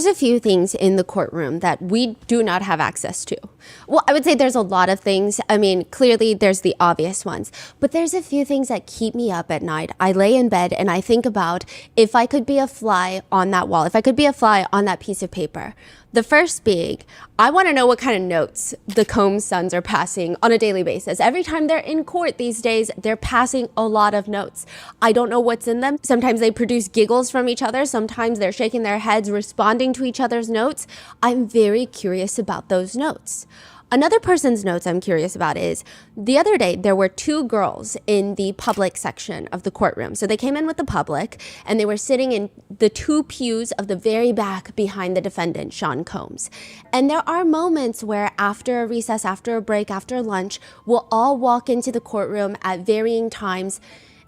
There's a few things in the courtroom that we do not have access to. Well, I would say there's a lot of things. I mean, clearly there's the obvious ones, but there's a few things that keep me up at night. I lay in bed and I think about if I could be a fly on that wall, if I could be a fly on that piece of paper. The first being, I want to know what kind of notes the Combs sons are passing on a daily basis. Every time they're in court these days, they're passing a lot of notes. I don't know what's in them. Sometimes they produce giggles from each other. Sometimes they're shaking their heads, responding to each other's notes. I'm very curious about those notes. Another person's notes I'm curious about is the other day there were two girls in the public section of the courtroom. So they came in with the public and they were sitting in the two pews of the very back behind the defendant, Sean Combs. And there are moments where after a recess, after a break, after lunch, we'll all walk into the courtroom at varying times.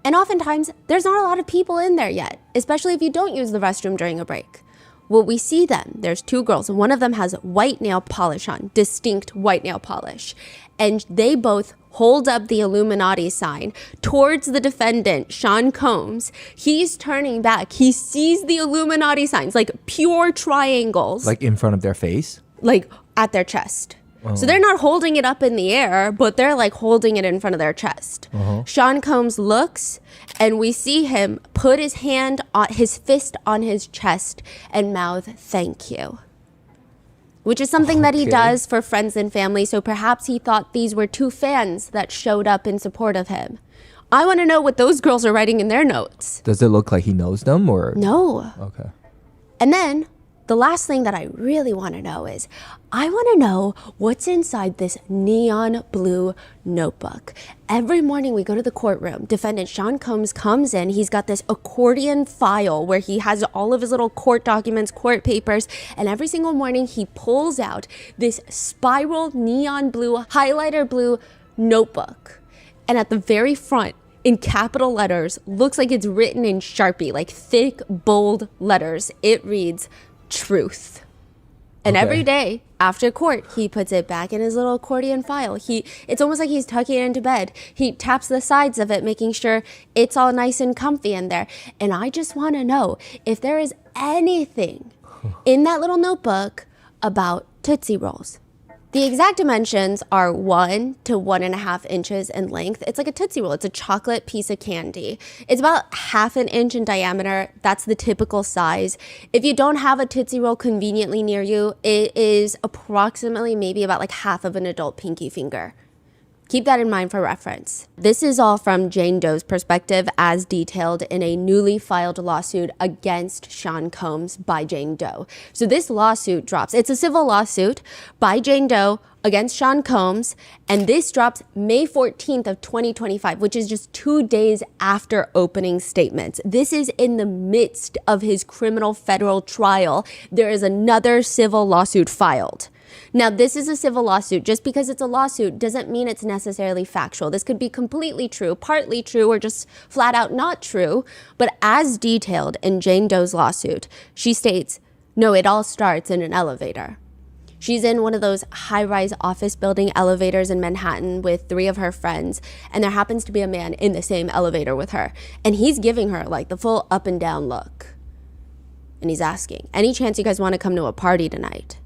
And oftentimes there's not a lot of people in there yet, especially if you don't use the restroom during a break. Well, we see them. There's two girls. One of them has white nail polish on, distinct white nail polish. And they both hold up the Illuminati sign towards the defendant, Sean Combs. He's turning back. He sees the Illuminati signs, like pure triangles. Like in front of their face? Like at their chest. Oh. So they're not holding it up in the air, but they're like holding it in front of their chest. Sean Combs looks and we see him put his fist on his chest and mouth, "Thank you." Which is something that he does for friends and family. So perhaps he thought these were two fans that showed up in support of him. I want to know what those girls are writing in their notes. Does it look like he knows them or? No. Okay. And then the last thing that I really want to know is, I want to know what's inside this neon blue notebook. Every morning we go to the courtroom, defendant Sean Combs comes in, he's got this accordion file where he has all of his little court documents, court papers, and every single morning he pulls out this spiral neon blue, highlighter blue notebook. And at the very front, in capital letters, looks like it's written in Sharpie, like thick, bold letters, it reads, "Truth." And every day after court, he puts it back in his little accordion file. It's almost like he's tucking it into bed. He taps the sides of it, making sure it's all nice and comfy in there. And I just want to know if there is anything in that little notebook about Tootsie Rolls. The exact dimensions are 1 to 1.5 inches in length. It's like a Tootsie Roll. It's a chocolate piece of candy. It's about 1/2 inch in diameter. That's the typical size. If you don't have a Tootsie Roll conveniently near you, it is approximately maybe about like half of an adult pinky finger. Keep that in mind for reference. This is all from Jane Doe's perspective as detailed in a newly filed lawsuit against Sean Combs by Jane Doe. So this lawsuit drops. It's a civil lawsuit by Jane Doe against Sean Combs, and this drops May 14th of 2025, which is just 2 days after opening statements. This is in the midst of his criminal federal trial. There is another civil lawsuit filed. Now, this is a civil lawsuit. Just because it's a lawsuit doesn't mean it's necessarily factual. This could be completely true, partly true, or just flat out not true. But as detailed in Jane Doe's lawsuit, she states, no, it all starts in an elevator. She's in one of those high-rise office building elevators in Manhattan with 3 of her friends, and there happens to be a man in the same elevator with her. And he's giving her like the full up and down look. And he's asking, any chance you guys want to come to a party tonight?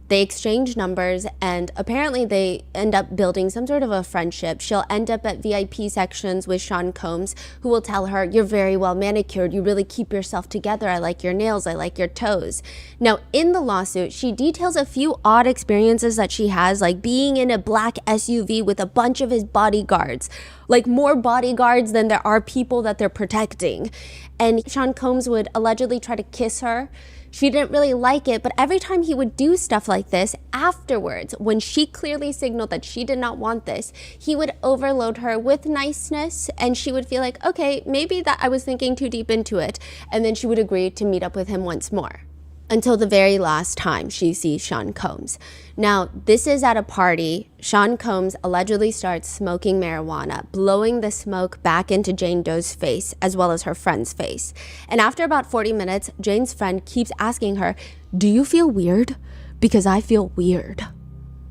They exchange numbers, and apparently they end up building some sort of a friendship. She'll end up at VIP sections with Sean Combs, who will tell her, "You're very well manicured. You really keep yourself together. I like your nails. I like your toes." Now, in the lawsuit, she details a few odd experiences that she has, like being in a black SUV with a bunch of his bodyguards, like more bodyguards than there are people that they're protecting. And Sean Combs would allegedly try to kiss her. She didn't really like it, but every time he would do stuff like this, afterwards, when she clearly signaled that she did not want this, he would overload her with niceness, and she would feel like, okay, maybe that I was thinking too deep into it, and then she would agree to meet up with him once more. Until the very last time she sees Sean Combs. Now, this is at a party. Sean Combs allegedly starts smoking marijuana, blowing the smoke back into Jane Doe's face, as well as her friend's face. And after about 40 minutes, Jane's friend keeps asking her, "Do you feel weird? Because I feel weird."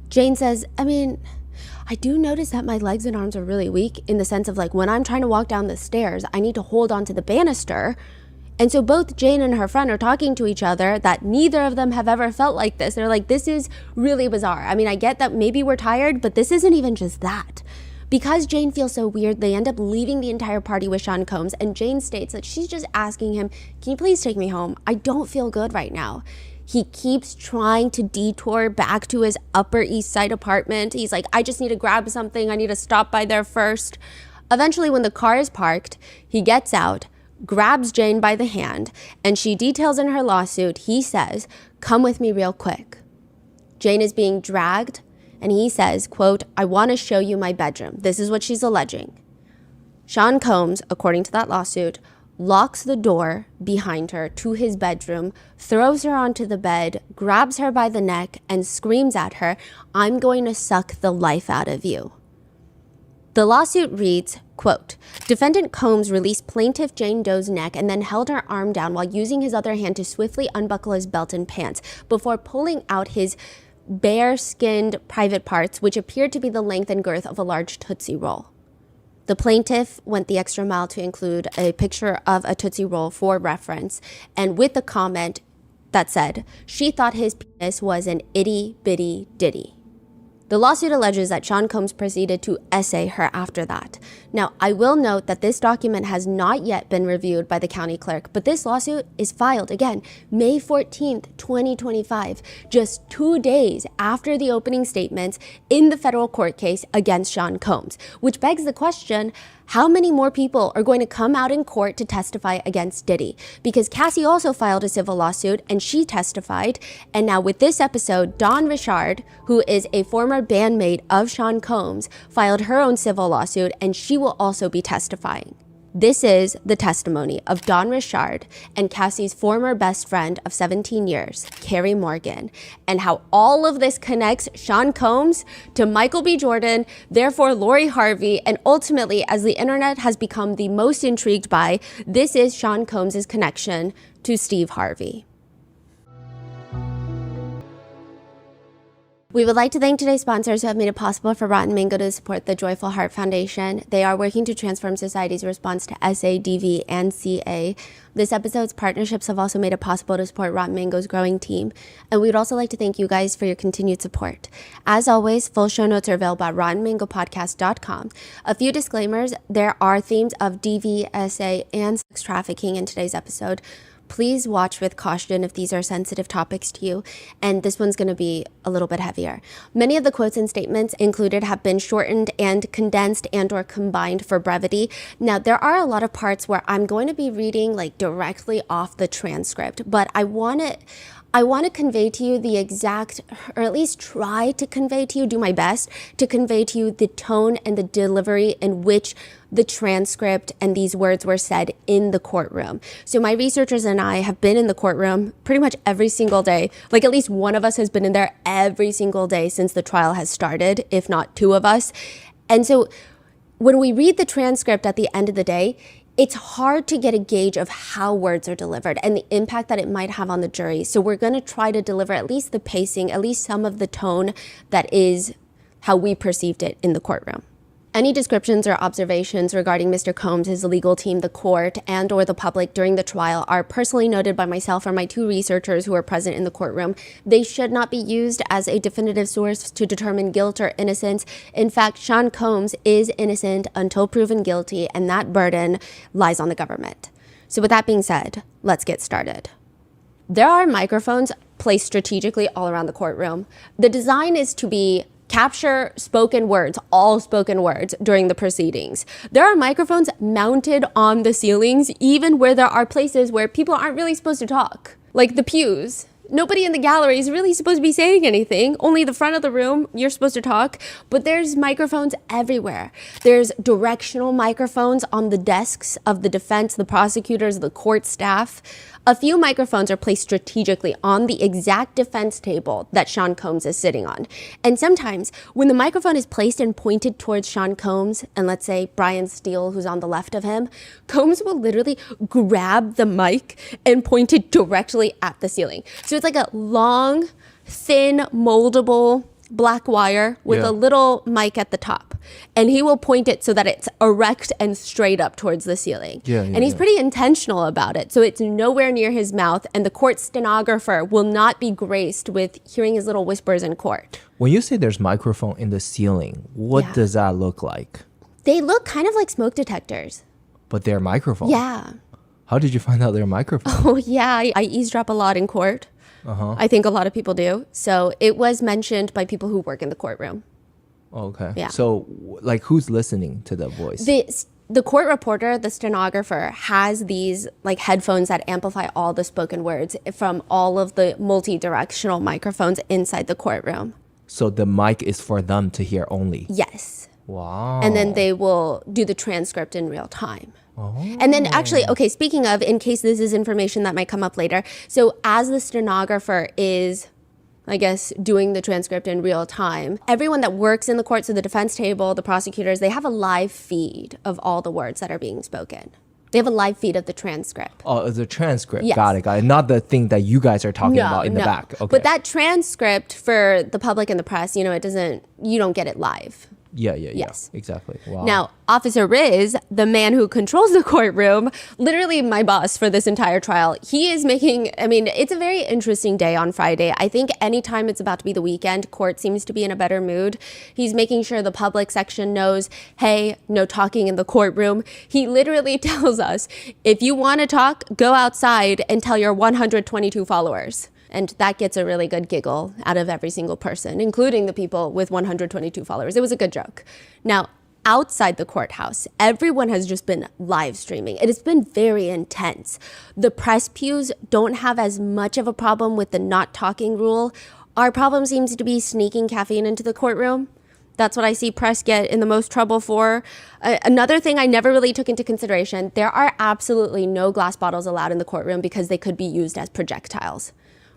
Jane says, I do notice that my legs and arms are really weak, in the sense of like when I'm trying to walk down the stairs, I need to hold onto the banister. And so both Jane and her friend are talking to each other that neither of them have ever felt like this. They're like, this is really bizarre. I mean, I get that maybe we're tired, but this isn't even just that. Because Jane feels so weird, they end up leaving the entire party with Sean Combs, and Jane states that she's just asking him, can you please take me home? I don't feel good right now. He keeps trying to detour back to his Upper East Side apartment. He's like, I just need to grab something. I need to stop by there first. Eventually, when the car is parked, he gets out, grabs Jane by the hand, and she details in her lawsuit, he says, come with me real quick. Jane is being dragged, and he says, quote, I want to show you my bedroom. This is what she's alleging. Sean Combs, according to that lawsuit, locks the door behind her to his bedroom, throws her onto the bed, grabs her by the neck, and screams at her, I'm going to suck the life out of you. The lawsuit reads, quote, defendant Combs released plaintiff Jane Doe's neck and then held her arm down while using his other hand to swiftly unbuckle his belt and pants before pulling out his bare-skinned private parts, which appeared to be the length and girth of a large Tootsie Roll. The plaintiff went the extra mile to include a picture of a Tootsie Roll for reference, and with the comment that said, she thought his penis was an itty-bitty Diddy. The lawsuit alleges that Sean Combs proceeded to essay her after that. Now, I will note that this document has not yet been reviewed by the county clerk, but this lawsuit is filed, again, May 14th, 2025, just 2 days after the opening statements in the federal court case against Sean Combs, which begs the question, how many more people are going to come out in court to testify against Diddy? Because Cassie also filed a civil lawsuit and she testified. And now with this episode, Dawn Richard, who is a former bandmate of Sean Combs, filed her own civil lawsuit and she will also be testifying. This is the testimony of Dawn Richard and Cassie's former best friend of 17 years, Carrie Morgan, and how all of this connects Sean Combs to Michael B. Jordan, therefore Lori Harvey, and ultimately, as the internet has become the most intrigued by, this is Sean Combs' connection to Steve Harvey. We would like to thank today's sponsors who have made it possible for Rotten Mango to support the Joyful Heart Foundation. They are working to transform society's response to SADV and CA. This episode's partnerships have also made it possible to support Rotten Mango's growing team. And we would also like to thank you guys for your continued support. As always, full show notes are available at rottenmangopodcast.com. A few disclaimers. There are themes of DV, SA, and sex trafficking in today's episode. Please watch with caution if these are sensitive topics to you, and this one's going to be a little bit heavier. Many of the quotes and statements included have been shortened and condensed and or combined for brevity. Now, there are a lot of parts where I'm going to be reading like directly off the transcript, but I want to convey to you the exact, or at least try to convey to you, do my best to convey to you the tone and the delivery in which the transcript and these words were said in the courtroom. So my researchers and I have been in the courtroom pretty much every single day. Like at least one of us has been in there every single day since the trial has started, if not two of us. And so when we read the transcript at the end of the day, it's hard to get a gauge of how words are delivered and the impact that it might have on the jury. So we're going to try to deliver at least the pacing, at least some of the tone that is how we perceived it in the courtroom. Any descriptions or observations regarding Mr. Combs, his legal team, the court, and or the public during the trial are personally noted by myself or my two researchers who are present in the courtroom. They should not be used as a definitive source to determine guilt or innocence. In fact, Sean Combs is innocent until proven guilty, and that burden lies on the government. So with that being said, let's get started. There are microphones placed strategically all around the courtroom. The design is to capture spoken words, all spoken words during the proceedings. There are microphones mounted on the ceilings, even where there are places where people aren't really supposed to talk, like the pews. Nobody in the gallery is really supposed to be saying anything. Only the front of the room, you're supposed to talk, but there's microphones everywhere. There's directional microphones on the desks of the defense, the prosecutors, the court staff. A few microphones are placed strategically on the exact defense table that Sean Combs is sitting on. And sometimes when the microphone is placed and pointed towards Sean Combs, and let's say Brian Steele, who's on the left of him, Combs will literally grab the mic and point it directly at the ceiling. So it's like a long, thin, moldable black wire with a little mic at the top. and he will point it so that it's erect and straight up towards the ceiling. And he's pretty intentional about it. So it's nowhere near his mouth, and the court stenographer will not be graced with hearing his little whispers in court. When you say there's microphone in the ceiling, what does that look like? They look kind of like smoke detectors. But they're microphone. Yeah. How did you find out they're microphone? Oh, yeah. I eavesdrop a lot in court. I think a lot of people do. So it was mentioned by people who work in the courtroom. Okay. Yeah. So, like, who's listening to the voice? The court reporter, the stenographer, has these like headphones that amplify all the spoken words from all of the multi-directional microphones inside the courtroom. So the mic is for them to hear only? Yes. Wow. And then they will do the transcript in real time. And then actually, okay, speaking of, in case this is information that might come up later, so as the stenographer is, I guess, doing the transcript in real time, everyone that works in the court, so the defense table, the prosecutors, they have a live feed of all the words that are being spoken. They have a live feed of the transcript. Oh, the transcript. Yes. Got it. Not the thing that you guys are talking about in the back. Okay. But that transcript for the public and the press, you don't get it live. Yeah. Yes. Exactly. Wow. Now, Officer Riz, the man who controls the courtroom, literally my boss for this entire trial, he is it's a very interesting day on Friday. I think anytime it's about to be the weekend, court seems to be in a better mood. He's making sure the public section knows, hey, no talking in the courtroom. He literally tells us, if you want to talk, go outside and tell your 122 followers. And that gets a really good giggle out of every single person, including the people with 122 followers. It was a good joke. Now, outside the courthouse, everyone has just been live streaming. It has been very intense. The press pews don't have as much of a problem with the not talking rule. Our problem seems to be sneaking caffeine into the courtroom. That's what I see press get in the most trouble for. Another thing I never really took into consideration, there are absolutely no glass bottles allowed in the courtroom because they could be used as projectiles,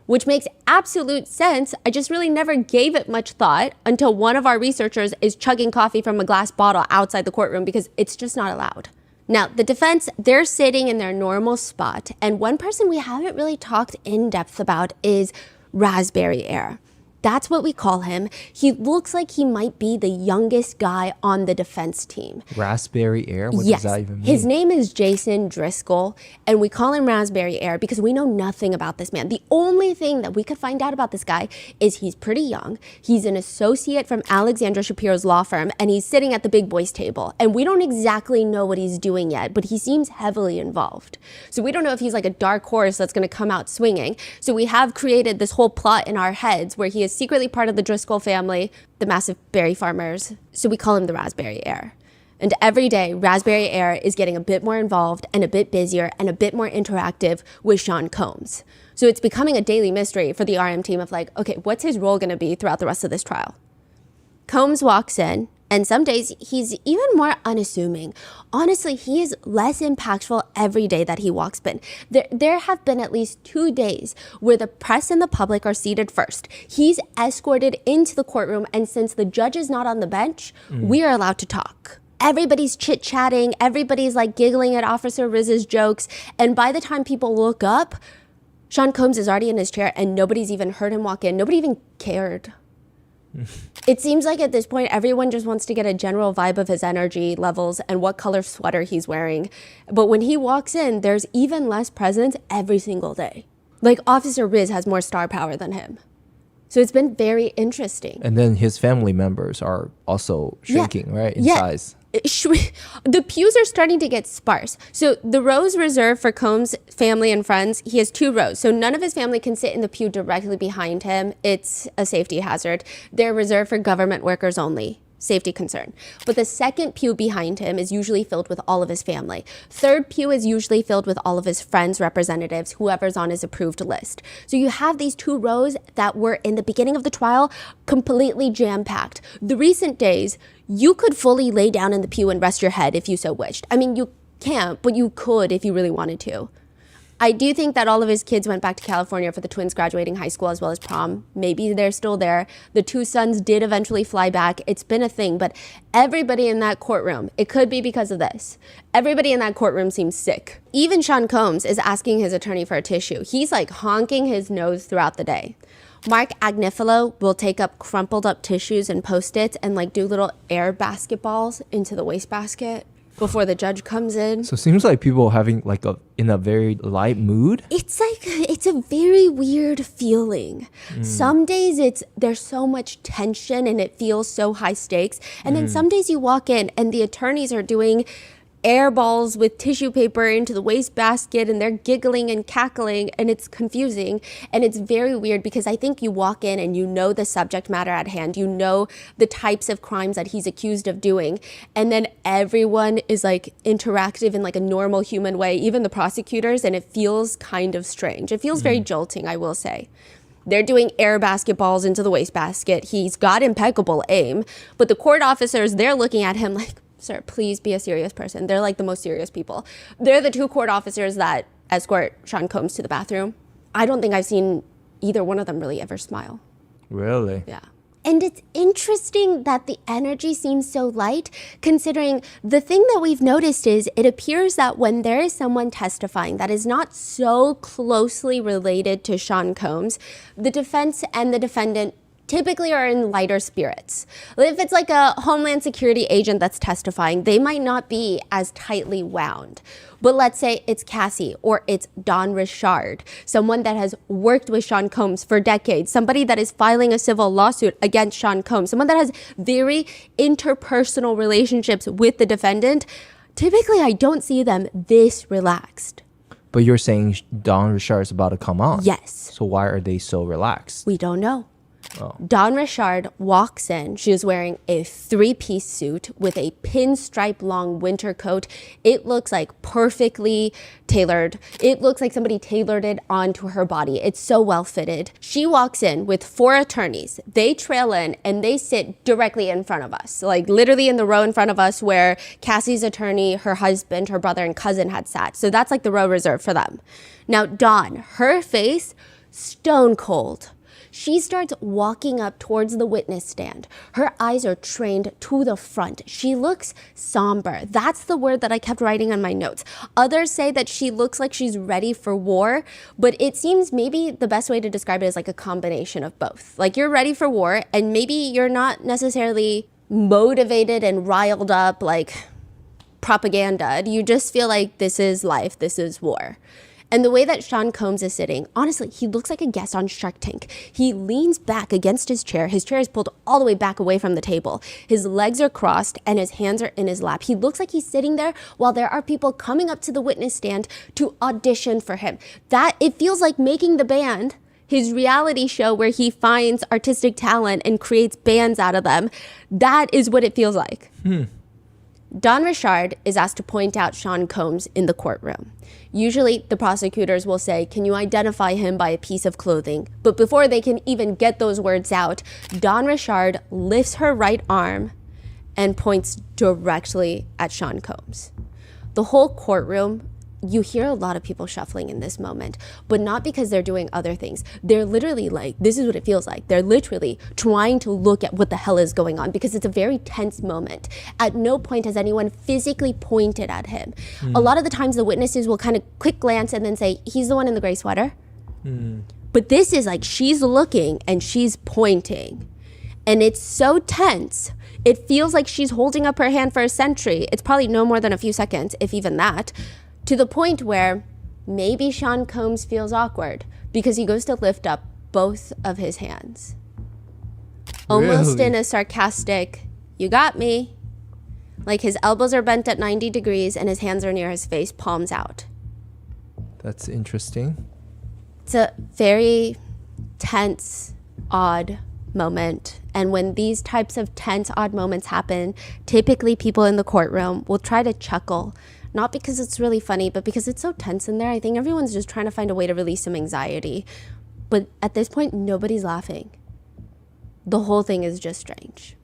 which makes absolute sense. I just really never gave it much thought until one of our researchers is chugging coffee from a glass bottle outside the courtroom because it's just not allowed. Now, the defense, they're sitting in their normal spot, and one person we haven't really talked in depth about is Raspberry Air. That's what we call him. He looks like he might be the youngest guy on the defense team. Raspberry Air? What does that even mean? His name is Jason Driscoll, and we call him Raspberry Air because we know nothing about this man. The only thing that we could find out about this guy is he's pretty young. He's an associate from Alexandra Shapiro's law firm, and he's sitting at the big boys table. And we don't exactly know what he's doing yet, but he seems heavily involved. So we don't know if he's like a dark horse that's going to come out swinging. So we have created this whole plot in our heads where he is secretly part of the Driscoll family, the massive berry farmers. So we call him the Raspberry Air. And every day, Raspberry Air is getting a bit more involved and a bit busier and a bit more interactive with Sean Combs. So it's becoming a daily mystery for the RM team of like, okay, what's his role going to be throughout the rest of this trial? Combs walks in, and some days he's even more unassuming. Honestly, he is less impactful every day that he walks in. There have been at least 2 days where the press and the public are seated first. He's escorted into the courtroom, and since the judge is not on the bench, we are allowed to talk. Everybody's chit-chatting. Everybody's like giggling at Officer Riz's jokes. And by the time people look up, Sean Combs is already in his chair, and nobody's even heard him walk in. Nobody even cared. It seems like at this point, everyone just wants to get a general vibe of his energy levels and what color sweater he's wearing. But when he walks in, there's even less presence every single day. Like Officer Riz has more star power than him. So it's been very interesting. And then his family members are also shrinking, right, in size. The pews are starting to get sparse. So the rows reserved for Combs' family and friends, he has 2 rows. So none of his family can sit in the pew directly behind him. It's a safety hazard. They're reserved for government workers only. Safety concern. But the second pew behind him is usually filled with all of his family. Third pew is usually filled with all of his friends, representatives, whoever's on his approved list. So you have these 2 rows that were in the beginning of the trial completely jam-packed. The recent days, you could fully lay down in the pew and rest your head if you so wished. I mean, you can't, but you could if you really wanted to. I do think that all of his kids went back to California for the twins graduating high school as well as prom. Maybe they're still there. The two sons did eventually fly back. It's been a thing, but everybody in that courtroom, it could be because of this. Everybody in that courtroom seems sick. Even Sean Combs is asking his attorney for a tissue. He's like honking his nose throughout the day. Mark Agnifilo will take up crumpled up tissues and Post-its and like do little air basketballs into the wastebasket before the judge comes in. So it seems like people having like in a very light mood. It's a very weird feeling. Some days there's so much tension and it feels so high stakes. And then some days you walk in and the attorneys are doing air balls with tissue paper into the wastebasket and they're giggling and cackling and it's confusing and it's very weird because I think you walk in and you know the subject matter at hand, you know the types of crimes that he's accused of doing, and then everyone is like interactive in like a normal human way, even the prosecutors, and it feels kind of strange. It feels very jolting, I will say. They're doing air basketballs into the wastebasket. He's got impeccable aim, but the court officers, they're looking at him like, sir, please be a serious person. They're like the most serious people. They're the two court officers that escort Sean Combs to the bathroom. I don't think I've seen either one of them really ever smile. Really? Yeah. And it's interesting that the energy seems so light, considering the thing that we've noticed is it appears that when there is someone testifying that is not so closely related to Sean Combs, the defense and the defendant typically are in lighter spirits. If it's like a Homeland Security agent that's testifying, they might not be as tightly wound. But let's say it's Cassie or it's Don Richard, someone that has worked with Sean Combs for decades, somebody that is filing a civil lawsuit against Sean Combs, someone that has very interpersonal relationships with the defendant. Typically, I don't see them this relaxed. But you're saying Don Richard is about to come on? Yes. So why are they so relaxed? We don't know. Oh. Don Richard walks in. She is wearing a three-piece suit with a pinstripe long winter coat. It looks like perfectly tailored. It looks like somebody tailored it onto her body. It's so well fitted. She walks in with 4 attorneys. They trail in and they sit directly in front of us, like literally in the row in front of us where Cassie's attorney, her husband, her brother, and cousin had sat. So that's like the row reserved for them. Now, Dawn, her face, stone cold. She starts walking up towards the witness stand. Her eyes are trained to the front. She looks somber. That's the word that I kept writing on my notes. Others say that she looks like she's ready for war, but it seems maybe the best way to describe it is like a combination of both. Like you're ready for war, and maybe you're not necessarily motivated and riled up like propaganda. You just feel like this is life, this is war. And the way that Sean Combs is sitting, honestly, he looks like a guest on Shark Tank. He leans back against his chair. His chair is pulled all the way back away from the table. His legs are crossed and his hands are in his lap. He looks like he's sitting there while there are people coming up to the witness stand to audition for him. That it feels like Making the Band, his reality show where he finds artistic talent and creates bands out of them. That is what it feels like. Don Richard is asked to point out Sean Combs in the courtroom. Usually, the prosecutors will say, can you identify him by a piece of clothing? But before they can even get those words out, Don Richard lifts her right arm and points directly at Sean Combs. The whole courtroom, you hear a lot of people shuffling in this moment, but not because they're doing other things. They're literally like, this is what it feels like. They're literally trying to look at what the hell is going on because it's a very tense moment. At no point has anyone physically pointed at him. A lot of the times the witnesses will kind of quick glance and then say, he's the one in the gray sweater. But this is like, she's looking and she's pointing. And it's so tense. It feels like she's holding up her hand for a century. It's probably no more than a few seconds, if even that. To the point where maybe Sean Combs feels awkward because he goes to lift up both of his hands. Almost in a sarcastic, you got me. Like his elbows are bent at 90 degrees and his hands are near his face, palms out. That's interesting. It's a very tense, odd moment. And when these types of tense, odd moments happen, typically people in the courtroom will try to chuckle. Not because it's really funny, but because it's so tense in there. I think everyone's just trying to find a way to release some anxiety. But at this point, nobody's laughing. The whole thing is just strange.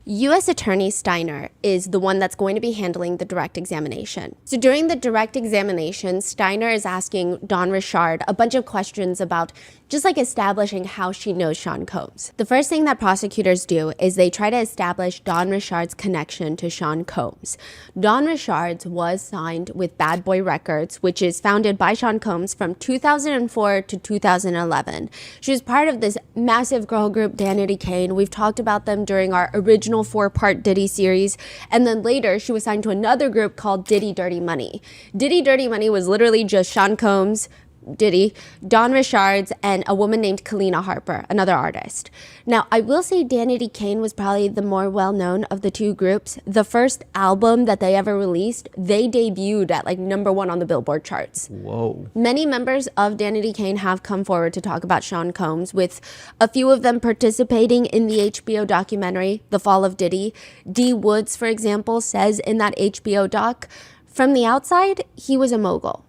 U.S. Attorney Steiner is the one that's going to be handling the direct examination. So during the direct examination, Steiner is asking Dawn Richard a bunch of questions about just like establishing how she knows Sean Combs. The first thing that prosecutors do is they try to establish Dawn Richard's connection to Sean Combs. Dawn Richard's was signed with Bad Boy Records, which is founded by Sean Combs from 2004 to 2011. She was part of this massive girl group, Danity Kane. We've talked about them during our original 4-part Diddy series. And then later, she was signed to another group called Diddy Dirty Money. Diddy Dirty Money was literally just Sean Combs, Diddy, Dawn Richards, and a woman named Kalina Harper, another artist. Now, I will say Danity Kane was probably the more well-known of the two groups. The first album that they ever released, they debuted at like #1 on the Billboard charts. Whoa. Many members of Danity Kane have come forward to talk about Sean Combs, with a few of them participating in the HBO documentary, The Fall of Diddy. D. Woods, for example, says in that HBO doc, from the outside, he was a mogul.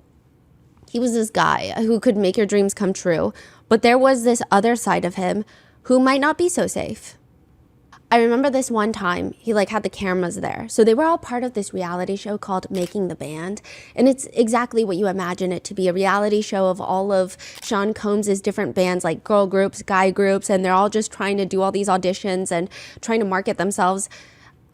He was this guy who could make your dreams come true, but there was this other side of him who might not be so safe. I remember this one time, he had the cameras there. So they were all part of this reality show called Making the Band. And it's exactly what you imagine it to be, a reality show of all of Sean Combs' different bands, like girl groups, guy groups, and they're all just trying to do all these auditions and trying to market themselves.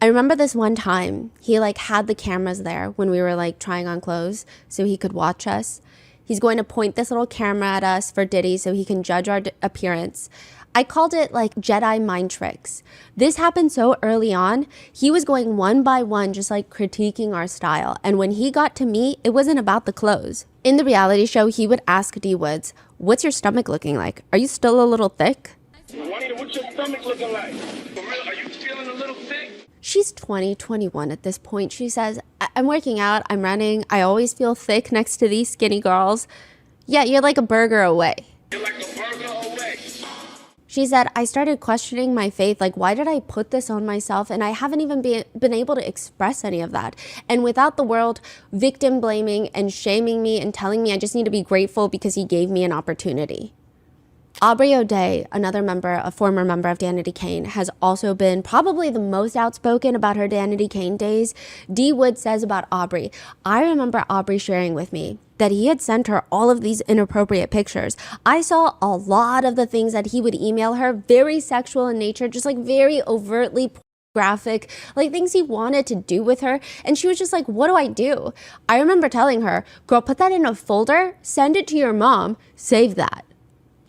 I remember this one time, he had the cameras there when we were trying on clothes so he could watch us. He's going to point this little camera at us for Diddy so he can judge our appearance. I called it Jedi mind tricks. This happened so early on. He was going one by one, just critiquing our style. And when he got to me, it wasn't about the clothes. In the reality show, he would ask D. Woods, "What's your stomach looking like? Are you still a little thick?" Juanita, what's your stomach looking like? For real, are you feeling a little thick? She's 20, 21 at this point. She says, I'm working out, I'm running, I always feel thick next to these skinny girls. Yeah, you're like a burger away. You're like a burger away. She said, I started questioning my faith, why did I put this on myself? And I haven't even been able to express any of that. And without the world victim blaming and shaming me and telling me I just need to be grateful because he gave me an opportunity. Aubrey O'Day, a former member of Danity Kane, has also been probably the most outspoken about her Danity Kane days. D. Wood says about Aubrey, I remember Aubrey sharing with me that he had sent her all of these inappropriate pictures. I saw a lot of the things that he would email her, very sexual in nature, just very overtly graphic, things he wanted to do with her. And she was just what do I do? I remember telling her, girl, put that in a folder, send it to your mom, save that.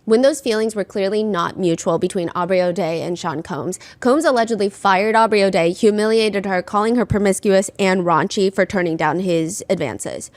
When those feelings were clearly not mutual between Aubrey O'Day and Sean Combs, Combs allegedly fired Aubrey O'Day, humiliated her, calling her promiscuous and raunchy for turning down his advances.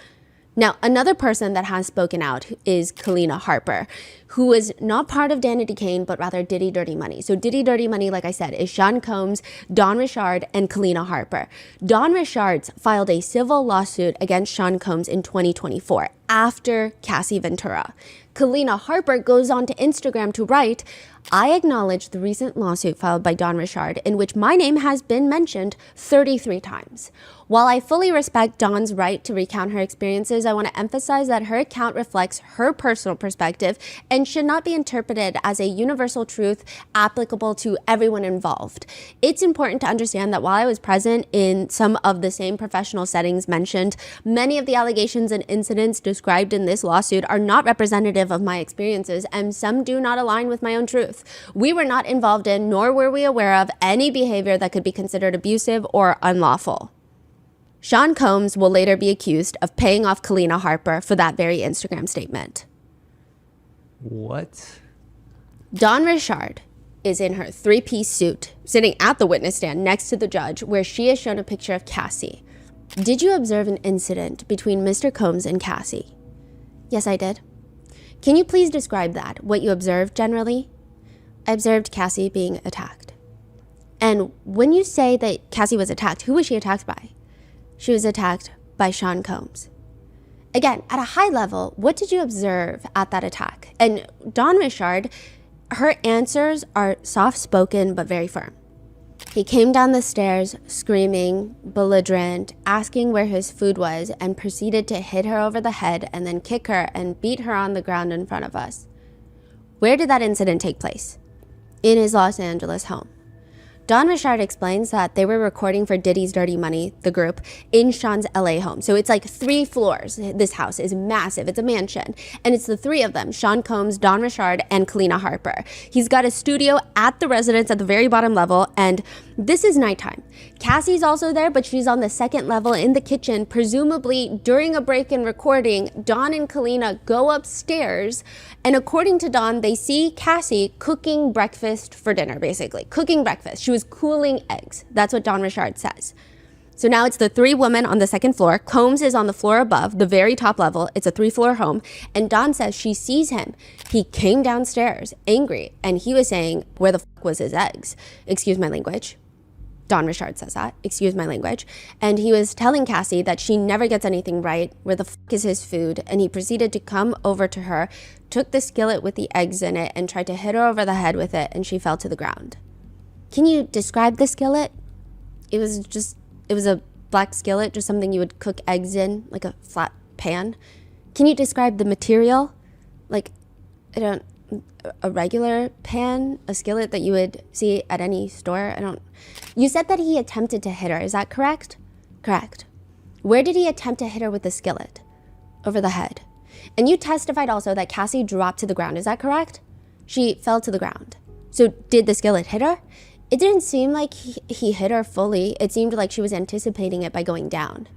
Now, another person that has spoken out is Kalina Harper, who is not part of Danity Kane, but rather Diddy Dirty Money. So Diddy Dirty Money, like I said, is Sean Combs, Dawn Richard, and Kalina Harper. Dawn Richards filed a civil lawsuit against Sean Combs in 2024 after Cassie Ventura. Kalina Harper goes on to Instagram to write, I acknowledge the recent lawsuit filed by Dawn Richard in which my name has been mentioned 33 times. While I fully respect Dawn's right to recount her experiences, I want to emphasize that her account reflects her personal perspective and should not be interpreted as a universal truth applicable to everyone involved. It's important to understand that while I was present in some of the same professional settings mentioned, many of the allegations and incidents described in this lawsuit are not representative of my experiences, and some do not align with my own truth. We were not involved in, nor were we aware of, any behavior that could be considered abusive or unlawful. Sean Combs will later be accused of paying off Kalina Harper for that very Instagram statement. What? Dawn Richard is in her 3-piece suit, sitting at the witness stand next to the judge, where she is shown a picture of Cassie. Did you observe an incident between Mr. Combs and Cassie? Yes, I did. Can you please describe that, what you observed generally? I observed Cassie being attacked. And when you say that Cassie was attacked, who was she attacked by? She was attacked by Sean Combs. Again, at a high level, what did you observe at that attack? And Dawn Richard, her answers are soft-spoken but very firm. He came down the stairs screaming, belligerent, asking where his food was, and proceeded to hit her over the head and then kick her and beat her on the ground in front of us. Where did that incident take place? In his Los Angeles home. Don Richard explains that they were recording for Diddy's Dirty Money, the group, in Sean's LA home. So it's like 3 floors. This house is massive. It's a mansion. And it's the 3 of them, Sean Combs, Don Richard, and Kalina Harper. He's got a studio at the residence at the very bottom level, and this is nighttime. Cassie's also there, but she's on the 2nd level in the kitchen. Presumably, during a break in recording, Don and Kalina go upstairs, and according to Don, they see Cassie cooking breakfast for dinner, basically. Cooking breakfast. She was cooling eggs. That's what Don Richard says. So now it's the 3 women on the 2nd floor. Combs is on the floor above, the very top level. It's a 3-floor home. And Don says she sees him. He came downstairs angry, and he was saying, where the fuck was his eggs? Excuse my language. Don Richard says that, excuse my language. And he was telling Cassie that she never gets anything right. Where the fuck is his food? And he proceeded to come over to her, took the skillet with the eggs in it, and tried to hit her over the head with it, and she fell to the ground. Can you describe the skillet? It was a black skillet, just something you would cook eggs in, like a flat pan. Can you describe the material? Like, a regular pan, a skillet that you would see at any store? You said that he attempted to hit her, is that correct? Correct. Where did he attempt to hit her with the skillet? Over the head. And you testified also that Cassie dropped to the ground, is that correct? She fell to the ground. So did the skillet hit her? It didn't seem like he hit her fully. It seemed like she was anticipating it by going down.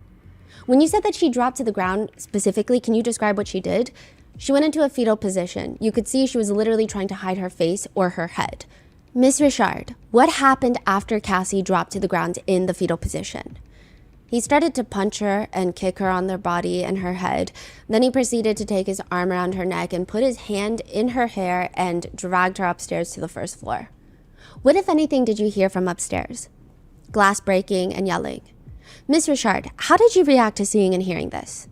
When you said that she dropped to the ground specifically, can you describe what she did? She went into a fetal position. You could see she was literally trying to hide her face or her head. Miss Richard, what happened after Cassie dropped to the ground in the fetal position? He started to punch her and kick her on their body and her head. Then he proceeded to take his arm around her neck and put his hand in her hair and dragged her upstairs to the 1st floor. What, if anything, did you hear from upstairs? Glass breaking and yelling. Miss Richard, how did you react to seeing and hearing this?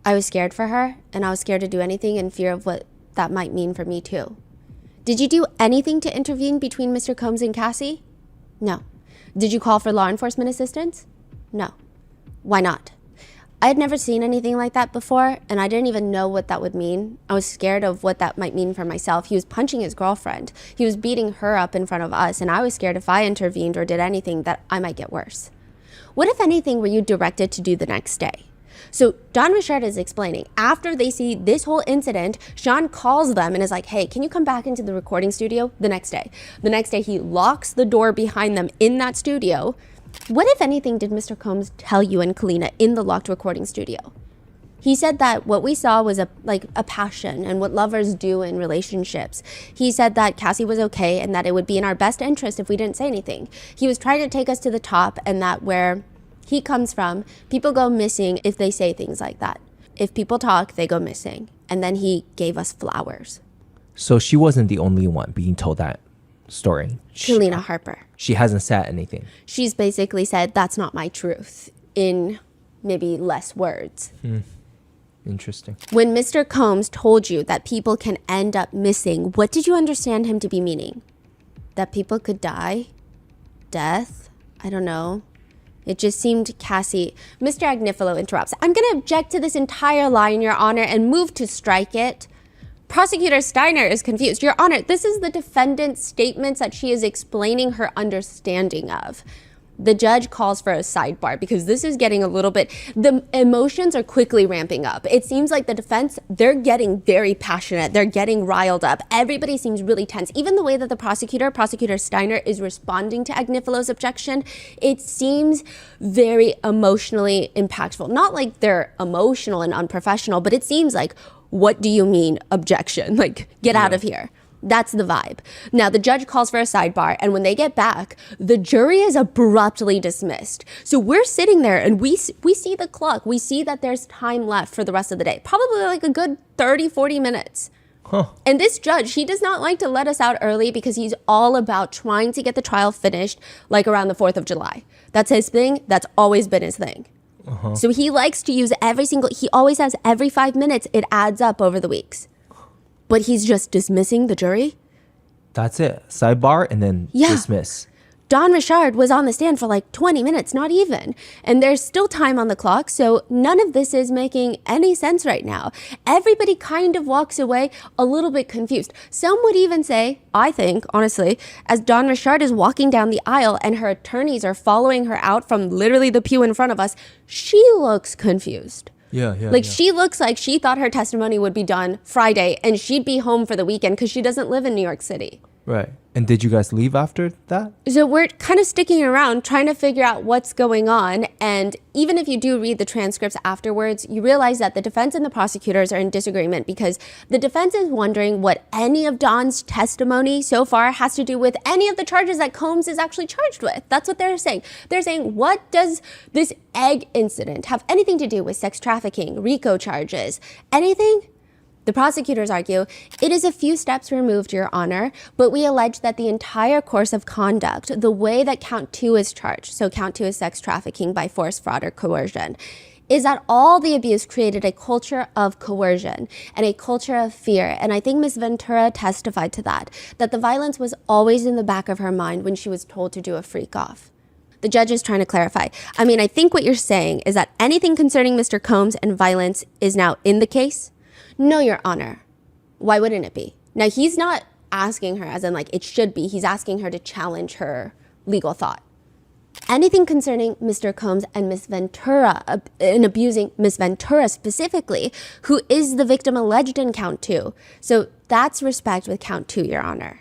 I was scared for her, and I was scared to do anything in fear of what that might mean for me too. Did you do anything to intervene between Mr. Combs and Cassie? No. Did you call for law enforcement assistance? No. Why not? I had never seen anything like that before, and I didn't even know what that would mean. I was scared of what that might mean for myself. He was punching his girlfriend. He was beating her up in front of us, and I was scared if I intervened or did anything that I might get worse. What, if anything, were you directed to do the next day? So Don Richard is explaining, after they see this whole incident, Sean calls them and is like, hey, can you come back into the recording studio the next day? The next day, he locks the door behind them in that studio. What, if anything, did Mr. Combs tell you and Kalina in the locked recording studio? He said that what we saw was a passion and what lovers do in relationships. He said that Cassie was okay and that it would be in our best interest if we didn't say anything. He was trying to take us to the top, and that where he comes from, people go missing if they say things like that. If people talk, they go missing. And then he gave us flowers. So she wasn't the only one being told that story. Kalina Harper. She hasn't said anything. She's basically said, that's not my truth, in maybe less words. Interesting. When Mr. Combs told you that people can end up missing, what did you understand him to be meaning? That people could die? Death? I don't know. It just seemed Cassie. Mr. Agnifilo interrupts. I'm going to object to this entire line, Your Honor, and move to strike it. Prosecutor Steiner is confused. Your Honor, this is the defendant's statements that she is explaining her understanding of. The judge calls for a sidebar because this is getting a little bit, the emotions are quickly ramping up. It seems like the defense, they're getting very passionate. They're getting riled up. Everybody seems really tense. Even the way that the Prosecutor Steiner, is responding to Agnifilo's objection, it seems very emotionally impactful. Not like they're emotional and unprofessional, but it seems like, what do you mean objection? Like, get out of here. That's the vibe. Now, the judge calls for a sidebar, and when they get back, the jury is abruptly dismissed. So we're sitting there, and we see the clock. We see that there's time left for the rest of the day. Probably like a good 30, 40 minutes. And this judge, he does not like to let us out early because he's all about trying to get the trial finished like around the 4th of July. That's his thing. That's always been his thing. So he likes to use he always has every 5 minutes. It adds up over the weeks. But he's just dismissing the jury? That's it. Sidebar and then dismiss. Don Richard was on the stand for like 20 minutes, not even. And there's still time on the clock, so none of this is making any sense right now. Everybody kind of walks away a little bit confused. Some would even say, I think, honestly, as Don Richard is walking down the aisle and her attorneys are following her out from literally the pew in front of us, she looks confused. She looks like she thought her testimony would be done Friday and she'd be home for the weekend because she doesn't live in New York City. Right. And did you guys leave after that? So we're kind of sticking around trying to figure out what's going on. And even if you do read the transcripts afterwards, you realize that the defense and the prosecutors are in disagreement because the defense is wondering what any of Don's testimony so far has to do with any of the charges that Combs is actually charged with. That's what they're saying. They're saying, what does this egg incident have anything to do with sex trafficking, RICO charges, anything? The prosecutors argue, it is a few steps removed, Your Honor, but we allege that the entire course of conduct, the way that count 2 is charged, so count 2 is sex trafficking by force, fraud, or coercion, is that all the abuse created a culture of coercion and a culture of fear. And I think Ms. Ventura testified to that the violence was always in the back of her mind when she was told to do a freak off. The judge is trying to clarify. I mean, I think what you're saying is that anything concerning Mr. Combs and violence is now in the case. No, Your Honor. Why wouldn't it be? Now, he's not asking her as in like it should be. He's asking her to challenge her legal thought. Anything concerning Mr. Combs and Ms. Ventura and abusing Ms. Ventura specifically, who is the victim alleged in count 2. So that's respect with count 2, Your Honor.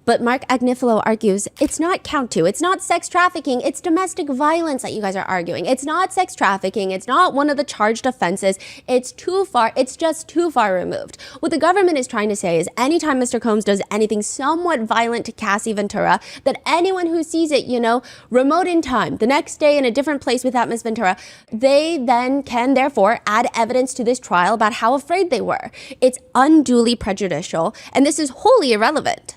But Mark Agnifilo argues it's not count 2. It's not sex trafficking. It's domestic violence that you guys are arguing. It's not sex trafficking. It's not one of the charged offenses. It's too far. It's just too far removed. What the government is trying to say is anytime Mr. Combs does anything somewhat violent to Cassie Ventura, that anyone who sees it, remote in time, the next day in a different place without Ms. Ventura, they then can therefore add evidence to this trial about how afraid they were. It's unduly prejudicial, and this is wholly irrelevant.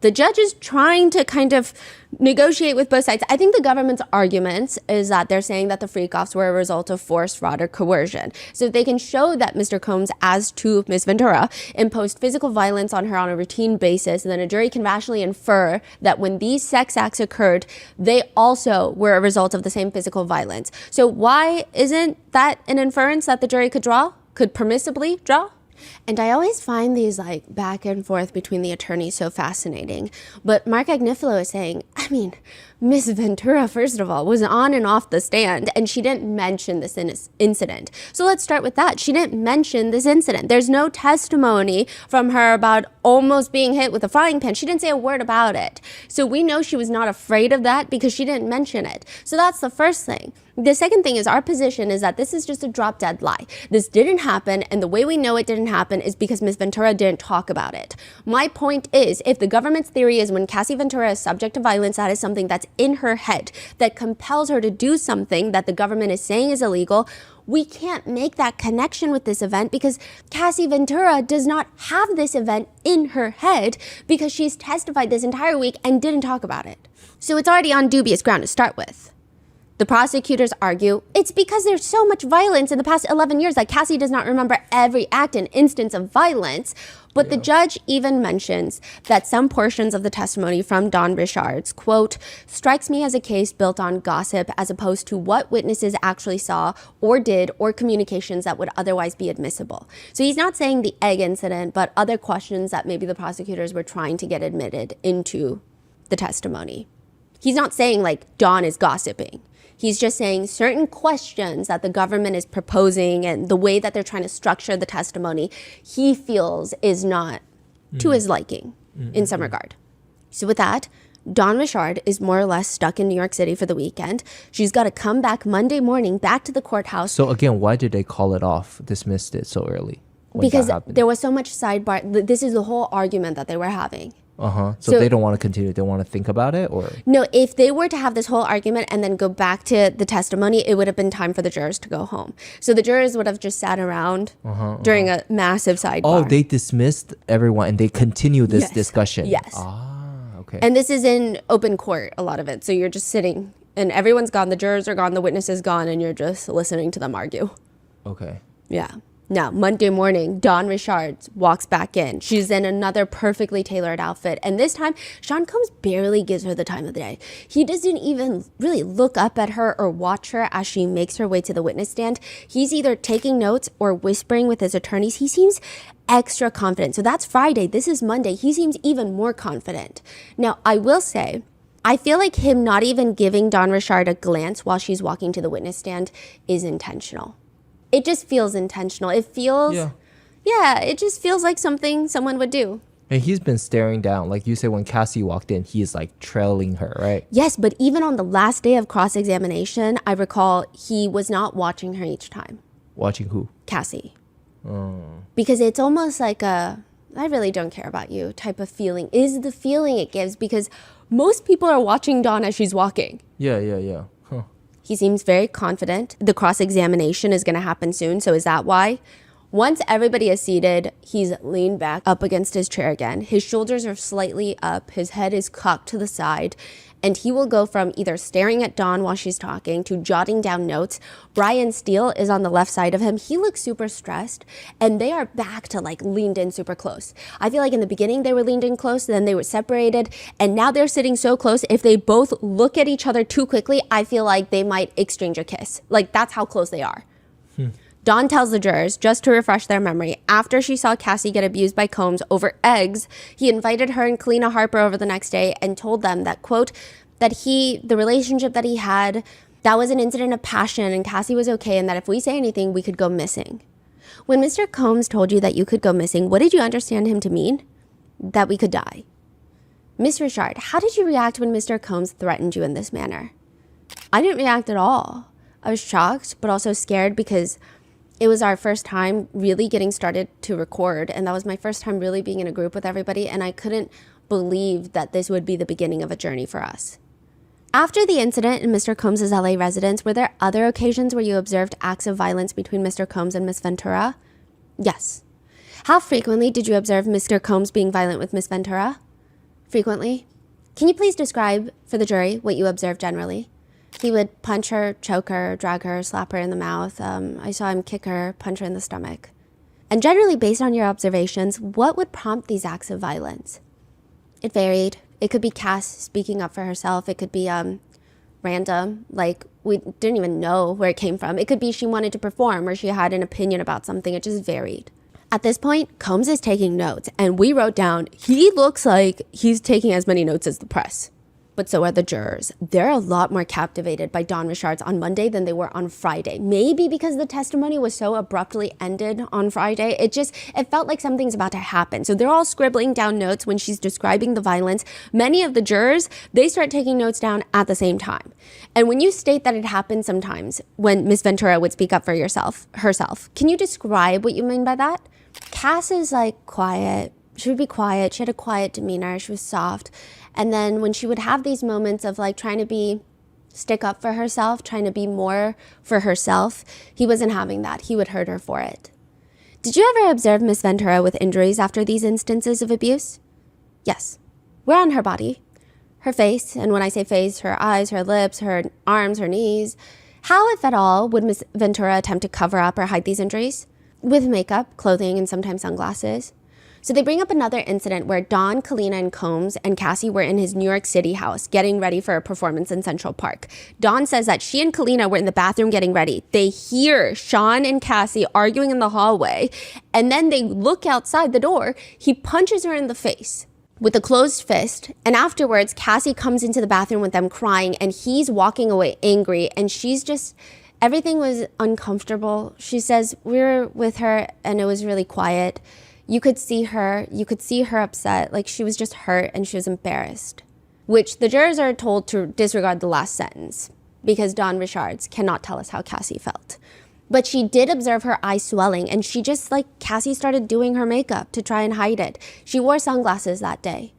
The judge is trying to kind of negotiate with both sides. I think the government's argument is that they're saying that the freak-offs were a result of force, fraud, or coercion. So if they can show that Mr. Combs, as to Ms. Ventura, imposed physical violence on her on a routine basis, then a jury can rationally infer that when these sex acts occurred, they also were a result of the same physical violence. So why isn't that an inference that the jury could permissibly draw? And I always find these back and forth between the attorneys so fascinating. But Mark Agnifilo is saying, Ms. Ventura, first of all, was on and off the stand, and she didn't mention this incident. So let's start with that. She didn't mention this incident. There's no testimony from her about almost being hit with a frying pan. She didn't say a word about it. So we know she was not afraid of that because she didn't mention it. So that's the first thing. The second thing is our position is that this is just a drop-dead lie. This didn't happen, and the way we know it didn't happen is because Ms. Ventura didn't talk about it. My point is, if the government's theory is when Cassie Ventura is subject to violence, that is something that's in her head that compels her to do something that the government is saying is illegal, we can't make that connection with this event because Cassie Ventura does not have this event in her head because she's testified this entire week and didn't talk about it. So it's already on dubious ground to start with. The prosecutors argue it's because there's so much violence in the past 11 years that Cassie does not remember every act and instance of violence. But the judge even mentions that some portions of the testimony from Don Richard's, quote, strikes me as a case built on gossip as opposed to what witnesses actually saw or did or communications that would otherwise be admissible. So he's not saying the egg incident, but other questions that maybe the prosecutors were trying to get admitted into the testimony. He's not saying Don is gossiping. He's just saying certain questions that the government is proposing and the way that they're trying to structure the testimony, he feels is not to his liking in some regard. So with that, Dawn Richard is more or less stuck in New York City for the weekend. She's got to come back Monday morning back to the courthouse. So again, why did they call it off, dismissed it so early? Because there was so much sidebar. This is the whole argument that they were having. So they don't want to continue. They want to think about it, or no? If they were to have this whole argument and then go back to the testimony, it would have been time for the jurors to go home. So the jurors would have just sat around during a massive sidebar. Oh, they dismissed everyone and they continue this discussion. Yes. Okay. And this is in open court, a lot of it. So you're just sitting and everyone's gone. The jurors are gone. The witness is gone, and you're just listening to them argue. Okay. Yeah. Now, Monday morning, Dawn Richard walks back in. She's in another perfectly tailored outfit. And this time, Sean Combs barely gives her the time of the day. He doesn't even really look up at her or watch her as she makes her way to the witness stand. He's either taking notes or whispering with his attorneys. He seems extra confident. So that's Friday. This is Monday. He seems even more confident. Now, I will say, I feel like him not even giving Dawn Richard a glance while she's walking to the witness stand is intentional. It just feels intentional. It feels, it just feels like something someone would do. And he's been staring down. Like you said, when Cassie walked in, he's like trailing her, right? Yes, but even on the last day of cross-examination, I recall he was not watching her each time. Watching who? Cassie. Because it's almost like a, I really don't care about you type of feeling is the feeling it gives, because most people are watching Dawn as she's walking. Yeah. Huh. He seems very confident. The cross-examination is going to happen soon. So is that why? Once everybody is seated, he's leaned back up against his chair again. His shoulders are slightly up. His head is cocked to the side. And he will go from either staring at Dawn while she's talking to jotting down notes. Brian Steele is on the left side of him. He looks super stressed. And they are back to like leaned in super close. I feel like in the beginning they were leaned in close, then they were separated. And now they're sitting so close. If they both look at each other too quickly, I feel like they might exchange a kiss. Like that's how close they are. Dawn tells the jurors, just to refresh their memory, after she saw Cassie get abused by Combs over eggs, he invited her and Kalina Harper over the next day and told them that, quote, that the relationship that he had, that was an incident of passion and Cassie was okay, and that if we say anything, we could go missing. When Mr. Combs told you that you could go missing, what did you understand him to mean? That we could die. Miss Richard, how did you react when Mr. Combs threatened you in this manner? I didn't react at all. I was shocked, but also scared because it was our first time really getting started to record, and that was my first time really being in a group with everybody, and I couldn't believe that this would be the beginning of a journey for us. After the incident in Mr. Combs' LA residence, were there other occasions where you observed acts of violence between Mr. Combs and Miss Ventura? Yes. How frequently did you observe Mr. Combs being violent with Miss Ventura? Frequently. Can you please describe for the jury what you observed generally? He would punch her, choke her, drag her, slap her in the mouth. I saw him kick her, punch her in the stomach. And generally, based on your observations, what would prompt these acts of violence? It varied. It could be Cass speaking up for herself. It could be random, like we didn't even know where it came from. It could be she wanted to perform or she had an opinion about something. It just varied. At this point, Combs is taking notes, and we wrote down, he looks like he's taking as many notes as the press. But so are the jurors. They're a lot more captivated by Dawn Richard's on Monday than they were on Friday. Maybe because the testimony was so abruptly ended on Friday. It felt like something's about to happen. So they're all scribbling down notes when she's describing the violence. Many of the jurors, they start taking notes down at the same time. And when you state that it happens sometimes when Miss Ventura would speak up for herself, can you describe what you mean by that? Cass is like quiet. She would be quiet. She had a quiet demeanor. She was soft. And then when she would have these moments of like trying to stick up for herself, trying to be more for herself, he wasn't having that. He would hurt her for it. Did you ever observe Miss Ventura with injuries after these instances of abuse? Yes. Where on her body? Her face, and when I say face, her eyes, her lips, her arms, her knees. How, if at all, would Miss Ventura attempt to cover up or hide these injuries? With makeup, clothing, and sometimes sunglasses. So they bring up another incident where Dawn, Kalina, and Combs and Cassie were in his New York City house getting ready for a performance in Central Park. Dawn says that she and Kalina were in the bathroom getting ready. They hear Sean and Cassie arguing in the hallway, and then they look outside the door. He punches her in the face with a closed fist, and afterwards, Cassie comes into the bathroom with them crying, and he's walking away angry, and she's just... Everything was uncomfortable. She says, we were with her, and it was really quiet. You could see her upset, like she was just hurt and she was embarrassed, which the jurors are told to disregard the last sentence because Dawn Richards cannot tell us how Cassie felt. But she did observe her eye swelling, and she just Cassie started doing her makeup to try and hide it. She wore sunglasses that day.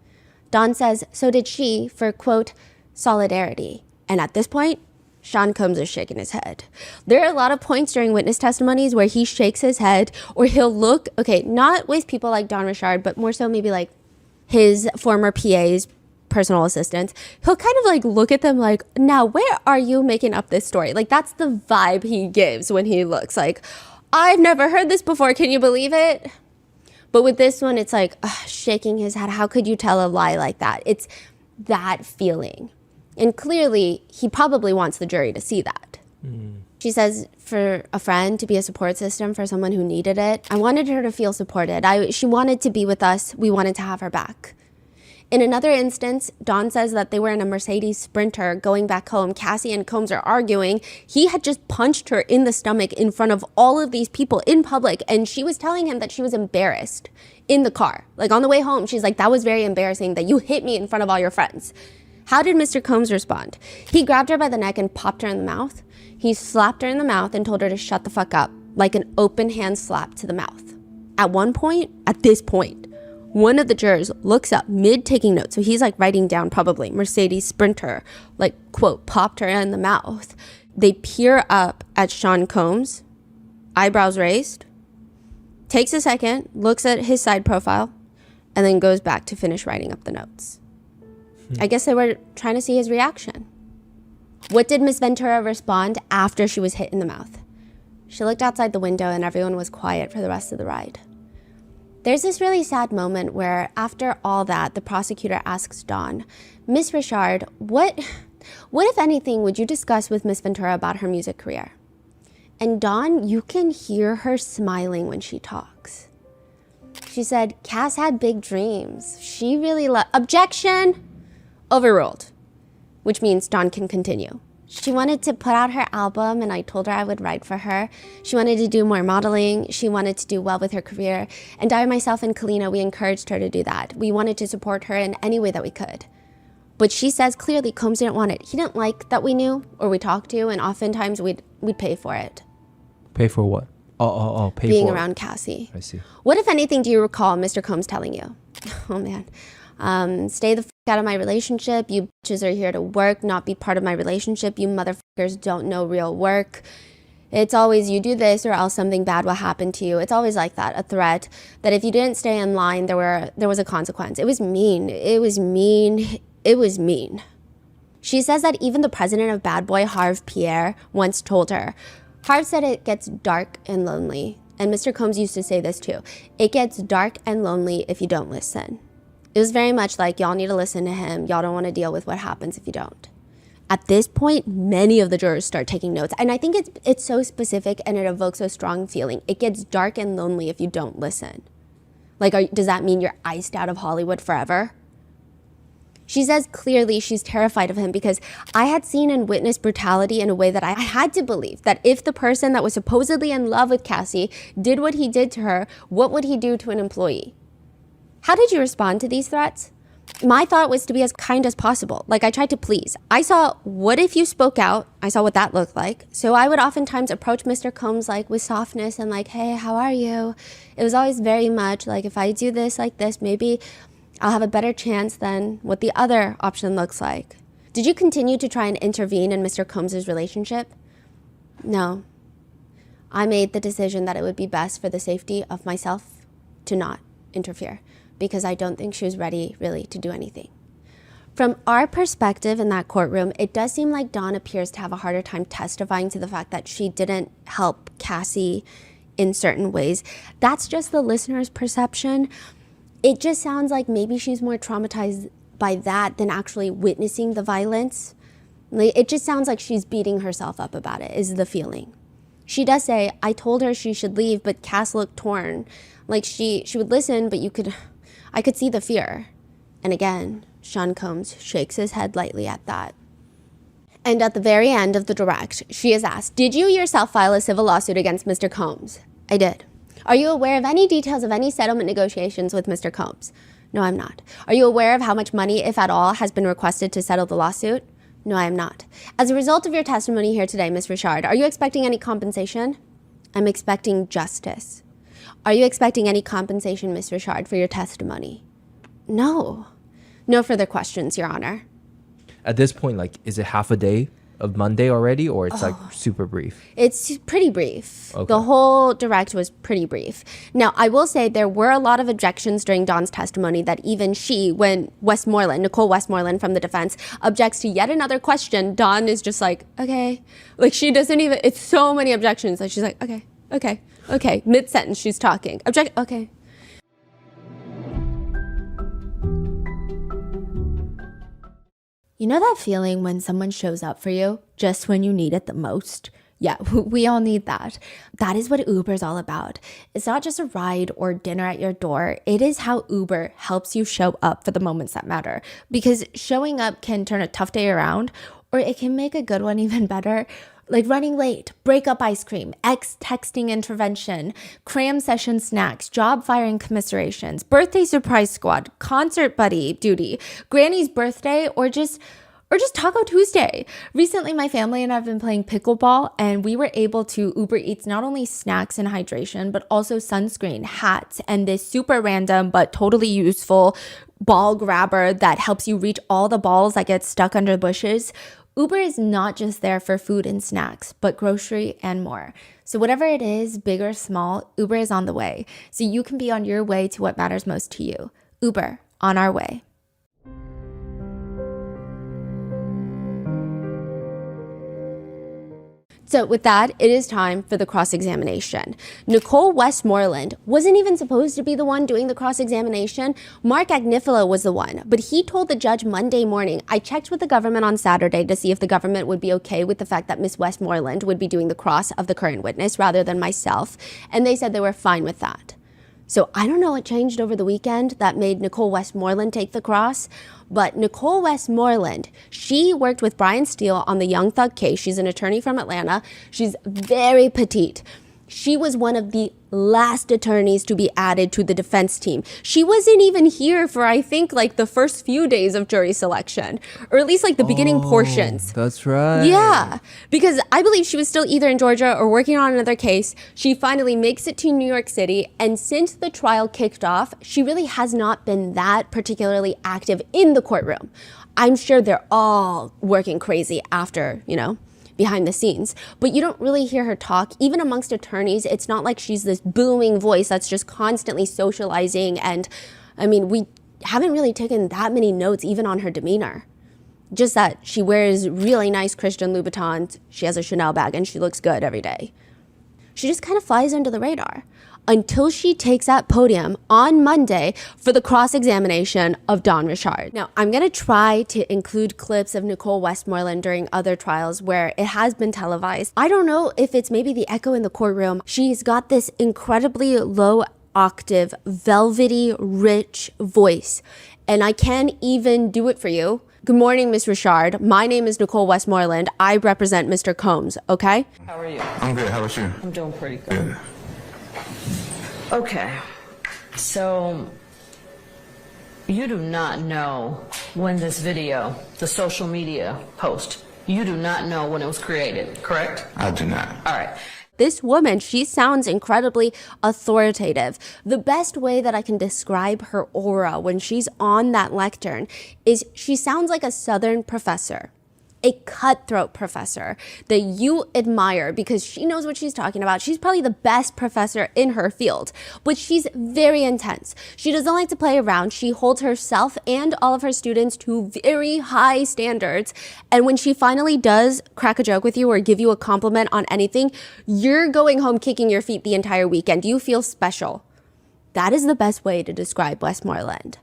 Dawn says, so did she for, quote, solidarity. And at this point, Sean Combs is shaking his head. There are a lot of points during witness testimonies where he shakes his head or he'll look, not with people like Dawn Richard, but more so maybe like his former PA's personal assistants. He'll kind of look at them like, now where are you making up this story? That's the vibe he gives when he looks like, I've never heard this before. Can you believe it? But with this one, it's like shaking his head. How could you tell a lie like that? It's that feeling. And clearly, he probably wants the jury to see that. She says for a friend to be a support system for someone who needed it. I wanted her to feel supported. She wanted to be with us. We wanted to have her back. In another instance, Dawn says that they were in a Mercedes Sprinter going back home. Cassie and Combs are arguing. He had just punched her in the stomach in front of all of these people in public. And she was telling him that she was embarrassed in the car. Like on the way home, she's like, that was very embarrassing that you hit me in front of all your friends. How did Mr. Combs respond? He grabbed her by the neck and popped her in the mouth. He slapped her in the mouth and told her to shut the fuck up, like an open hand slap to the mouth. At this point, one of the jurors looks up mid taking notes. So he's like writing down probably Mercedes Sprinter, like quote, popped her in the mouth. They peer up at Sean Combs, eyebrows raised, takes a second, looks at his side profile, and then goes back to finish writing up the notes. I guess they were trying to see his reaction. What did Miss Ventura respond after she was hit in the mouth? She looked outside the window and everyone was quiet for the rest of the ride. There's this really sad moment where after all that, the prosecutor asks Dawn, Miss Richard, what if anything would you discuss with Miss Ventura about her music career? And Dawn, you can hear her smiling when she talks. She said, Cass had big dreams. She really objection! Overruled, which means Dawn can continue. She wanted to put out her album and I told her I would write for her. She wanted to do more modeling. She wanted to do well with her career. And I, myself, and Kalina, we encouraged her to do that. We wanted to support her in any way that we could. But she says clearly Combs didn't want it. He didn't like that we knew or we talked to, and oftentimes we'd pay for it. Pay for what? Pay Being for around Cassie. I see. What, if anything, do you recall Mr. Combs telling you? Oh, man. Stay the f*** out of my relationship. You bitches are here to work, not be part of my relationship. You motherfuckers don't know real work. It's always you do this or else something bad will happen to you. It's always like that, a threat that if you didn't stay in line, there was a consequence. It was mean. It was mean. It was mean. She says that even the president of Bad Boy, Harv Pierre, once told her. Harv said it gets dark and lonely. And Mr. Combs used to say this too. It gets dark and lonely if you don't listen. It was very much like, y'all need to listen to him. Y'all don't want to deal with what happens if you don't. At this point, many of the jurors start taking notes. And I think it's so specific and it evokes a strong feeling. It gets dark and lonely if you don't listen. Like, does that mean you're iced out of Hollywood forever? She says clearly she's terrified of him because I had seen and witnessed brutality in a way that I had to believe that if the person that was supposedly in love with Cassie did what he did to her, what would he do to an employee? How did you respond to these threats? My thought was to be as kind as possible. Like, I tried to please. I saw, what if you spoke out? I saw what that looked like. So I would oftentimes approach Mr. Combs like with softness and like, hey, how are you? It was always very much like, if I do this like this, maybe I'll have a better chance than what the other option looks like. Did you continue to try and intervene in Mr. Combs' relationship? No. I made the decision that it would be best for the safety of myself to not interfere, because I don't think she was ready really to do anything. From our perspective in that courtroom, it does seem like Dawn appears to have a harder time testifying to the fact that she didn't help Cassie in certain ways. That's just the listener's perception. It just sounds like maybe she's more traumatized by that than actually witnessing the violence. It just sounds like she's beating herself up about it, is the feeling. She does say, I told her she should leave, but Cass looked torn. Like she would listen, but I could see the fear. And again, Sean Combs shakes his head lightly at that. And at the very end of the direct, she is asked, did you yourself file a civil lawsuit against Mr. Combs? I did. Are you aware of any details of any settlement negotiations with Mr. Combs? No, I'm not. Are you aware of how much money, if at all, has been requested to settle the lawsuit? No, I am not. As a result of your testimony here today, Ms. Richard, are you expecting any compensation? I'm expecting justice. Are you expecting any compensation, Ms. Richard, for your testimony? No. No further questions, Your Honor. At this point, like, is it half a day of Monday already, or it's like super brief? It's pretty brief. Okay. The whole direct was pretty brief. Now, I will say there were a lot of objections during Dawn's testimony that even she, when Nicole Westmoreland from the defense, objects to yet another question, Dawn is just like, okay. Like, she doesn't even, it's so many objections that she's like, okay. Okay, mid-sentence, she's talking. Object, okay. You know that feeling when someone shows up for you just when you need it the most? Yeah, we all need that. That is what Uber is all about. It's not just a ride or dinner at your door. It is how Uber helps you show up for the moments that matter. Because showing up can turn a tough day around, or it can make a good one even better. Like running late, breakup ice cream, ex texting intervention, cram session snacks, job firing commiserations, birthday surprise squad, concert buddy duty, granny's birthday, or just Taco Tuesday. Recently, my family and I have been playing pickleball, and we were able to Uber Eats not only snacks and hydration, but also sunscreen, hats, and this super random but totally useful ball grabber that helps you reach all the balls that get stuck under bushes. Uber is not just there for food and snacks, but grocery and more. So whatever it is, big or small, Uber is on the way. So you can be on your way to what matters most to you. Uber, on our way. So with that, it is time for the cross-examination. Nicole Westmoreland wasn't even supposed to be the one doing the cross-examination. Mark Agnifilo was the one, but he told the judge Monday morning, I checked with the government on Saturday to see if the government would be okay with the fact that Miss Westmoreland would be doing the cross of the current witness rather than myself, and they said they were fine with that. So I don't know what changed over the weekend that made Nicole Westmoreland take the cross, but Nicole Westmoreland, she worked with Brian Steele on the Young Thug case. She's an attorney from Atlanta. She's very petite. She was one of the last attorneys to be added to the defense team. She wasn't even here for, I think, like the first few days of jury selection, or at least like the beginning portions. That's right. Yeah, because I believe she was still either in Georgia or working on another case. She finally makes it to New York City, and since the trial kicked off, she really has not been that particularly active in the courtroom. I'm sure they're all working crazy after, behind the scenes, but you don't really hear her talk. Even amongst attorneys, it's not like she's this booming voice that's just constantly socializing. And I mean, we haven't really taken that many notes even on her demeanor. Just that she wears really nice Christian Louboutins, she has a Chanel bag, and she looks good every day. She just kind of flies under the radar until she takes that podium on Monday for the cross-examination of Don Richard. Now, I'm going to try to include clips of Nicole Westmoreland during other trials where it has been televised. I don't know if it's maybe the echo in the courtroom. She's got this incredibly low octave, velvety, rich voice, and I can't even do it for you. Good morning, Ms. Richard. My name is Nicole Westmoreland. I represent Mr. Combs, okay? How are you? I'm good. How about you? I'm doing pretty good. Okay, so you do not know when this video, the social media post, you do not know when it was created, correct? I do not. All right. This woman, she sounds incredibly authoritative. The best way that I can describe her aura when she's on that lectern is she sounds like a Southern professor. A cutthroat professor that you admire because she knows what she's talking about. She's probably the best professor in her field, but she's very intense. She doesn't like to play around. She holds herself and all of her students to very high standards. And when she finally does crack a joke with you or give you a compliment on anything, you're going home kicking your feet the entire weekend. You feel special. That is the best way to describe Westmoreland.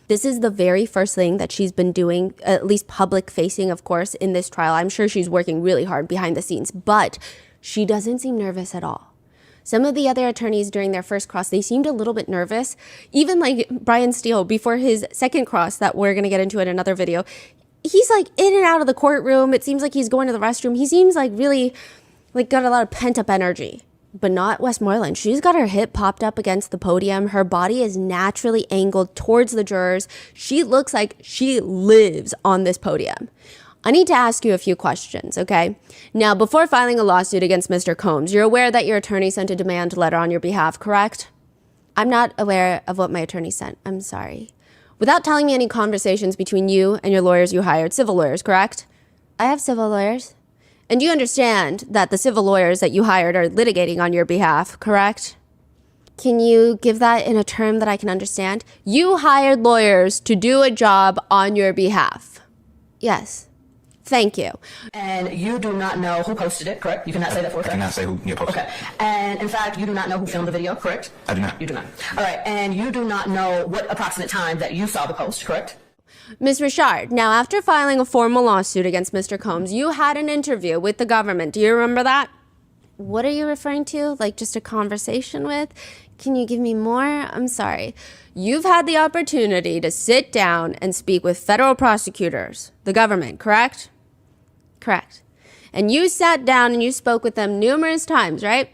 This is the very first thing that she's been doing, at least public facing, of course, in this trial. I'm sure she's working really hard behind the scenes, but she doesn't seem nervous at all. Some of the other attorneys during their first cross, they seemed a little bit nervous. Even like Brian Steele, before his second cross that we're going to get into in another video, he's like in and out of the courtroom. It seems like he's going to the restroom. He seems like really like got a lot of pent up energy. But not Westmoreland. She's got her hip popped up against the podium. Her body is naturally angled towards the jurors. She looks like she lives on this podium. I need to ask you a few questions, okay? Now, before filing a lawsuit against Mr. Combs, you're aware that your attorney sent a demand letter on your behalf, correct? I'm not aware of what my attorney sent. I'm sorry. Without telling me any conversations between you and your lawyers you hired, civil lawyers, correct? I have civil lawyers. And you understand that the civil lawyers that you hired are litigating on your behalf, correct? Can you give that in a term that I can understand? You hired lawyers to do a job on your behalf. Yes. Thank you. And you do not know who posted it, correct? You cannot say that for a I fact? cannot say who posted. Okay. And in fact, you do not know who filmed the video, correct? I do not. You do not. All right. And you do not know what approximate time that you saw the post, correct? Ms. Richard, now after filing a formal lawsuit against Mr. Combs, you had an interview with the government. Do you remember that? What are you referring to? Like just a conversation with? Can you give me more? I'm sorry. You've had the opportunity to sit down and speak with federal prosecutors, the government, correct? Correct. And you sat down and you spoke with them numerous times, right?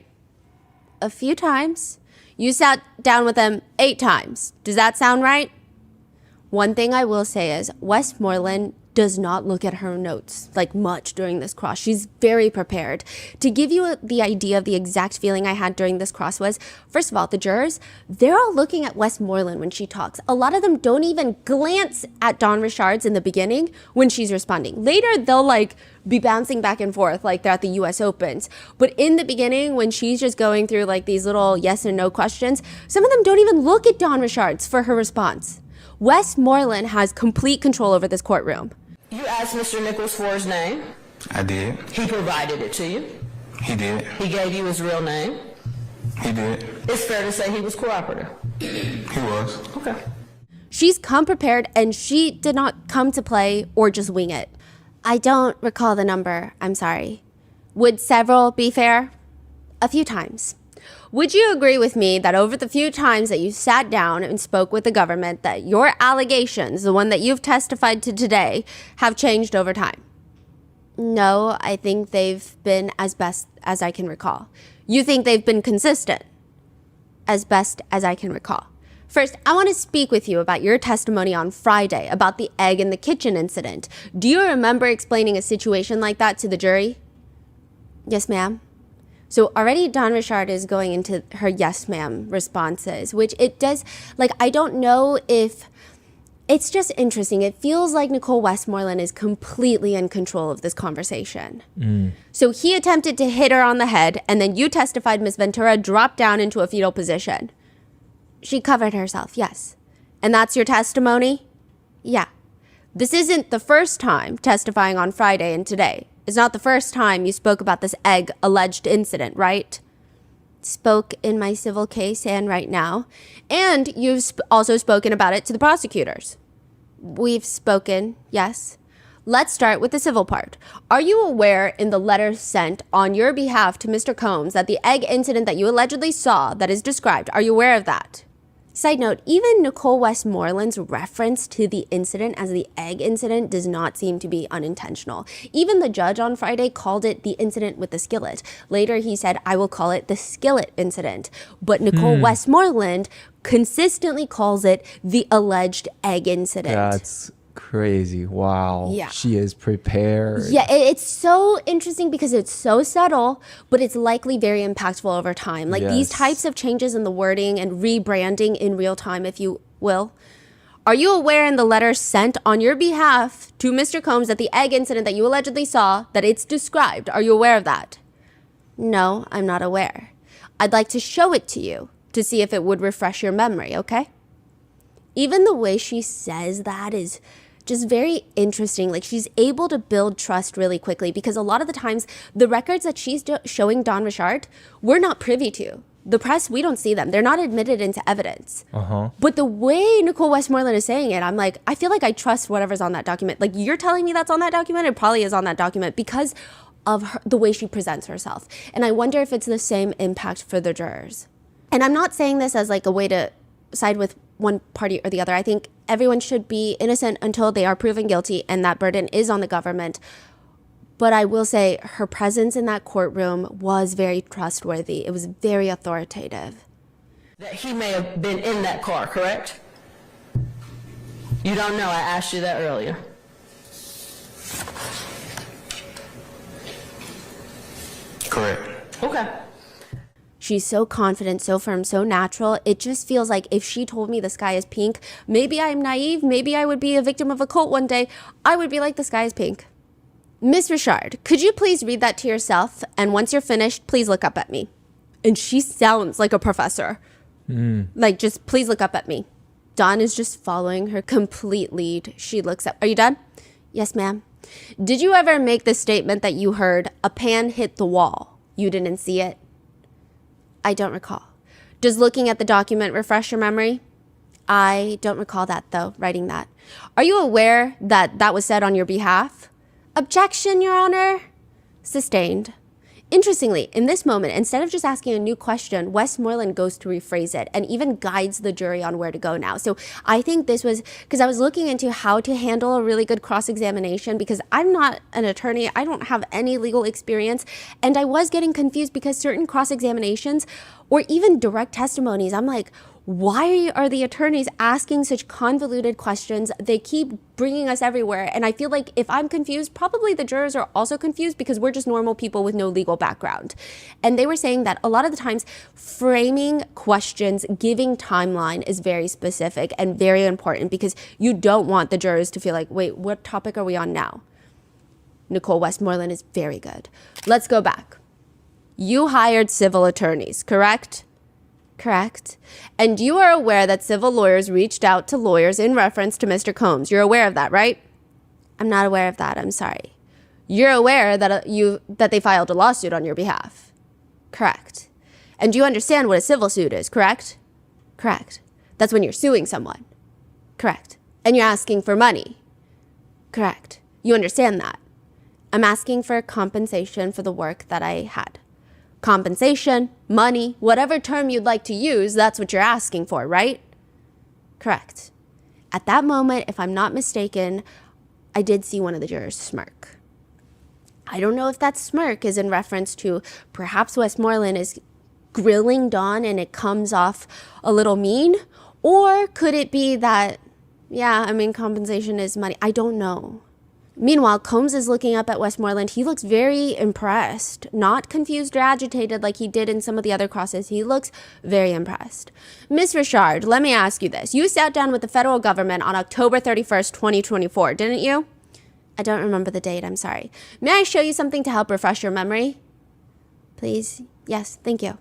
A few times. You sat down with them 8 times. Does that sound right? One thing I will say is Westmoreland does not look at her notes like much during this cross. She's very prepared. To give you the idea of the exact feeling I had during this cross was, first of all, the jurors, they're all looking at Westmoreland when she talks. A lot of them don't even glance at Dawn Richards in the beginning when she's responding. Later, they'll like be bouncing back and forth like they're at the US Opens. But in the beginning, when she's just going through like these little yes and no questions, some of them don't even look at Dawn Richards for her response. Westmoreland has complete control over this courtroom. You asked Mr. Nichols for his name. I did. He provided it to you. He did. He gave you his real name. He did. It's fair to say he was cooperative. He was. Okay. She's come prepared and she did not come to play or just wing it. I don't recall the number. I'm sorry. Would several be fair? A few times. Would you agree with me that over the few times that you sat down and spoke with the government that your allegations, the one that you've testified to today, have changed over time? No, I think they've been as best as I can recall. You think they've been consistent? As best as I can recall. First, I want to speak with you about your testimony on Friday about the egg in the kitchen incident. Do you remember explaining a situation like that to the jury? Yes, ma'am. So already Dawn Richard is going into her yes ma'am responses, which it does, like, I don't know if, it's just interesting. It feels like Nicole Westmoreland is completely in control of this conversation. So he attempted to hit her on the head, and then you testified Ms. Ventura dropped down into a fetal position. She covered herself, yes. And that's your testimony? Yeah. This isn't the first time testifying on Friday and today. It's not the first time you spoke about this egg alleged incident, right? Spoke in my civil case and right now. And you've also spoken about it to the prosecutors. We've spoken, yes. Let's start with the civil part. Are you aware in the letter sent on your behalf to Mr. Combs that the egg incident that you allegedly saw that is described, are you aware of that? Side note, even Nicole Westmoreland's reference to the incident as the egg incident does not seem to be unintentional. Even the judge on Friday called it the incident with the skillet. Later, he said, I will call it the skillet incident. But Nicole Westmoreland consistently calls it the alleged egg incident. That's crazy. Wow. Yeah. She is prepared. Yeah, it's so interesting because it's so subtle, but it's likely very impactful over time. Like these Yes. types of changes in the wording and rebranding in real time, if you will. Are you aware in the letter sent on your behalf to Mr. Combs that the egg incident that you allegedly saw, that it's described? Are you aware of that? No, I'm not aware. I'd like to show it to you to see if it would refresh your memory, okay? Even the way she says that is just very interesting. Like she's able to build trust really quickly because a lot of the times the records that she's showing Dawn Richard, we're not privy to. The press, we don't see them. They're not admitted into evidence. But the way Nicole Westmoreland is saying it, I'm like, I feel like I trust whatever's on that document. Like you're telling me that's on that document, it probably is on that document because of the way she presents herself. And I wonder if it's the same impact for the jurors. And I'm not saying this as like a way to side with one party or the other. I think everyone should be innocent until they are proven guilty, and that burden is on the government. But I will say her presence in that courtroom was very trustworthy. It was very authoritative. That he may have been in that car, correct? You don't know. I asked you that earlier. Correct. Okay. She's so confident, so firm, so natural. It just feels like if she told me the sky is pink, maybe I'm naive, maybe I would be a victim of a cult one day. I would be like, the sky is pink. Miss Richard, could you please read that to yourself? And once you're finished, please look up at me. And she sounds like a professor. Like, just please look up at me. Dawn is just following her complete lead. She looks up. Are you done? Yes, ma'am. Did you ever make the statement that you heard a pan hit the wall? You didn't see it? I don't recall. Does looking at the document refresh your memory? I don't recall that though, writing that. Are you aware that that was said on your behalf? Objection, Your Honor. Sustained. Interestingly, in this moment, instead of just asking a new question, Westmoreland goes to rephrase it and even guides the jury on where to go now. So I think this was because I was looking into how to handle a really good cross-examination because I'm not an attorney. I don't have any legal experience. And I was getting confused because certain cross-examinations or even direct testimonies, I'm like, why are the attorneys asking such convoluted questions? They keep bringing us everywhere. And I feel like if I'm confused, probably the jurors are also confused because we're just normal people with no legal background. And they were saying that a lot of the times framing questions, giving timeline is very specific and very important because you don't want the jurors to feel like, wait, what topic are we on now? Nicole Westmoreland is very good. Let's go back. You hired civil attorneys, correct? Correct. And you are aware that civil lawyers reached out to lawyers in reference to Mr. Combs. You're aware of that, right? I'm not aware of that. I'm sorry. You're aware that that they filed a lawsuit on your behalf. Correct. And you understand what a civil suit is, correct? Correct. That's when you're suing someone. Correct. And you're asking for money. Correct. You understand that. I'm asking for compensation for the work that I had. Compensation, money, whatever term you'd like to use, that's what you're asking for, right? Correct. At that moment, if I'm not mistaken, I did see one of the jurors smirk. I don't know if that smirk is in reference to perhaps Westmoreland is grilling Dawn and it comes off a little mean, or could it be that, yeah, I mean, compensation is money. I don't know. Meanwhile, Combs is looking up at Westmoreland. He looks very impressed, not confused or agitated like he did in some of the other crosses. He looks very impressed. Miss Richard, let me ask you this. You sat down with the federal government on October 31st, 2024, didn't you? I don't remember the date. I'm sorry. May I show you something to help refresh your memory? Please? Yes, thank you.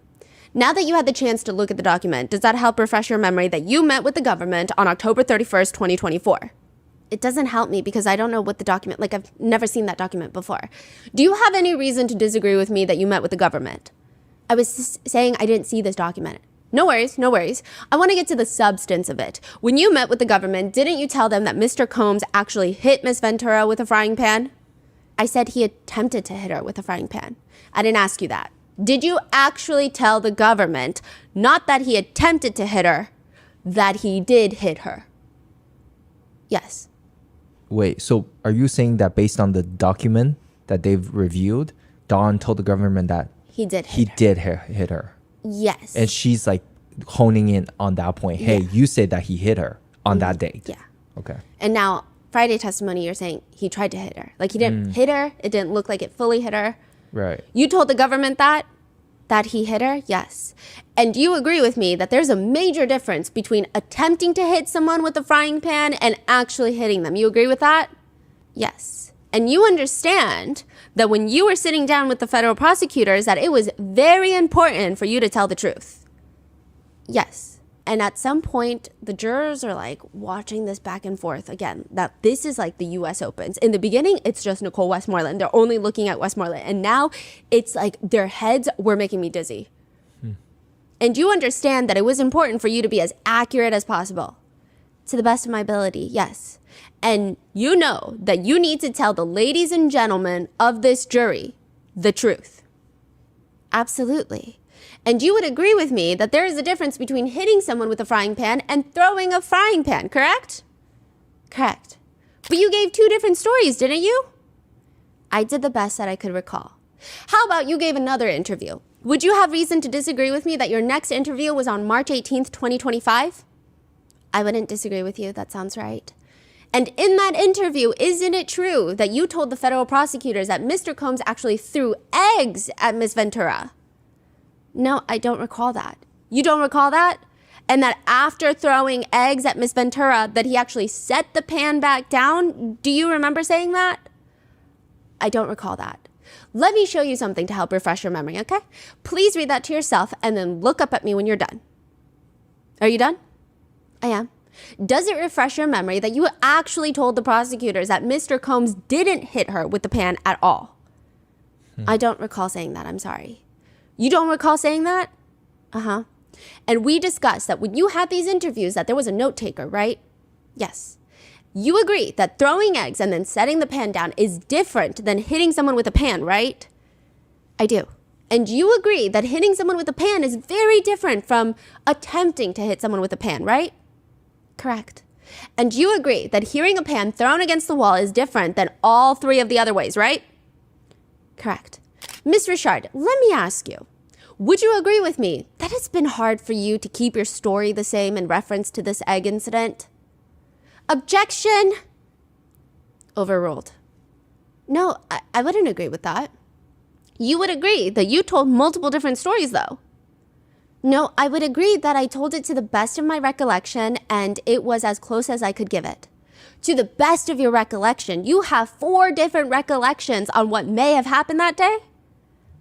Now that you had the chance to look at the document, does that help refresh your memory that you met with the government on October 31st, 2024? It doesn't help me because I don't know what the document, like I've never seen that document before. Do you have any reason to disagree with me that you met with the government? I was saying I didn't see this document. No worries, no worries. I want to get to the substance of it. When you met with the government, didn't you tell them that Mr. Combs actually hit Miss Ventura with a frying pan? I said he attempted to hit her with a frying pan. I didn't ask you that. Did you actually tell the government, not that he attempted to hit her, that he did hit her? Yes. Wait, so are you saying that based on the document that they've reviewed, Dawn told the government that he did hit her? Yes. And she's like honing in on that point. Hey, Yeah. you said that he hit her on that date. Yeah. Okay. And now, Friday testimony, you're saying he tried to hit her. Like he didn't hit her. It didn't look like it fully hit her. Right. You told the government that he hit her? Yes. And you agree with me that there's a major difference between attempting to hit someone with a frying pan and actually hitting them. You agree with that? Yes. And you understand that when you were sitting down with the federal prosecutors that it was very important for you to tell the truth. Yes. And at some point, the jurors are like watching this back and forth again, that this is like the US Opens. In the beginning, it's just Nicole Westmoreland. They're only looking at Westmoreland. And now it's like their heads were making me dizzy. And you understand that it was important for you to be as accurate as possible. To the best of my ability, yes. And you know that you need to tell the ladies and gentlemen of this jury the truth. Absolutely. And you would agree with me that there is a difference between hitting someone with a frying pan and throwing a frying pan, correct? Correct. But you gave two different stories, didn't you? I did the best that I could recall. How about you gave another interview? Would you have reason to disagree with me that your next interview was on March 18th, 2025? I wouldn't disagree with you. That sounds right. And in that interview, isn't it true that you told the federal prosecutors that Mr. Combs actually threw eggs at Miss Ventura? No, I don't recall that. You don't recall that? And that after throwing eggs at Miss Ventura, that he actually set the pan back down? Do you remember saying that? I don't recall that. Let me show you something to help refresh your memory, okay? Please read that to yourself and then look up at me when you're done. Are you done? I am. Does it refresh your memory that you actually told the prosecutors that Mr. Combs didn't hit her with the pan at all? I don't recall saying that. I'm sorry. You don't recall saying that? Uh-huh. And we discussed that when you had these interviews that there was a note taker, right? Yes. You agree that throwing eggs and then setting the pan down is different than hitting someone with a pan, right? I do. And you agree that hitting someone with a pan is very different from attempting to hit someone with a pan, right? Correct. And you agree that hearing a pan thrown against the wall is different than all three of the other ways, right? Correct. Ms. Richard, let me ask you, would you agree with me that it's been hard for you to keep your story the same in reference to this egg incident? Objection! Overruled. No, I wouldn't agree with that. You would agree that you told multiple different stories, though. No, I would agree that I told it to the best of my recollection, and it was as close as I could give it. To the best of your recollection, you have 4 different recollections on what may have happened that day?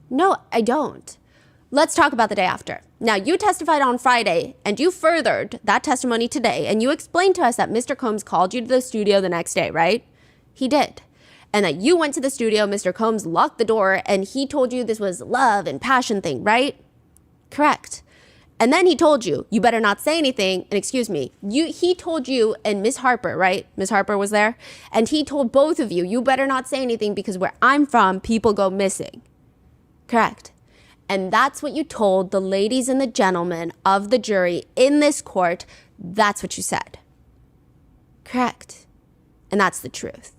No, I don't. Let's talk about the day after. Now, you testified on Friday, and you furthered that testimony today, and you explained to us that Mr. Combs called you to the studio the next day, right? He did. And that you went to the studio, Mr. Combs locked the door, and he told you this was love and passion thing, right? Correct. And then he told you, you better not say anything, and excuse me, he told you and Miss Harper, right? Miss Harper was there, and he told both of you, you better not say anything because where I'm from, people go missing. Correct. And that's what you told the ladies and the gentlemen of the jury in this court. That's what you said. Correct. And that's the truth.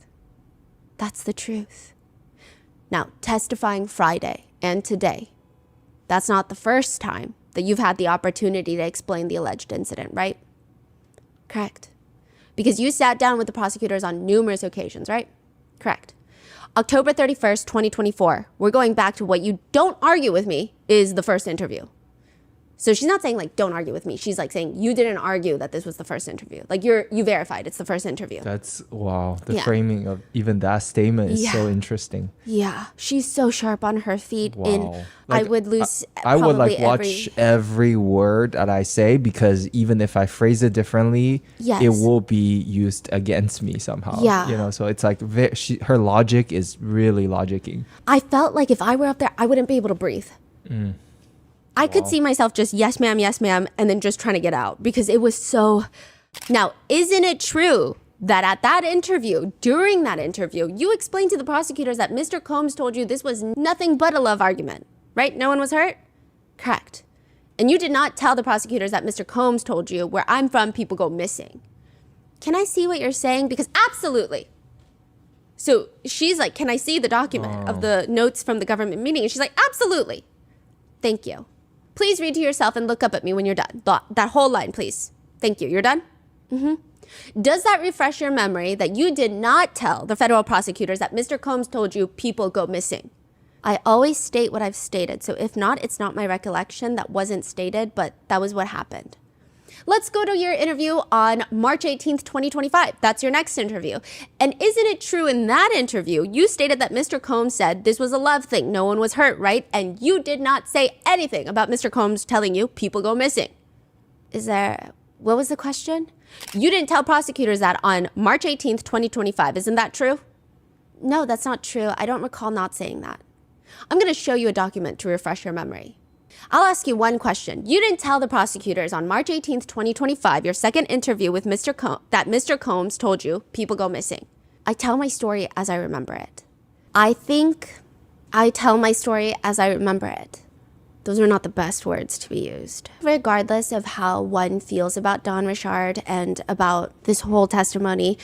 That's the truth. Now, testifying Friday and today, that's not the first time that you've had the opportunity to explain the alleged incident, right? Correct. Because you sat down with the prosecutors on numerous occasions, right? Correct. October 31st, 2024, we're going back to what you don't argue with me is the first interview. So she's not saying like, don't argue with me. She's like saying you didn't argue that this was the first interview. Like you verified it's the first interview. That's, wow. The Yeah. framing of even that statement is so interesting. Yeah. She's so sharp on her feet. Wow. And I would lose I would probably like watch every word that I say, because even if I phrase it differently, Yes. it will be used against me somehow. Yeah. You know, so it's like her logic is really logicking. I felt like if I were up there, I wouldn't be able to breathe. I could see myself just yes, ma'am, and then just trying to get out because it was so. Now, isn't it true that at that interview, during that interview, you explained to the prosecutors that Mr. Combs told you this was nothing but a love argument, right? No one was hurt? Correct. And you did not tell the prosecutors that Mr. Combs told you where I'm from, people go missing. Can I see what you're saying? Because absolutely. So she's like, can I see the document of the notes from the government meeting? And she's like, absolutely. Thank you. Please read to yourself and look up at me when you're done. That whole line, please. Thank you. You're done? Does that refresh your memory that you did not tell the federal prosecutors that Mr. Combs told you people go missing? I always state what I've stated. So if not, it's not my recollection. That wasn't stated, but that was what happened. Let's go to your interview on March 18th, 2025. That's your next interview. And isn't it true in that interview, you stated that Mr. Combs said this was a love thing. No one was hurt, right? And you did not say anything about Mr. Combs telling you people go missing. What was the question? You didn't tell prosecutors that on March 18th, 2025. Isn't that true? No, that's not true. I don't recall not saying that. I'm going to show you a document to refresh your memory. I'll ask you one question. You didn't tell the prosecutors on March 18th, 2025, your second interview with that Mr. Combs told you people go missing. I tell my story as I remember it. I think I tell my story as I remember it. Those are not the best words to be used. Regardless of how one feels about Don Richard and about this whole testimony,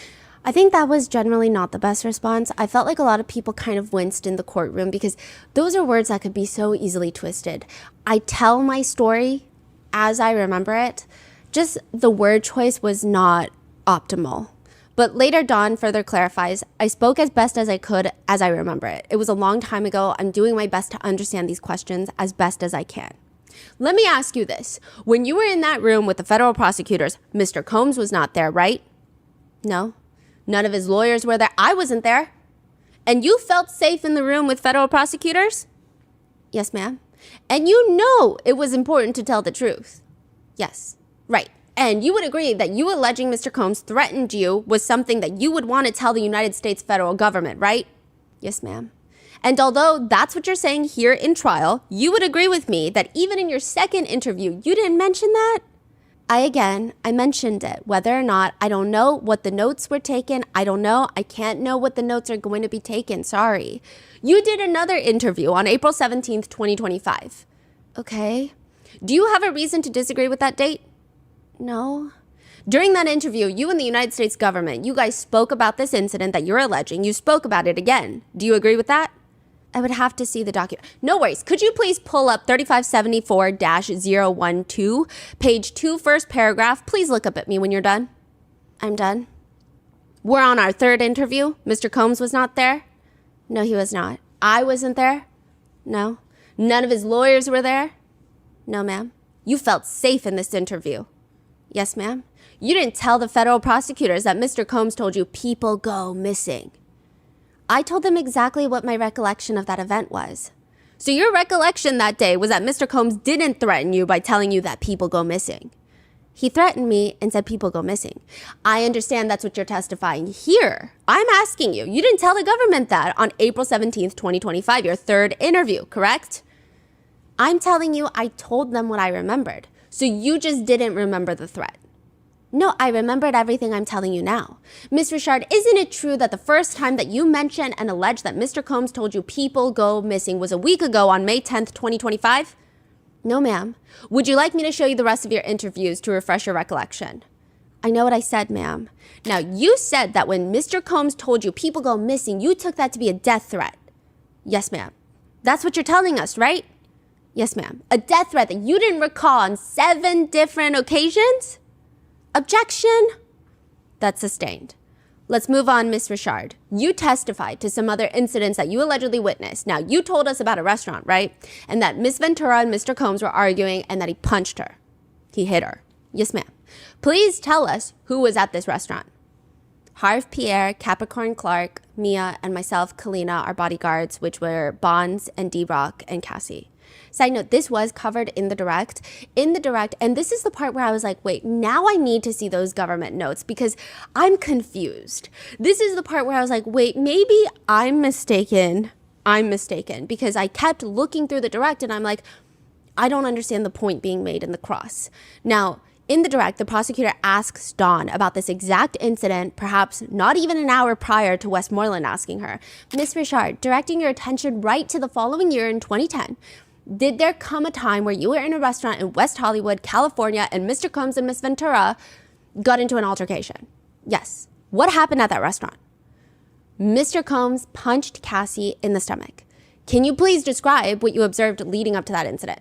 I think that was generally not the best response. I felt like a lot of people kind of winced in the courtroom because those are words that could be so easily twisted. I tell my story as I remember it. Just the word choice was not optimal. But later Don further clarifies, I spoke as best as I could as I remember it. It was a long time ago. I'm doing my best to understand these questions as best as I can. Let me ask you this. When you were in that room with the federal prosecutors, Mr. Combs was not there, right? No. None of his lawyers were there. I wasn't there. And you felt safe in the room with federal prosecutors? Yes, ma'am. And you know it was important to tell the truth. Yes, right. And you would agree that you alleging Mr. Combs threatened you was something that you would want to tell the United States federal government, right? Yes, ma'am. And although that's what you're saying here in trial, you would agree with me that even in your second interview, you didn't mention that? I mentioned it. Whether or not, I don't know what the notes were taken. I don't know. I can't know what the notes are going to be taken. Sorry. You did another interview on April 17th, 2025. Okay. Do you have a reason to disagree with that date? No. During that interview, you and the United States government, you guys spoke about this incident that you're alleging. You spoke about it again. Do you agree with that? I would have to see the document. No worries. Could you please pull up 3574-012, page 2, first paragraph? Please look up at me when you're done. I'm done. We're on our third interview. Mr. Combs was not there? No, he was not. I wasn't there? No. None of his lawyers were there? No, ma'am. You felt safe in this interview? Yes, ma'am. You didn't tell the federal prosecutors that Mr. Combs told you people go missing. I told them exactly what my recollection of that event was. So your recollection that day was that Mr. Combs didn't threaten you by telling you that people go missing. He threatened me and said people go missing. I understand that's what you're testifying here. I'm asking you. You didn't tell the government that on April 17th, 2025, your third interview, correct? I'm telling you I told them what I remembered. So you just didn't remember the threat. No, I remembered everything I'm telling you now. Ms. Richard, isn't it true that the first time that you mentioned and alleged that Mr. Combs told you people go missing was a week ago on May 10th, 2025? No, ma'am. Would you like me to show you the rest of your interviews to refresh your recollection? I know what I said, ma'am. Now, you said that when Mr. Combs told you people go missing, you took that to be a death threat. Yes, ma'am. That's what you're telling us, right? Yes, ma'am. A death threat that you didn't recall on 7 different occasions? Objection? That's sustained. Let's move on, Ms. Richard. You testified to some other incidents that you allegedly witnessed. Now, you told us about a restaurant, right? And that Ms. Ventura and Mr. Combs were arguing and that he punched her. He hit her. Yes, ma'am. Please tell us who was at this restaurant. Harv Pierre, Capricorn Clark, Mia, and myself, Kalina, our bodyguards, which were Bonds and D-Rock and Cassie. Side note, this was covered in the direct. And this is the part where I was like, wait, now I need to see those government notes because I'm confused. This is the part where I was like, wait, maybe I'm mistaken because I kept looking through the direct and I'm like, I don't understand the point being made in the cross. Now, in the direct, the prosecutor asks Dawn about this exact incident, perhaps not even an hour prior to Westmoreland asking her, Miss Richard, directing your attention right to the following year in 2010, did there come a time where you were in a restaurant in West Hollywood, California, and Mr. Combs and Miss Ventura got into an altercation? Yes. What happened at that restaurant? Mr. Combs punched Cassie in the stomach. Can you please describe what you observed leading up to that incident?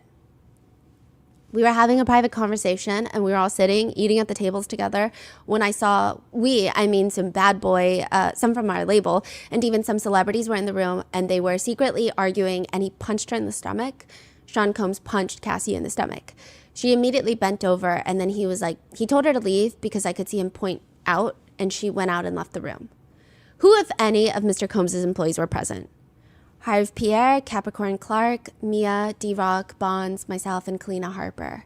We were having a private conversation and we were all sitting, eating at the tables together when I saw some bad boy, some from our label, and even some celebrities were in the room and they were secretly arguing and he punched her in the stomach. Sean Combs punched Cassie in the stomach. She immediately bent over and then he told her to leave because I could see him point out and she went out and left the room. Who, if any, of Mr. Combs' employees were present? Harv Pierre, Capricorn Clark, Mia, D-Rock, Bonds, myself, and Kalina Harper.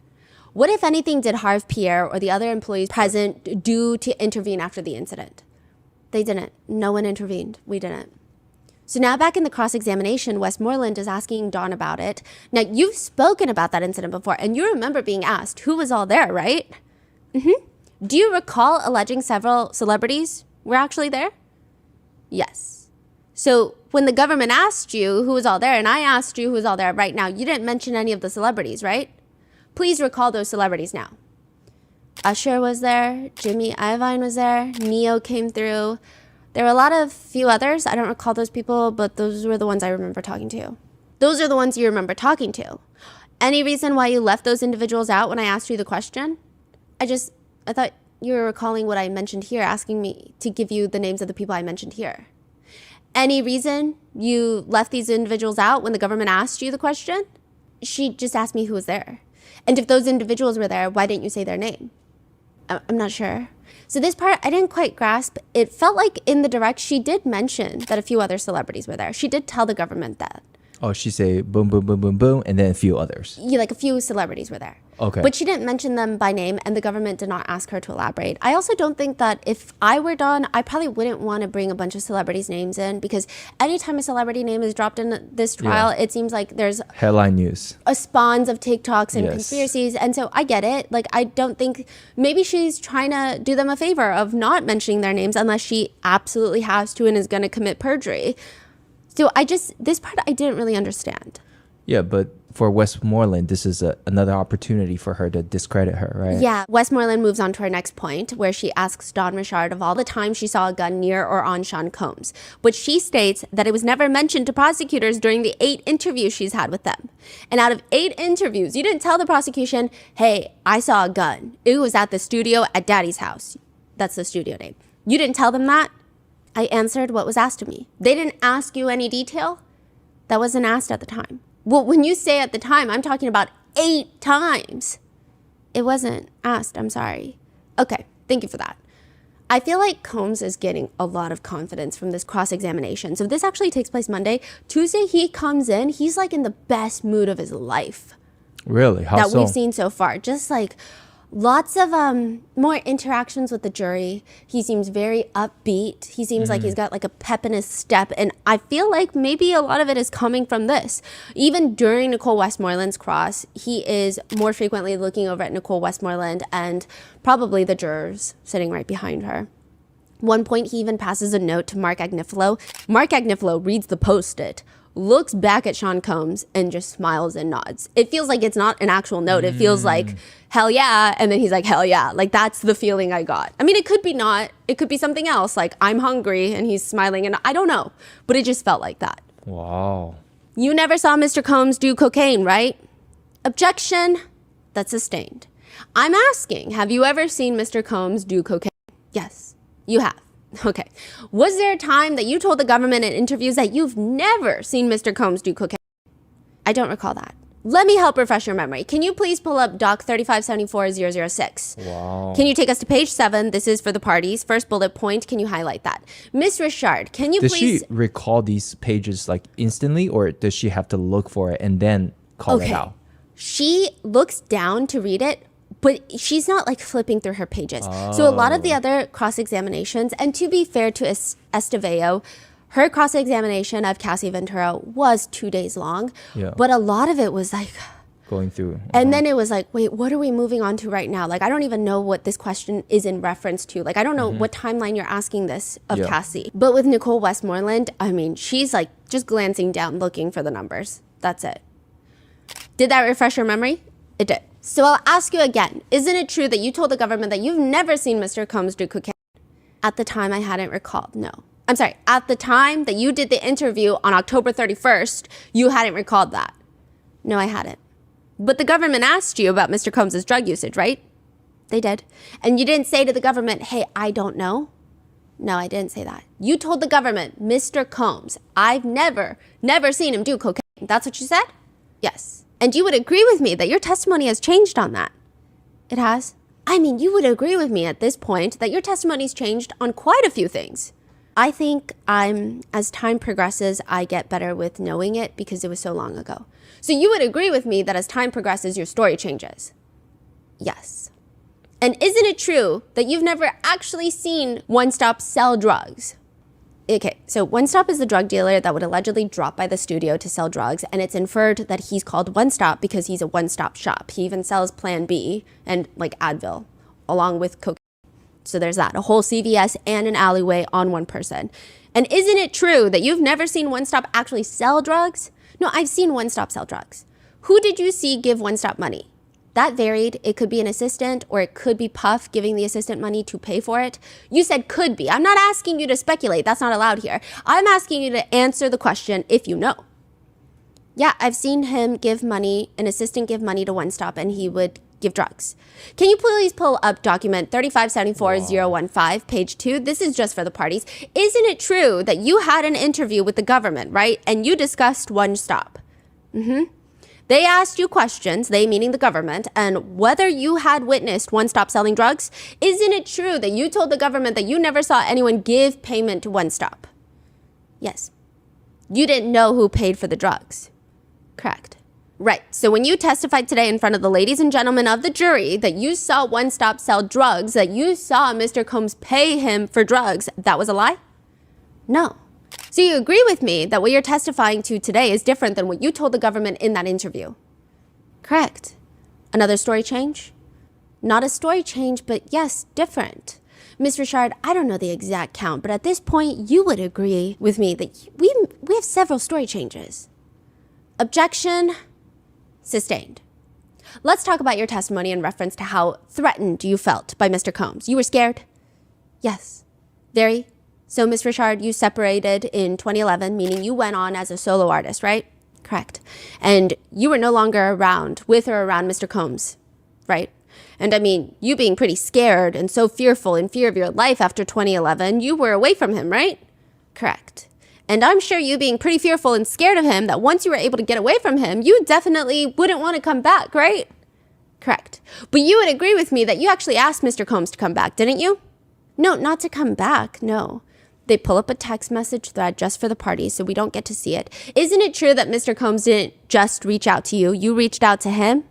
What, if anything, did Harv Pierre or the other employees present do to intervene after the incident? They didn't. No one intervened. We didn't. So now back in the cross-examination, Westmoreland is asking Dawn about it. Now, you've spoken about that incident before, and you remember being asked who was all there, right? Mm-hmm. Do you recall alleging several celebrities were actually there? Yes. So when the government asked you who was all there, and I asked you who was all there right now, you didn't mention any of the celebrities, right? Please recall those celebrities now. Usher was there. Jimmy Iovine was there. Neo came through. There were a few others. I don't recall those people, but those were the ones I remember talking to. Those are the ones you remember talking to. Any reason why you left those individuals out when I asked you the question? I thought you were recalling what I mentioned here, asking me to give you the names of the people I mentioned here. Any reason you left these individuals out when the government asked you the question? She just asked me who was there. And if those individuals were there, why didn't you say their name? I'm not sure. So this part, I didn't quite grasp. It felt like in the direct, she did mention that a few other celebrities were there. She did tell the government that. Oh, she say boom, boom, boom, boom, boom, and then a few others. Yeah, like a few celebrities were there. Okay. But she didn't mention them by name, and the government did not ask her to elaborate. I also don't think that if I were Dawn, I probably wouldn't want to bring a bunch of celebrities' names in, because anytime a celebrity name is dropped in this trial, it seems like there's headline news, a spawns of TikToks and Yes. conspiracies. And so I get it. Like, I don't think, maybe she's trying to do them a favor of not mentioning their names unless she absolutely has to and is going to commit perjury. So this part I didn't really understand. Yeah, but for Westmoreland, this is another opportunity for her to discredit her, right? Yeah, Westmoreland moves on to her next point, where she asks Dawn Richard of all the time she saw a gun near or on Sean Combs. But she states that it was never mentioned to prosecutors during the 8 interviews she's had with them. And out of 8 interviews, you didn't tell the prosecution, hey, I saw a gun. It was at the studio at Daddy's house. That's the studio name. You didn't tell them that? I answered what was asked of me. They didn't ask you any detail? That wasn't asked at the time. Well, when you say at the time, I'm talking about 8 times. It wasn't asked. I'm sorry. Okay, thank you for that. I feel like Combs is getting a lot of confidence from this cross-examination. So this actually takes place Monday. Tuesday, he comes in. He's like in the best mood of his life. Really? How that so? we've seen so far. Just like lots of more interactions with the jury. He seems very upbeat. He seems like he's got like a pep in his step. And I feel like maybe a lot of it is coming from this. Even during Nicole Westmoreland's cross, he is more frequently looking over at Nicole Westmoreland and probably the jurors sitting right behind her. One point, he even passes a note to Mark Agnifilo. Mark Agnifilo reads the post-it, looks back at Sean Combs, and just smiles and nods. It feels like it's not an actual note. It feels like, hell yeah, and then he's like, hell yeah. Like, that's the feeling I got. I mean, it could be not. It could be something else, like, I'm hungry, and he's smiling, and I don't know. But it just felt like that. Wow. You never saw Mr. Combs do cocaine, right? Objection. That's sustained. I'm asking, have you ever seen Mr. Combs do cocaine? Yes, you have. Okay. Was there a time that you told the government in interviews that you've never seen Mr. Combs do cocaine? I don't recall that. Let me help refresh your memory. Can you please pull up Doc 3574006? Wow. Can you take us to page 7? This is for the parties. First bullet point. Can you highlight that? Miss Richard, can you Does please... she recall these pages like instantly, or does she have to look for it and then call it out? She looks down to read it, but she's not like flipping through her pages. So a lot of the other cross-examinations, and to be fair to Esteveo, her cross-examination of Cassie Ventura was 2 days long, but a lot of it was like... Going through. And then it was like, wait, what are we moving on to right now? Like, I don't even know what this question is in reference to. Like, I don't know what timeline you're asking this of Cassie. But with Nicole Westmoreland, I mean, she's like just glancing down, looking for the numbers. That's it. Did that refresh your memory? It did. So I'll ask you again. Isn't it true that you told the government that you've never seen Mr. Combs do cocaine? At the time, I hadn't recalled. No. I'm sorry. At the time that you did the interview on October 31st, you hadn't recalled that. No, I hadn't. But the government asked you about Mr. Combs' drug usage, right? They did. And you didn't say to the government, hey, I don't know. No, I didn't say that. You told the government, Mr. Combs, I've never seen him do cocaine. That's what you said? Yes. And you would agree with me that your testimony has changed on that. It has. I mean, you would agree with me at this point that your testimony's changed on quite a few things. I think as time progresses, I get better with knowing it because it was so long ago. So you would agree with me that as time progresses, your story changes? Yes. And isn't it true that you've never actually seen One Stop sell drugs? Okay, so One Stop is the drug dealer that would allegedly drop by the studio to sell drugs, and it's inferred that he's called One Stop because he's a one-stop shop. He even sells Plan B and like Advil, along with cocaine. So there's that, a whole CVS and an alleyway on one person. And isn't it true that you've never seen One Stop actually sell drugs? No, I've seen One Stop sell drugs. Who did you see give One Stop money? That varied. It could be an assistant or it could be Puff giving the assistant money to pay for it. You said could be. I'm not asking you to speculate. That's not allowed here. I'm asking you to answer the question if you know. Yeah, I've seen him give money, an assistant give money to One Stop, and he would give drugs. Can you please pull up document 3574015, page 2? This is just for the parties. Isn't it true that you had an interview with the government, right? And you discussed One Stop? They asked you questions, they meaning the government, and whether you had witnessed One Stop selling drugs. Isn't it true that you told the government that you never saw anyone give payment to One Stop? Yes. You didn't know who paid for the drugs. Correct. Right. So when you testified today in front of the ladies and gentlemen of the jury that you saw One Stop sell drugs, that you saw Mr. Combs pay him for drugs, that was a lie? No. So you agree with me that what you're testifying to today is different than what you told the government in that interview? Correct. Another story change? Not a story change, but yes, different. Ms. Richard, I don't know the exact count, but at this point, you would agree with me that we have several story changes. Objection sustained. Let's talk about your testimony in reference to how threatened you felt by Mr. Combs. You were scared? Yes. Very. So, Ms. Richard, you separated in 2011, meaning you went on as a solo artist, right? Correct. And you were no longer around, with or around Mr. Combs, right? And I mean, you being pretty scared and so fearful in fear of your life after 2011, you were away from him, right? Correct. And I'm sure you being pretty fearful and scared of him, that once you were able to get away from him, you definitely wouldn't want to come back, right? Correct. But you would agree with me that you actually asked Mr. Combs to come back, didn't you? No, not to come back, no. They pull up a text message thread just for the party, so we don't get to see it. Isn't it true that Mr. Combs didn't just reach out to you? You reached out to him?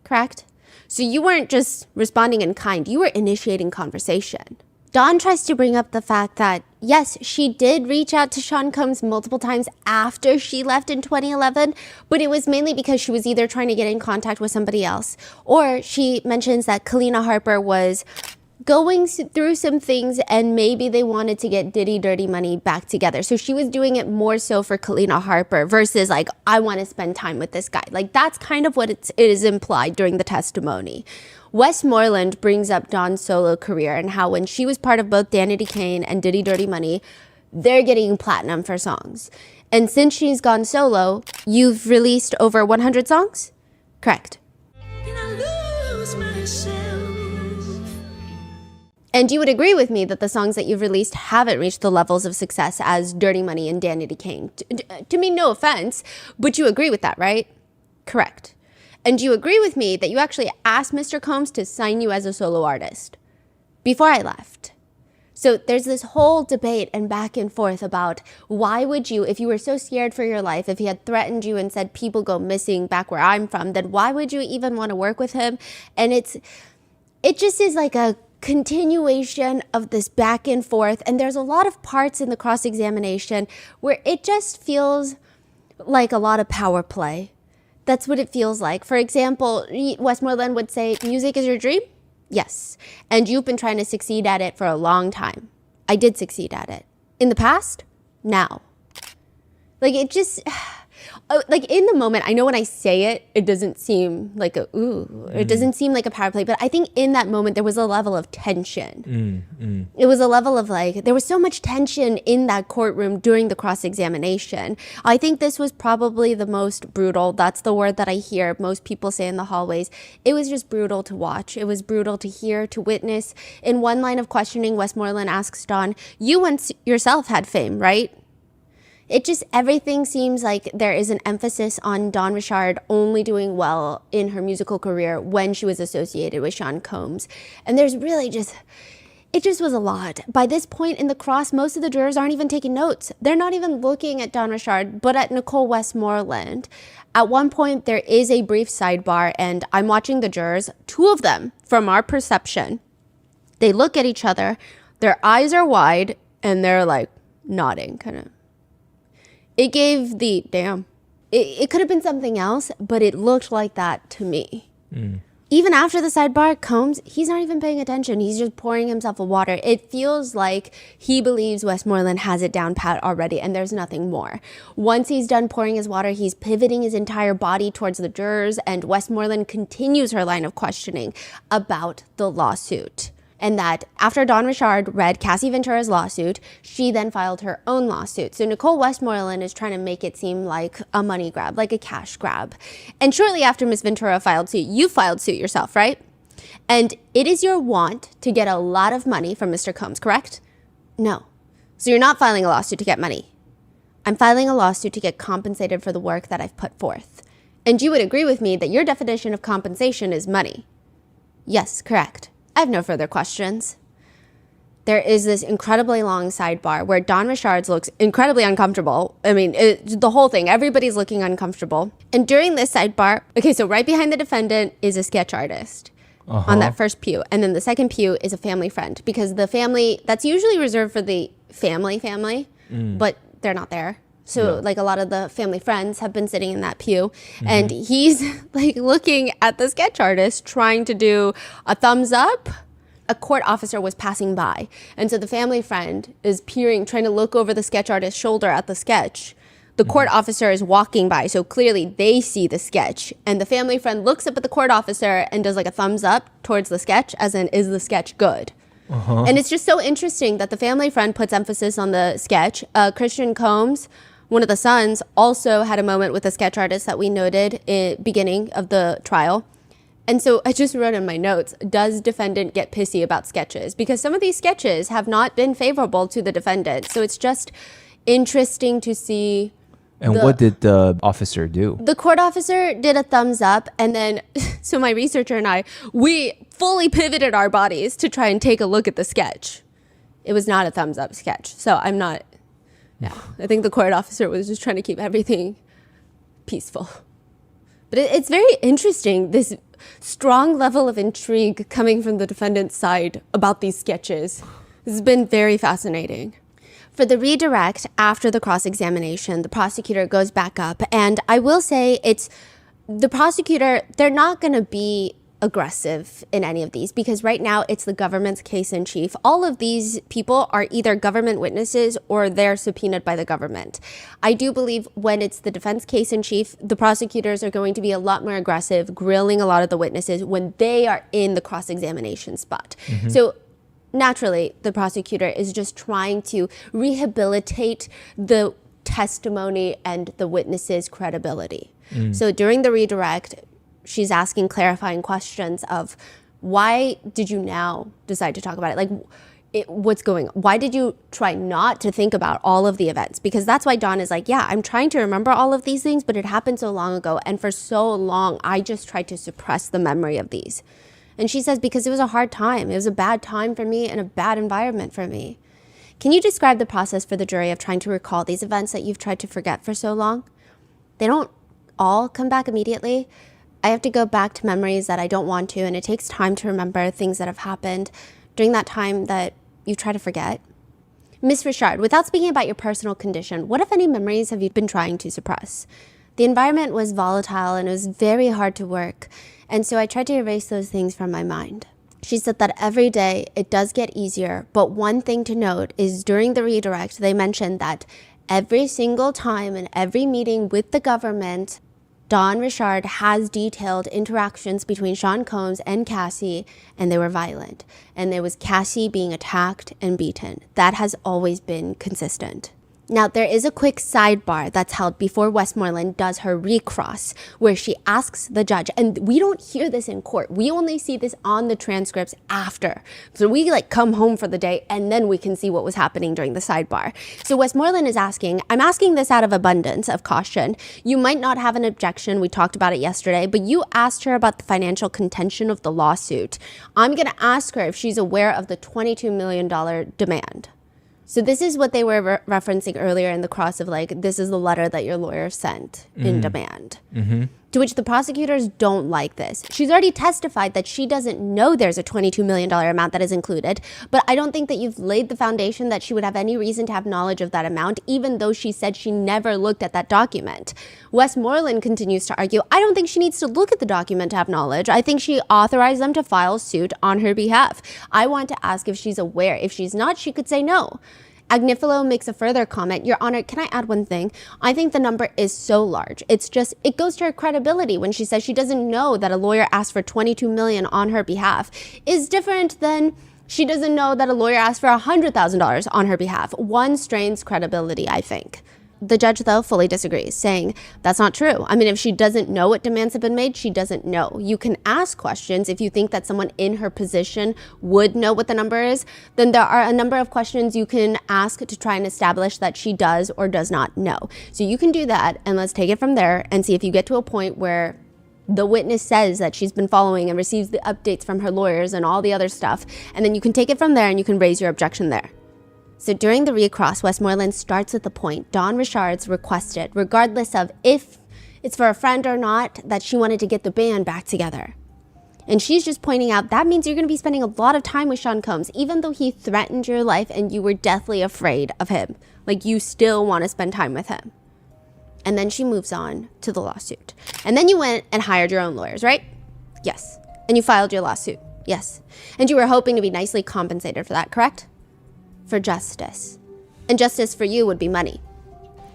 Correct. So you weren't just responding in kind, you were initiating conversation. Dawn tries to bring up the fact that, yes, she did reach out to Sean Combs multiple times after she left in 2011, but it was mainly because she was either trying to get in contact with somebody else, or she mentions that Kalina Harper was going through some things and maybe they wanted to get Diddy Dirty Money back together. So she was doing it more so for Kalina Harper versus like, I want to spend time with this guy. Like that's kind of what it is implied during the testimony. Westmoreland brings up Dawn's solo career and how when she was part of both Danity Kane and Diddy Dirty Money, they're getting platinum for songs. And since she's gone solo, you've released over 100 songs? Correct. And you would agree with me that the songs that you've released haven't reached the levels of success as Dirty Money and Danity Kane. To me, no offense, but you agree with that, right? Correct. And you agree with me that you actually asked Mr. Combs to sign you as a solo artist before I left. So there's this whole debate and back and forth about why would you, if you were so scared for your life, if he had threatened you and said people go missing back where I'm from, then why would you even want to work with him? And it just is like a continuation of this back and forth. And there's a lot of parts in the cross-examination where it just feels like a lot of power play. That's what it feels like. For example, Westmoreland would say, music is your dream? Yes. And you've been trying to succeed at it for a long time. I did succeed at it. In the past? Now. Like it just, like in the moment, I know when I say it, it doesn't seem like a ooh, it doesn't seem like a power play, but I think in that moment there was a level of tension. It was a level of like, there was so much tension in that courtroom during the cross-examination. I think this was probably the most brutal. That's the word that I hear most people say in the hallways. It was just brutal to watch. It was brutal to hear, to witness. In one line of questioning, Westmoreland asks Dawn, you once yourself had fame, right? It just, everything seems like there is an emphasis on Dawn Richard only doing well in her musical career when she was associated with Sean Combs. And there's really just, it just was a lot. By this point in the cross, most of the jurors aren't even taking notes. They're not even looking at Dawn Richard, but at Nicole Westmoreland. At one point, there is a brief sidebar, and I'm watching the jurors, two of them, from our perception. They look at each other, their eyes are wide, and they're like nodding, kind of. It gave the, damn, it could have been something else, but it looked like that to me. Even after the sidebar, Combs, he's not even paying attention. He's just pouring himself a water. It feels like he believes Westmoreland has it down pat already and there's nothing more. Once he's done pouring his water, he's pivoting his entire body towards the jurors, and Westmoreland continues her line of questioning about the lawsuit. And that after Dawn Richard read Cassie Ventura's lawsuit, she then filed her own lawsuit. So Nicole Westmoreland is trying to make it seem like a money grab, like a cash grab. And shortly after Ms. Ventura filed suit, you filed suit yourself, right? And it is your want to get a lot of money from Mr. Combs, correct? No. So you're not filing a lawsuit to get money. I'm filing a lawsuit to get compensated for the work that I've put forth. And you would agree with me that your definition of compensation is money. Yes, correct. I have no further questions. there is this incredibly long sidebar where Don Richards looks incredibly uncomfortable. I mean, the whole thing, everybody's looking uncomfortable. And during this sidebar, okay, so right behind the defendant is a sketch artist on that first pew. And then the second pew is a family friend, because the family, that's usually reserved for the family, but they're not there. So like a lot of the family friends have been sitting in that pew, and he's like looking at the sketch artist trying to do a thumbs up. A court officer was passing by, and so the family friend is peering, trying to look over the sketch artist's shoulder at the sketch. The court officer is walking by, so clearly they see the sketch, and the family friend looks up at the court officer and does like a thumbs up towards the sketch, as in, is the sketch good? And it's just so interesting that the family friend puts emphasis on the sketch. Christian Combs, one of the sons, also had a moment with the sketch artist that we noted at beginning of the trial. And so I just wrote in my notes, does defendant get pissy about sketches? Because some of these sketches have not been favorable to the defendant. So it's just interesting to see. And what did the officer do? The court officer did a thumbs up. And then, so my researcher and I, we fully pivoted our bodies to try and take a look at the sketch. It was not a thumbs up sketch. So I'm not, I think the court officer was just trying to keep everything peaceful. But it's very interesting, this strong level of intrigue coming from the defendant's side about these sketches. This has been very fascinating. For the redirect after the cross-examination, the prosecutor goes back up. And I will say it's the prosecutor, they're not going to be aggressive in any of these, because right now it's the government's case in chief. All of these people are either government witnesses or they're subpoenaed by the government. I do believe when it's the defense case in chief, the prosecutors are going to be a lot more aggressive, grilling a lot of the witnesses when they are in the cross-examination spot. So naturally, the prosecutor is just trying to rehabilitate the testimony and the witnesses' credibility. So during the redirect, she's asking clarifying questions of, why did you now decide to talk about it? Like, what's going on? Why did you try not to think about all of the events? Because that's why Dawn is like, yeah, I'm trying to remember all of these things, but it happened so long ago. And for so long, I just tried to suppress the memory of these. And she says, because it was a hard time. It was a bad time for me and a bad environment for me. Can you describe the process for the jury of trying to recall these events that you've tried to forget for so long? They don't all come back immediately. I have to go back to memories that I don't want to, and it takes time to remember things that have happened during that time that you try to forget. Miss Richard, without speaking about your personal condition, what, if any, memories have you been trying to suppress? The environment was volatile and it was very hard to work, and so I tried to erase those things from my mind. She said that every day it does get easier, but one thing to note is during the redirect, they mentioned that every single time in every meeting with the government, Don Richard has detailed interactions between Sean Combs and Cassie, and they were violent. And there was Cassie being attacked and beaten. That has always been consistent. Now, there is a quick sidebar that's held before Westmoreland does her recross, where she asks the judge, and we don't hear this in court. We only see this on the transcripts after. So we come home for the day, and then we can see what was happening during the sidebar. So Westmoreland is asking, I'm asking this out of abundance of caution. You might not have an objection. We talked about it yesterday, but you asked her about the financial contention of the lawsuit. I'm going to ask her if she's aware of the $22 million demand. So this is what they were referencing earlier in the cross of this is the letter that your lawyer sent in demand. To which the prosecutors don't like this. She's already testified that she doesn't know there's a $22 million amount that is included, but I don't think that you've laid the foundation that she would have any reason to have knowledge of that amount, even though she said she never looked at that document. Westmoreland continues to argue, I don't think she needs to look at the document to have knowledge. I think she authorized them to file suit on her behalf. I want to ask if she's aware. If she's not, she could say no. Agnifilo makes a further comment. Your Honor, can I add one thing? I think the number is so large. It's just, it goes to her credibility when she says she doesn't know that a lawyer asked for $22 million on her behalf is different than she doesn't know that a lawyer asked for $100,000 on her behalf. One strains credibility, I think. The judge, though, fully disagrees, saying that's not true. I mean, if she doesn't know what demands have been made, she doesn't know. You can ask questions if you think that someone in her position would know what the number is. Then there are a number of questions you can ask to try and establish that she does or does not know. So you can do that, and let's take it from there and see if you get to a point where the witness says that she's been following and receives the updates from her lawyers and all the other stuff. And then you can take it from there and you can raise your objection there. So during the recross, Westmoreland starts with the point Dawn Richards requested, regardless of if it's for a friend or not, that she wanted to get the band back together. And she's just pointing out that means you're going to be spending a lot of time with Sean Combs, even though he threatened your life and you were deathly afraid of him. Like, you still want to spend time with him. And then she moves on to the lawsuit. And then you went and hired your own lawyers, right? Yes. And you filed your lawsuit. Yes. And you were hoping to be nicely compensated for that, correct? For justice. And justice for you would be money.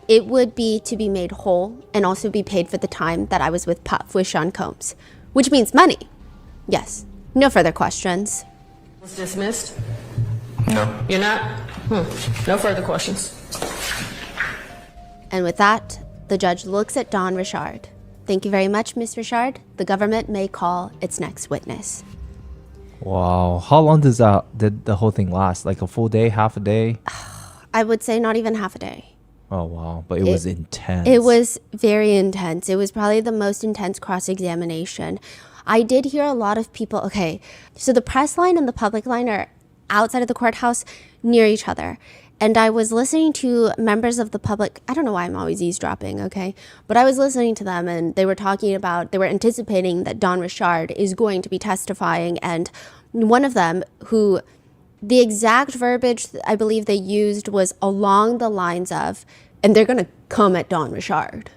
It would be to be made whole and also be paid for the time that I was with Puff, with Sean Combs, which means money. Yes. No further questions. Was dismissed? No. You're not? No further questions. And with that, the judge looks at Dawn Richard. Thank you very much, Miss Richard. The government may call its next witness. Wow. How long did the whole thing last? Like a full day, half a day? I would say not even half a day. Oh, wow. But it was intense. It was very intense. It was probably the most intense cross-examination. I did hear a lot of people. Okay, so the press line and the public line are outside of the courthouse near each other. And I was listening to members of the public. I don't know why I'm always eavesdropping, okay? But I was listening to them and they were talking about, they were anticipating that Dawn Richard is going to be testifying. And one of them, who the exact verbiage I believe they used was along the lines of, and they're going to come at Dawn Richard.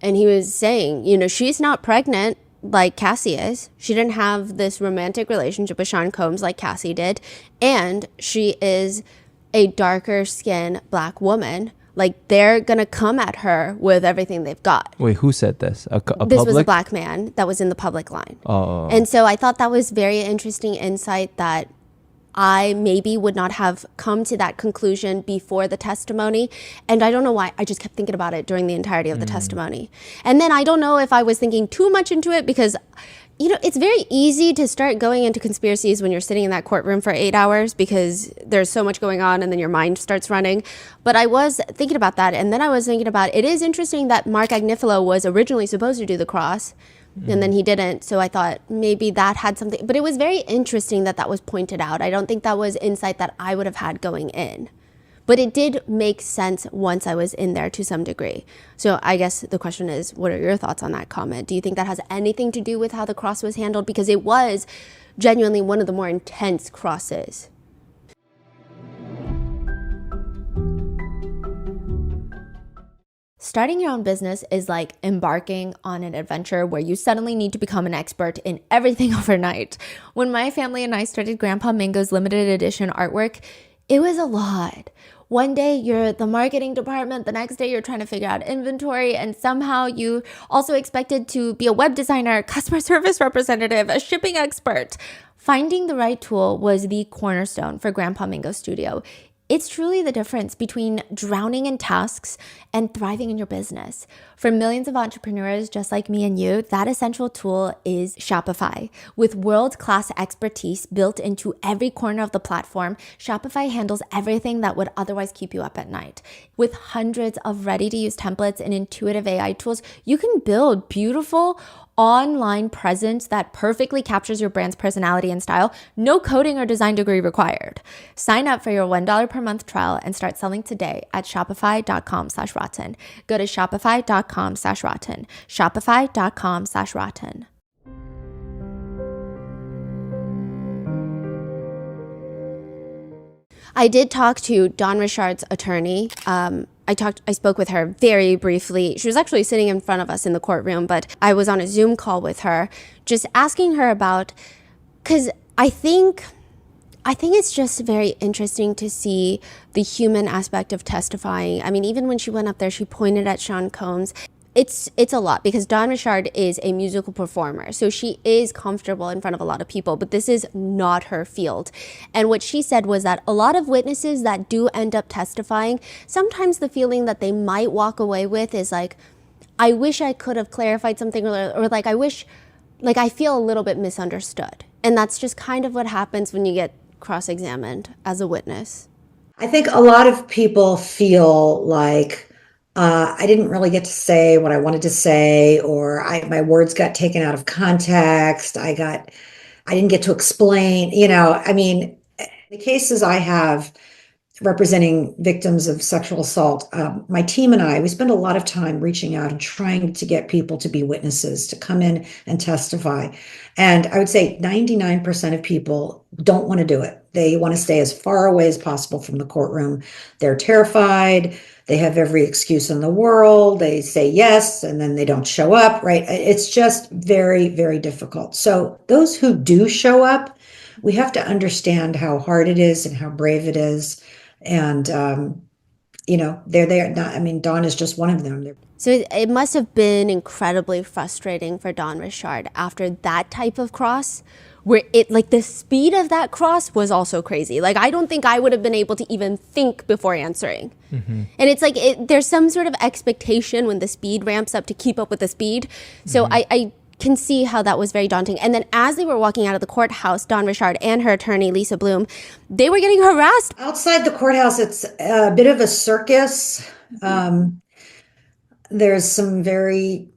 And he was saying, you know, she's not pregnant like Cassie is. She didn't have this romantic relationship with Sean Combs like Cassie did. And she is a darker skinned black woman. Like, they're gonna come at her with everything they've got. Wait, who said this? A This public? was a black man that was in the public line. Oh. And so I thought that was very interesting insight that I maybe would not have come to that conclusion before the testimony. And I don't know why. I just kept thinking about it during the entirety of the testimony. And then I don't know if I was thinking too much into it because, you know, it's very easy to start going into conspiracies when you're sitting in that courtroom for 8 hours because there's so much going on and then your mind starts running. But I was thinking about that. And then I was thinking about, it is interesting that Mark Agnifilo was originally supposed to do the cross and then he didn't. So I thought maybe that had something, but it was very interesting that that was pointed out. I don't think that was insight that I would have had going in. But it did make sense once I was in there to some degree. So I guess the question is, what are your thoughts on that comment? Do you think that has anything to do with how the cross was handled? Because it was genuinely one of the more intense crosses. Starting your own business is like embarking on an adventure where you suddenly need to become an expert in everything overnight. When my family and I started Grandpa Mango's limited edition artwork, it was a lot. One day you're the marketing department, the next day you're trying to figure out inventory, and somehow you also expected to be a web designer, customer service representative, a shipping expert. Finding the right tool was the cornerstone for Grandpa Mango Studio. It's truly the difference between drowning in tasks and thriving in your business. For millions of entrepreneurs just like me and you, that essential tool is Shopify. With world-class expertise built into every corner of the platform, Shopify handles everything that would otherwise keep you up at night. With hundreds of ready-to-use templates and intuitive AI tools, you can build beautiful online presence that perfectly captures your brand's personality and style. No coding or design degree required. Sign up for your $1 per month trial and start selling today at shopify.com/rotten. Go to shopify.com/rotten. Shopify.com/rotten. I did talk to Dawn Richard's attorney. I spoke with her very briefly. She was actually sitting in front of us in the courtroom, but I was on a Zoom call with her, just asking her about, because I think it's just very interesting to see the human aspect of testifying. I mean, even when she went up there, she pointed at Sean Combs. It's a lot because Dawn Richard is a musical performer. So she is comfortable in front of a lot of people, but this is not her field. And what she said was that a lot of witnesses that do end up testifying, sometimes the feeling that they might walk away with is like, I wish I could have clarified something, or like, I feel a little bit misunderstood. And that's just kind of what happens when you get cross-examined as a witness. I think a lot of people feel like I didn't really get to say what I wanted to say, or my words got taken out of context. I didn't get to explain, I mean, the cases I have representing victims of sexual assault, my team and I, we spend a lot of time reaching out and trying to get people to be witnesses, to come in and testify. And I would say 99% of people don't want to do it. They want to stay as far away as possible from the courtroom. They're terrified. They have every excuse in the world. They say yes, and then they don't show up, right? It's just very, very difficult. So those who do show up, we have to understand how hard it is and how brave it is. And, they're there. Not, I mean, Dawn is just one of them. So it must have been incredibly frustrating for Dawn Richard after that type of cross, where the speed of that cross was also crazy. Like, I don't think I would have been able to even think before answering. And it's like, there's some sort of expectation when the speed ramps up to keep up with the speed. So I can see how that was very daunting. And then as they were walking out of the courthouse, Dawn Richard and her attorney, Lisa Bloom, they were getting harassed. Outside the courthouse, it's a bit of a circus. There's some very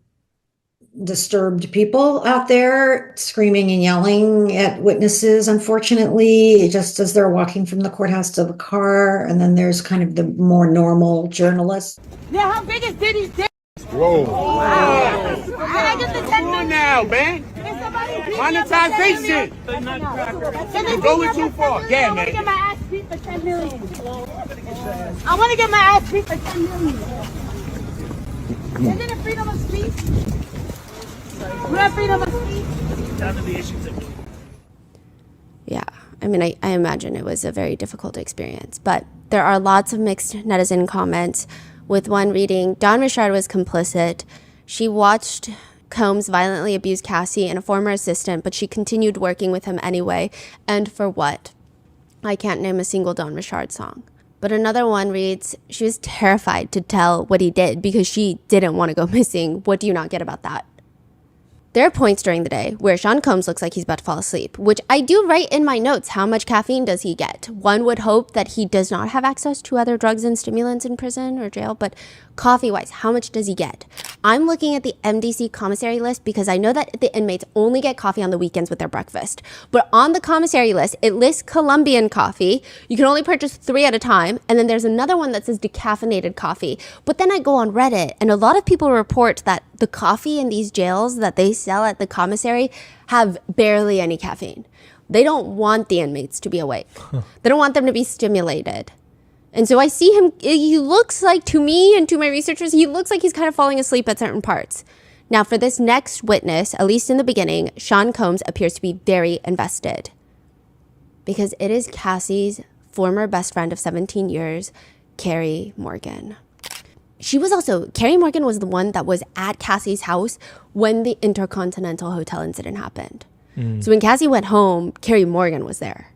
disturbed people out there screaming and yelling at witnesses, unfortunately, just as they're walking from the courthouse to the car. And then there's kind of the more normal journalists. Yeah, how big is Diddy's dick? Whoa. Wow. I get the 10 Come on now, man. Monetization. You're going too far. Yeah, man. I want to get my ass beat for 10 million. I want to get my ass beat for 10 million. Isn't it freedom of speech? You have freedom of speech? Yeah, I mean, I imagine it was a very difficult experience, but there are lots of mixed netizen comments, with one reading, Dawn Richard was complicit. She watched Combs violently abuse Cassie and a former assistant, but she continued working with him anyway. And for what? I can't name a single Dawn Richard song. But another one reads, she was terrified to tell what he did because she didn't want to go missing. What do you not get about that? There are points during the day where Sean Combs looks like he's about to fall asleep, which I do write in my notes. How much caffeine does he get? One would hope that he does not have access to other drugs and stimulants in prison or jail, but coffee-wise, how much does he get? I'm looking at the MDC commissary list because I know that the inmates only get coffee on the weekends with their breakfast. But on the commissary list, it lists Colombian coffee. You can only purchase 3 at a time. And then there's another one that says decaffeinated coffee. But then I go on Reddit, and a lot of people report that the coffee in these jails that they sell at the commissary have barely any caffeine. They don't want the inmates to be awake. They don't want them to be stimulated. And so I see him, he looks like, to me and to my researchers, he looks like he's kind of falling asleep at certain parts. Now, for this next witness, at least in the beginning, Sean Combs appears to be very invested. Because it is Cassie's former best friend of 17 years, Carrie Morgan. Carrie Morgan was the one that was at Cassie's house when the Intercontinental Hotel incident happened. So when Cassie went home, Carrie Morgan was there.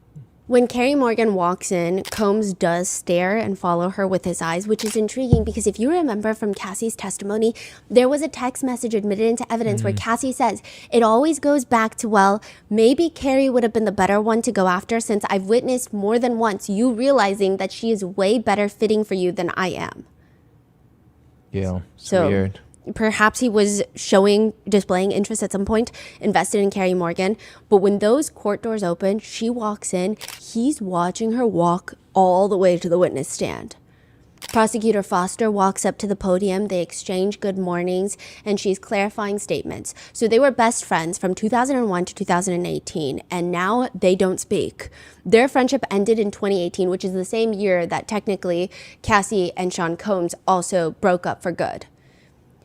When Carrie Morgan walks in, Combs does stare and follow her with his eyes, which is intriguing because if you remember from Cassie's testimony, there was a text message admitted into evidence where Cassie says, it always goes back to, well, maybe Carrie would have been the better one to go after since I've witnessed more than once you realizing that she is way better fitting for you than I am. Yeah, it's So weird. perhaps he was displaying interest at some point, invested in Carrie Morgan. But when those court doors open, she walks in, he's watching her walk all the way to the witness stand. Prosecutor Foster walks up to the podium, they exchange good mornings, and she's clarifying statements. So they were best friends from 2001 to 2018, and now they don't speak. Their friendship ended in 2018, which is the same year that technically Cassie and Sean Combs also broke up for good.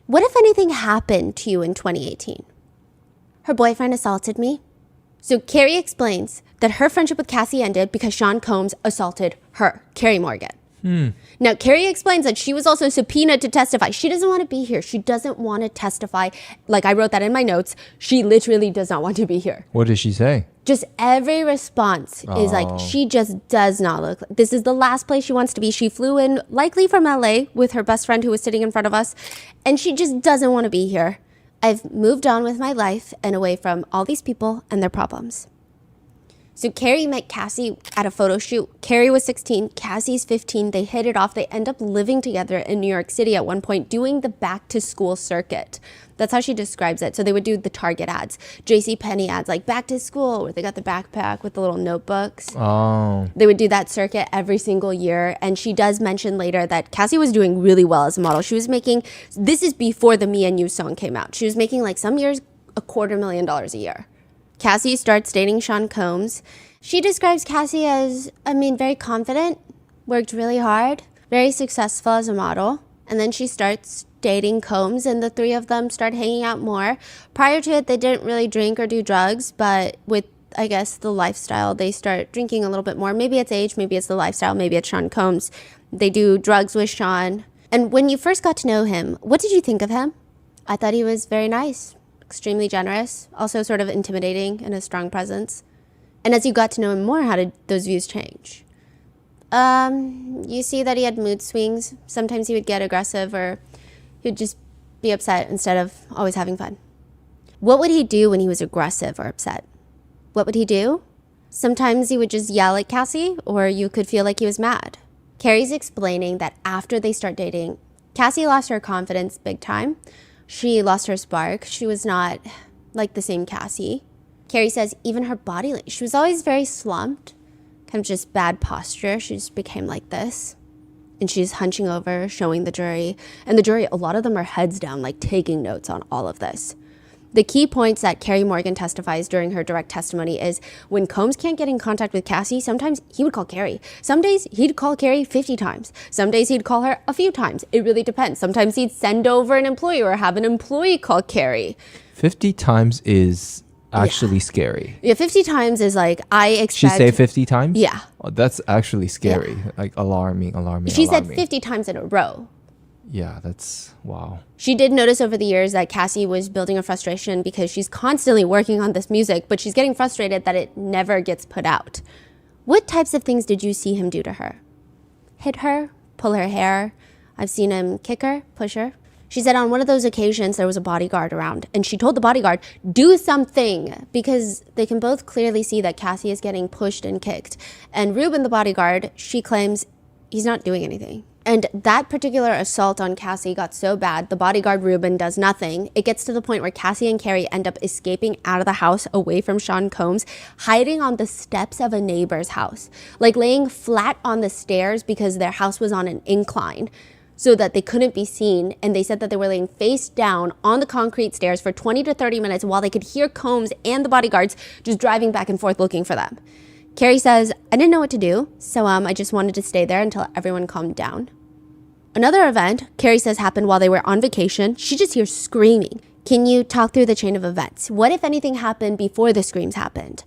What, if anything, happened to you in 2018? Her boyfriend assaulted me. So Carrie explains that her friendship with Cassie ended because Sean Combs assaulted her, Carrie Morgan. Now, Carrie explains that she was also subpoenaed to testify. She doesn't want to be here. She doesn't want to testify. Like I wrote that in my notes. She literally does not want to be here. What did she say? Just every response is like, she just does not look like, this is the last place she wants to be. She flew in likely from LA with her best friend who was sitting in front of us, and she just doesn't want to be here. I've moved on with my life and away from all these people and their problems. So Carrie met Cassie at a photo shoot. Carrie was 16, Cassie's 15. They hit it off. They end up living together in New York City at one point, doing the back to school circuit. That's how she describes it. So they would do the Target ads, JCPenney ads, like back to school, where they got the backpack with the little notebooks. Oh. They would do that circuit every single year. And she does mention later that Cassie was doing really well as a model. She was making, this is before the Me and You song came out. She was making like some years $250,000 a year. Cassie starts dating Sean Combs. She describes Cassie as, very confident, worked really hard, very successful as a model. And then she starts dating Combs, and the three of them start hanging out more. Prior to it, they didn't really drink or do drugs, but with, I guess, the lifestyle, they start drinking a little bit more. Maybe it's age, maybe it's the lifestyle, maybe it's Sean Combs. They do drugs with Sean. And when you first got to know him, what did you think of him? I thought he was very nice. Extremely generous, also sort of intimidating in a strong presence. And as you got to know him more, how did those views change? You see that he had mood swings. Sometimes he would get aggressive, or he'd just be upset instead of always having fun. What would he do when he was aggressive or upset? What would he do? Sometimes he would just yell at Cassie, or you could feel like he was mad. Carrie's explaining that after they start dating, Cassie lost her confidence big time. She lost her spark. She was not like the same Cassie. Carrie says even her body, she was always very slumped, kind of just bad posture. She just became like this. And she's hunching over, showing the jury. And the jury, a lot of them are heads down, like taking notes on all of this. The key points that Carrie Morgan testifies during her direct testimony is when Combs can't get in contact with Cassie, sometimes he would call Carrie. Some days he'd call Carrie 50 times. Some days he'd call her a few times. It really depends. Sometimes he'd send over an employee or have an employee call Carrie. 50 times is actually scary. Yeah, 50 times is like, I expect... She say 50 times? Yeah. Oh, that's actually scary. Yeah. Like alarming. She said 50 times in a row. Yeah, that's, wow. She did notice over the years that Cassie was building a frustration because she's constantly working on this music, but she's getting frustrated that it never gets put out. What types of things did you see him do to her? Hit her? Pull her hair? I've seen him kick her, push her. She said on one of those occasions there was a bodyguard around, and she told the bodyguard, do something, because they can both clearly see that Cassie is getting pushed and kicked. And Ruben, the bodyguard, she claims he's not doing anything. And that particular assault on Cassie got so bad, the bodyguard Ruben does nothing. It gets to the point where Cassie and Carrie end up escaping out of the house away from Sean Combs, hiding on the steps of a neighbor's house, like laying flat on the stairs because their house was on an incline so that they couldn't be seen. And they said that they were laying face down on the concrete stairs for 20 to 30 minutes while they could hear Combs and the bodyguards just driving back and forth looking for them. Carrie says, I didn't know what to do, so I just wanted to stay there until everyone calmed down. Another event, Carrie says, happened while they were on vacation. She just hears screaming. Can you talk through the chain of events? What, if anything, happened before the screams happened?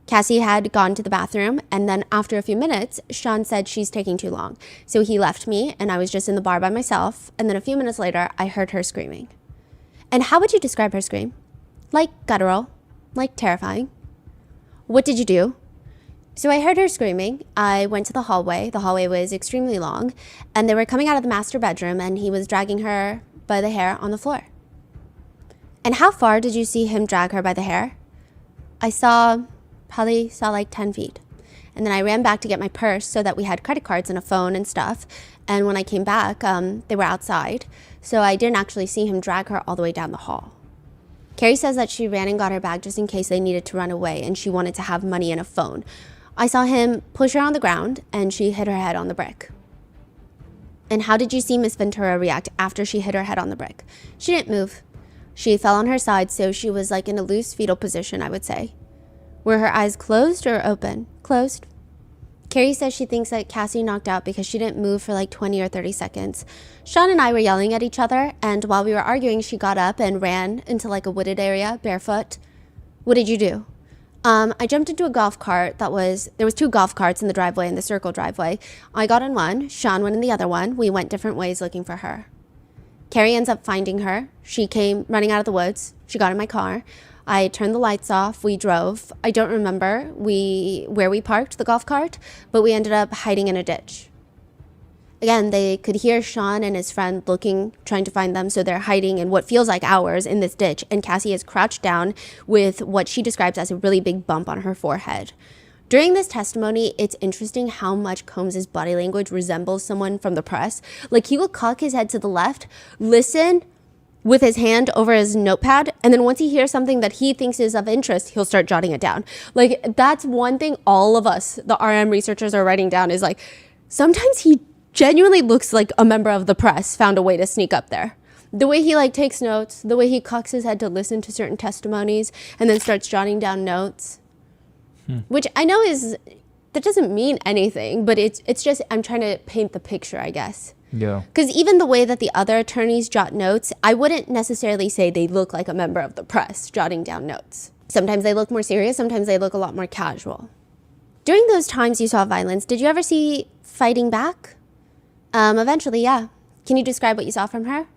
Cassie had gone to the bathroom, and then after a few minutes, Sean said she's taking too long. So he left me, and I was just in the bar by myself, and then a few minutes later, I heard her screaming. And how would you describe her scream? Like guttural, like terrifying. What did you do? So I heard her screaming. I went to the hallway. The hallway was extremely long, and they were coming out of the master bedroom, and he was dragging her by the hair on the floor. And how far did you see him drag her by the hair? I probably saw like 10 feet. And then I ran back to get my purse so that we had credit cards and a phone and stuff. And when I came back, they were outside. So I didn't actually see him drag her all the way down the hall. Carrie says that she ran and got her bag just in case they needed to run away, and she wanted to have money and a phone. I saw him push her on the ground, and she hit her head on the brick. And how did you see Miss Ventura react after she hit her head on the brick? She didn't move. She fell on her side, so she was like in a loose fetal position, I would say. Were her eyes closed or open? Closed. Carrie says she thinks that Cassie knocked out because she didn't move for like 20 or 30 seconds. Sean and I were yelling at each other, and while we were arguing, she got up and ran into like a wooded area, barefoot. What did you do? I jumped into a golf cart there was 2 golf carts in the driveway, in the circle driveway. I got in one, Sean went in the other one. We went different ways looking for her. Carrie ends up finding her. She came running out of the woods. She got in my car. I turned the lights off. We drove. I don't remember where we parked the golf cart, but we ended up hiding in a ditch. Again, they could hear Sean and his friend trying to find them, so they're hiding in what feels like hours in this ditch, and Cassie is crouched down with what she describes as a really big bump on her forehead. During this testimony, it's interesting how much Combs' body language resembles someone from the press. Like, he will cock his head to the left, listen with his hand over his notepad, and then once he hears something that he thinks is of interest, he'll start jotting it down. Like, that's one thing all of us, the RM researchers, are writing down, is like, sometimes he genuinely looks like a member of the press found a way to sneak up there. The way he like takes notes, the way he cocks his head to listen to certain testimonies and then starts jotting down notes. Which I know that doesn't mean anything, but it's just, I'm trying to paint the picture, I guess. Yeah. Because even the way that the other attorneys jot notes, I wouldn't necessarily say they look like a member of the press jotting down notes. Sometimes they look more serious, sometimes they look a lot more casual. During those times you saw violence, did you ever see fighting back? Eventually, yeah. Can you describe what you saw from her?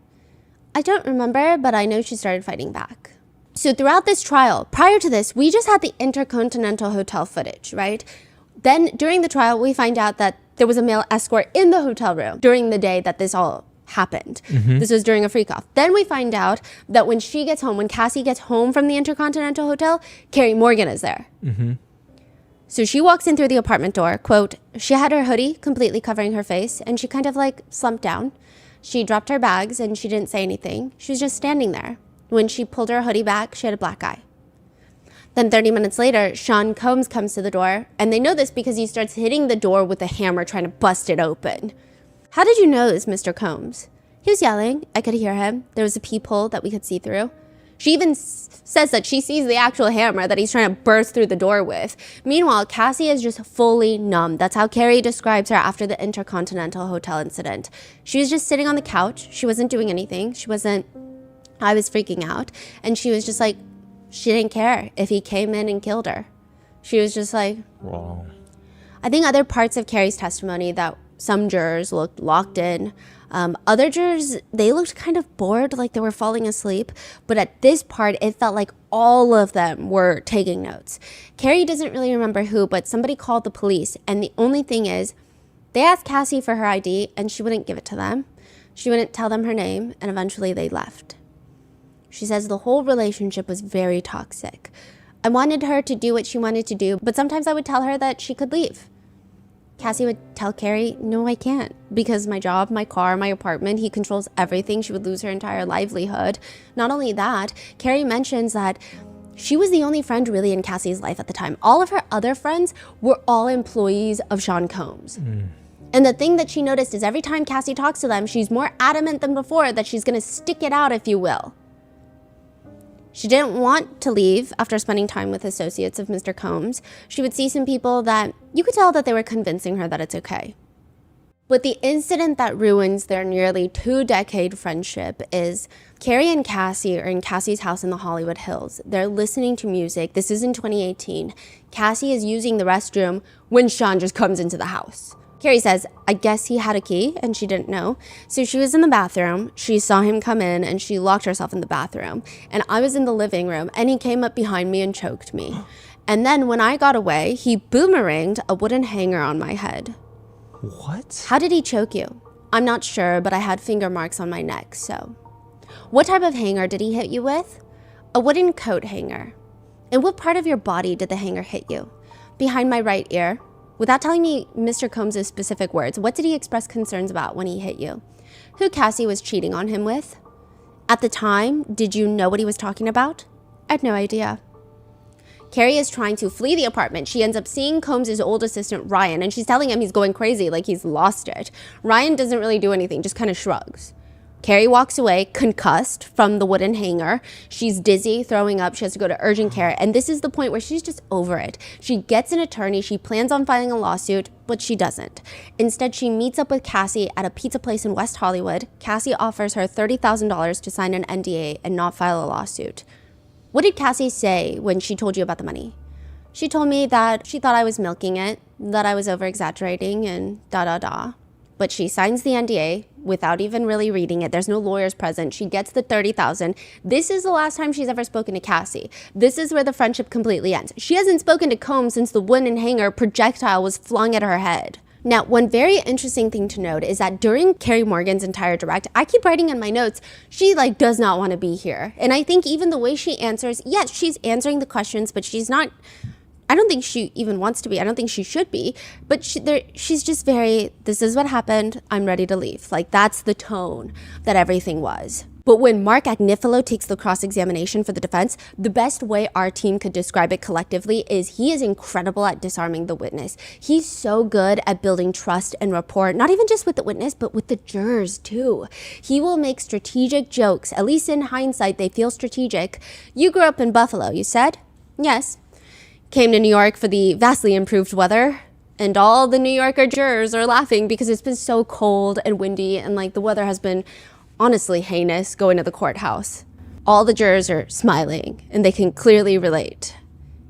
I don't remember, but I know she started fighting back. So throughout this trial, prior to this, we just had the Intercontinental Hotel footage, right? Then during the trial, we find out that there was a male escort in the hotel room during the day that this all happened. This was during a freak-off. Then we find out that when she gets home, when Cassie gets home from the Intercontinental Hotel, Carrie Morgan is there. So she walks in through the apartment door, quote, she had her hoodie completely covering her face, and she kind of like slumped down. She dropped her bags and she didn't say anything. She was just standing there. When she pulled her hoodie back, she had a black eye. Then 30 minutes later, Sean Combs comes to the door, and they know this because he starts hitting the door with a hammer trying to bust it open. How did you know this, Mr. Combs? He was yelling. I could hear him. There was a peephole that we could see through. She even says that she sees the actual hammer that he's trying to burst through the door with. Meanwhile, Cassie is just fully numb. That's how Carrie describes her after the Intercontinental Hotel incident. She was just sitting on the couch. She wasn't doing anything. I was freaking out. And she was just like, she didn't care if he came in and killed her. She was just like, Wow. I think other parts of Carrie's testimony that some jurors looked locked in. Other jurors, they looked kind of bored, like they were falling asleep. But at this part, it felt like all of them were taking notes. Carrie doesn't really remember who, but somebody called the police. And the only thing is, they asked Cassie for her ID, and she wouldn't give it to them. She wouldn't tell them her name, and eventually they left. She says the whole relationship was very toxic. I wanted her to do what she wanted to do, but sometimes I would tell her that she could leave. Cassie would tell Carrie, no, I can't, because my job, my car, my apartment, he controls everything. She would lose her entire livelihood. Not only that, Carrie mentions that she was the only friend really in Cassie's life at the time. All of her other friends were all employees of Sean Combs. And the thing that she noticed is every time Cassie talks to them, she's more adamant than before that she's going to stick it out, if you will. She didn't want to leave after spending time with associates of Mr. Combs. She would see some people that you could tell that they were convincing her that it's okay. But the incident that ruins their nearly 2-decade friendship is Carrie and Cassie are in Cassie's house in the Hollywood Hills. They're listening to music. This is in 2018. Cassie is using the restroom when Sean just comes into the house. Carrie says, I guess he had a key and she didn't know. So she was in the bathroom. She saw him come in and she locked herself in the bathroom. And I was in the living room and he came up behind me and choked me. And then when I got away, he boomeranged a wooden hanger on my head. What? How did he choke you? I'm not sure, but I had finger marks on my neck, so. What type of hanger did he hit you with? A wooden coat hanger. And what part of your body did the hanger hit you? Behind my right ear. Without telling me Mr. Combs' specific words, what did he express concerns about when he hit you? Who Cassie was cheating on him with? At the time, did you know what he was talking about? I had no idea. Carrie is trying to flee the apartment. She ends up seeing Combs' old assistant, Ryan, and she's telling him he's going crazy, like he's lost it. Ryan doesn't really do anything, just kind of shrugs. Carrie walks away, concussed from the wooden hanger. She's dizzy, throwing up. She has to go to urgent care. And this is the point where she's just over it. She gets an attorney. She plans on filing a lawsuit, but she doesn't. Instead, she meets up with Cassie at a pizza place in West Hollywood. Cassie offers her $30,000 to sign an NDA and not file a lawsuit. What did Cassie say when she told you about the money? She told me that she thought I was milking it, that I was over-exaggerating, and da-da-da. But she signs the NDA without even really reading it. There's no lawyers present. She gets the $30,000. This is the last time she's ever spoken to Cassie. This is where the friendship completely ends. She hasn't spoken to Combs since the wooden hanger projectile was flung at her head. Now, one very interesting thing to note is that during Carrie Morgan's entire direct, I keep writing in my notes, she does not want to be here. And I think even the way she answers, yes, she's answering the questions, but she's not I don't think she even wants to be. I don't think she should be. But she's just very, this is what happened. I'm ready to leave. Like, that's the tone that everything was. But when Mark Agnifilo takes the cross-examination for the defense, the best way our team could describe it collectively is he is incredible at disarming the witness. He's so good at building trust and rapport, not even just with the witness, but with the jurors too. He will make strategic jokes. At least in hindsight, they feel strategic. You grew up in Buffalo, you said? Yes. Came to New York for the vastly improved weather, and all the New Yorker jurors are laughing because it's been so cold and windy, and like the weather has been honestly heinous going to the courthouse. All the jurors are smiling and they can clearly relate.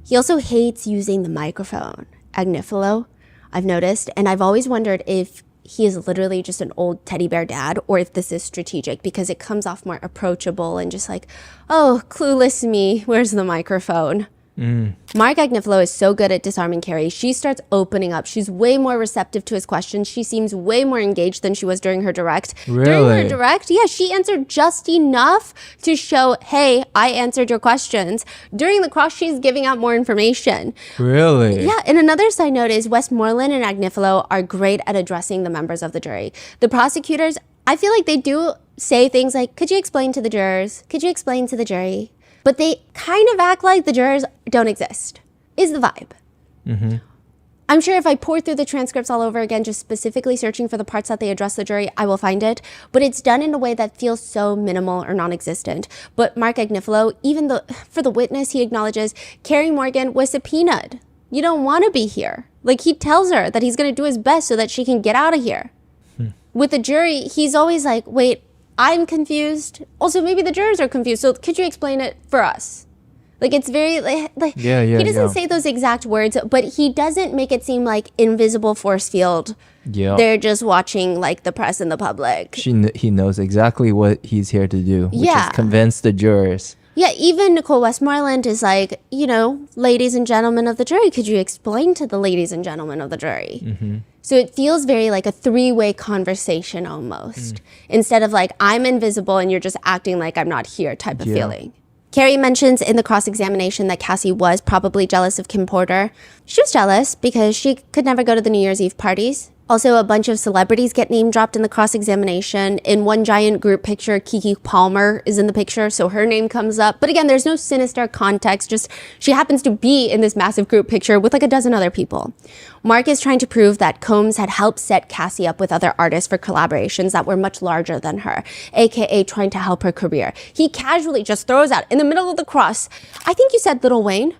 He also hates using the microphone. Agnifilo, I've noticed, and I've always wondered if he is literally just an old teddy bear dad or if this is strategic because it comes off more approachable and just like, oh, clueless me, where's the microphone? Mark Agnifilo is so good at disarming Carrie. She starts opening up. She's way more receptive to his questions. She seems way more engaged than she was during her direct. Really? During her direct, yeah, she answered just enough to show, hey, I answered your questions. During the cross, she's giving out more information. Really? Yeah, and another side note is Westmoreland and Agnifilo are great at addressing the members of the jury. The prosecutors, I feel like they do say things like, could you explain to the jurors? Could you explain to the jury? But they kind of act like the jurors don't exist, is the vibe. Mm-hmm. I'm sure if I pour through the transcripts all over again, just specifically searching for the parts that they address the jury, I will find it. But it's done in a way that feels so minimal or non-existent. But Mark Agnifilo, even though for the witness, he acknowledges Carrie Morgan was subpoenaed. You don't want to be here. Like, he tells her that he's going to do his best so that she can get out of here. With the jury, he's always like, wait, I'm confused. Also, maybe the jurors are confused. So could you explain it for us? Like, it's very, he doesn't say those exact words, but he doesn't make it seem like invisible force field. Yeah. They're just watching like the press and the public. He knows exactly what he's here to do, which Yeah. is convince the jurors. Yeah, even Nicole Westmoreland is like, you know, ladies and gentlemen of the jury, could you explain to the ladies and gentlemen of the jury? Mm-hmm. So it feels very like a three-way conversation almost, instead of like, I'm invisible and you're just acting like I'm not here type of feeling. Carrie mentions in the cross-examination that Cassie was probably jealous of Kim Porter. She was jealous because she could never go to the New Year's Eve parties. Also, a bunch of celebrities get name dropped in the cross-examination. In one giant group picture, Keke Palmer is in the picture, so her name comes up. But again, there's no sinister context, just she happens to be in this massive group picture with like a dozen other people. Mark is trying to prove that Combs had helped set Cassie up with other artists for collaborations that were much larger than her, aka trying to help her career. He casually just throws out in the middle of the cross, I think you said Lil Wayne.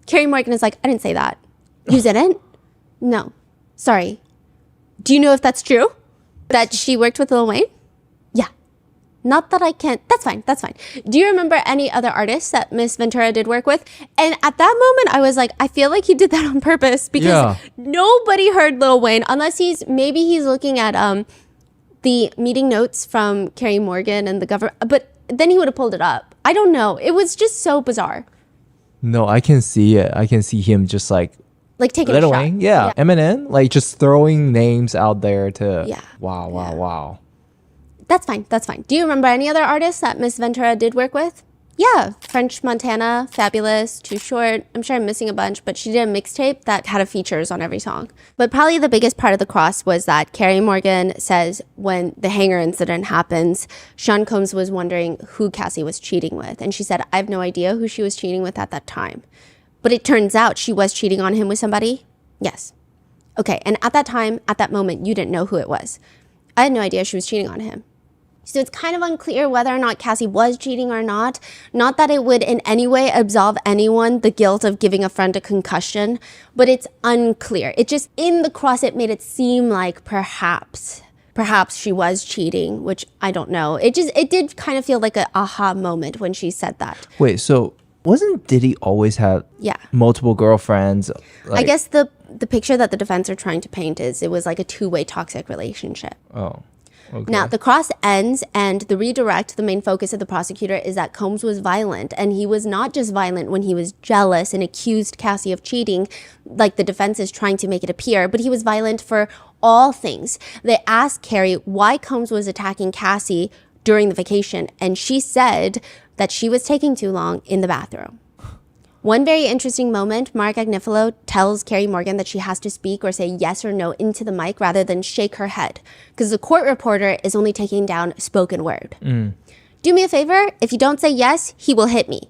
Carrie Morgan is like, I didn't say that. You didn't? No. Sorry. Do you know if that's true? That she worked with Lil Wayne? Yeah. Not that I can't. That's fine. That's fine. Do you remember any other artists that Miss Ventura did work with? And at that moment, I was like, I feel like he did that on purpose because nobody heard Lil Wayne unless maybe he's looking at the meeting notes from Carrie Morgan and the government. But then he would have pulled it up. I don't know. It was just so bizarre. No, I can see it. I can see him just like taking Lil a shot. Wayne, yeah. Eminem, like just throwing names out there to wow. That's fine. That's fine. Do you remember any other artists that Miss Ventura did work with? Yeah, French Montana, Fabulous, Too Short. I'm sure I'm missing a bunch, but she did a mixtape that had features on every song. But probably the biggest part of the cross was that Carrie Morgan says when the hanger incident happens, Sean Combs was wondering who Cassie was cheating with. And she said, I have no idea who she was cheating with at that time. But it turns out she was cheating on him with somebody? Yes. Okay, and at that time, at that moment, you didn't know who it was. I had no idea she was cheating on him. So it's kind of unclear whether or not Cassie was cheating or not. Not that it would in any way absolve anyone the guilt of giving a friend a concussion, but it's unclear. It just, in the cross, it made it seem like perhaps she was cheating, which I don't know. It did kind of feel like an aha moment when she said that. Wait, so wasn't Diddy always have multiple girlfriends? I guess the picture that the defense are trying to paint is it was like a two-way toxic relationship. Oh, okay. Now, the cross ends, and the redirect, the main focus of the prosecutor, is that Combs was violent. And he was not just violent when he was jealous and accused Cassie of cheating, like the defense is trying to make it appear, but he was violent for all things. They asked Carrie why Combs was attacking Cassie during the vacation, and she said that she was taking too long in the bathroom. One very interesting moment, Mark Agnifilo tells Carrie Morgan that she has to speak or say yes or no into the mic rather than shake her head, because the court reporter is only taking down spoken word. Do me a favor, if you don't say yes, he will hit me.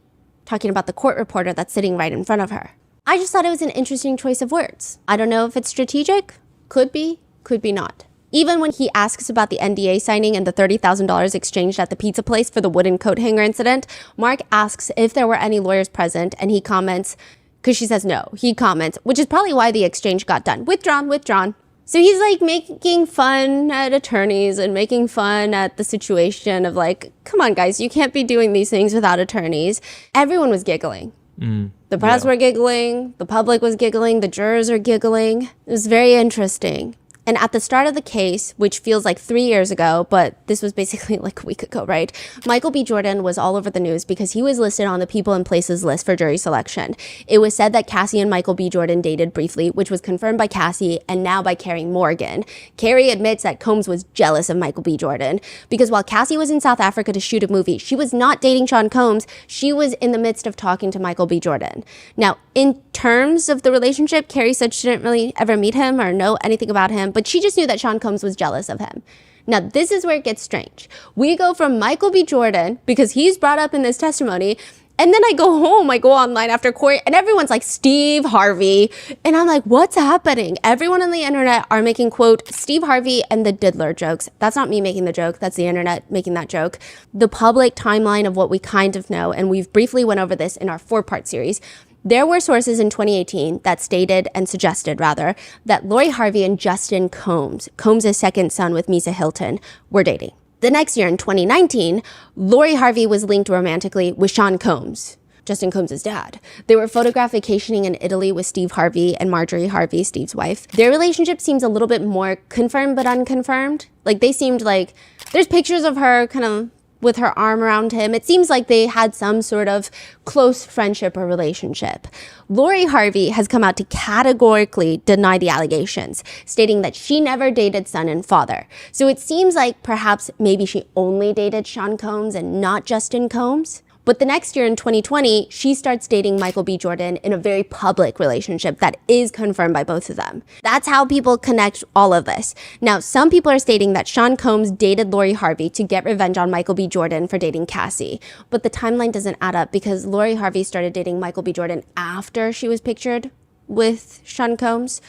Talking about the court reporter that's sitting right in front of her. I just thought it was an interesting choice of words. I don't know if it's strategic. Could be not. Even when he asks about the NDA signing and the $30,000 exchanged at the pizza place for the wooden coat hanger incident, Mark asks if there were any lawyers present, and he comments, because she says no, he comments, which is probably why the exchange got done. Withdrawn. So he's like making fun at attorneys and making fun at the situation of like, come on guys, you can't be doing these things without attorneys. Everyone was giggling. The press were giggling, the public was giggling, the jurors are giggling. It was very interesting. And at the start of the case, which feels like 3 years ago, but this was basically like a week ago, right? Michael B. Jordan was all over the news because he was listed on the people and places list for jury selection. It was said that Cassie and Michael B. Jordan dated briefly, which was confirmed by Cassie and now by Carrie Morgan. Carrie admits that Combs was jealous of Michael B. Jordan because while Cassie was in South Africa to shoot a movie, she was not dating Sean Combs. She was in the midst of talking to Michael B. Jordan. Now, in terms of the relationship, Carrie said she didn't really ever meet him or know anything about him, but she just knew that Sean Combs was jealous of him. Now, this is where it gets strange. We go from Michael B. Jordan, because he's brought up in this testimony, and then I go home, I go online after court, and everyone's like, Steve Harvey. And I'm like, what's happening? Everyone on the internet are making, quote, Steve Harvey and the diddler jokes. That's not me making the joke. That's the internet making that joke. The public timeline of what we kind of know, and we've briefly went over this in our 4-part series. There were sources in 2018 that stated and suggested, rather, that Lori Harvey and Justin Combs, Combs' second son with Misa Hilton, were dating. The next year, in 2019, Lori Harvey was linked romantically with Sean Combs, Justin Combs' dad. They were photographed vacationing in Italy with Steve Harvey and Marjorie Harvey, Steve's wife. Their relationship seems a little bit more confirmed but unconfirmed. Like, they seemed like, there's pictures of her kind of with her arm around him. It seems like they had some sort of close friendship or relationship. Lori Harvey has come out to categorically deny the allegations, stating that she never dated son and father. So it seems like perhaps maybe she only dated Sean Combs and not Justin Combs. But the next year in 2020, she starts dating Michael B. Jordan in a very public relationship that is confirmed by both of them. That's how people connect all of this. Now, some people are stating that Sean Combs dated Lori Harvey to get revenge on Michael B. Jordan for dating Cassie. But the timeline doesn't add up because Lori Harvey started dating Michael B. Jordan after she was pictured with Sean Combs.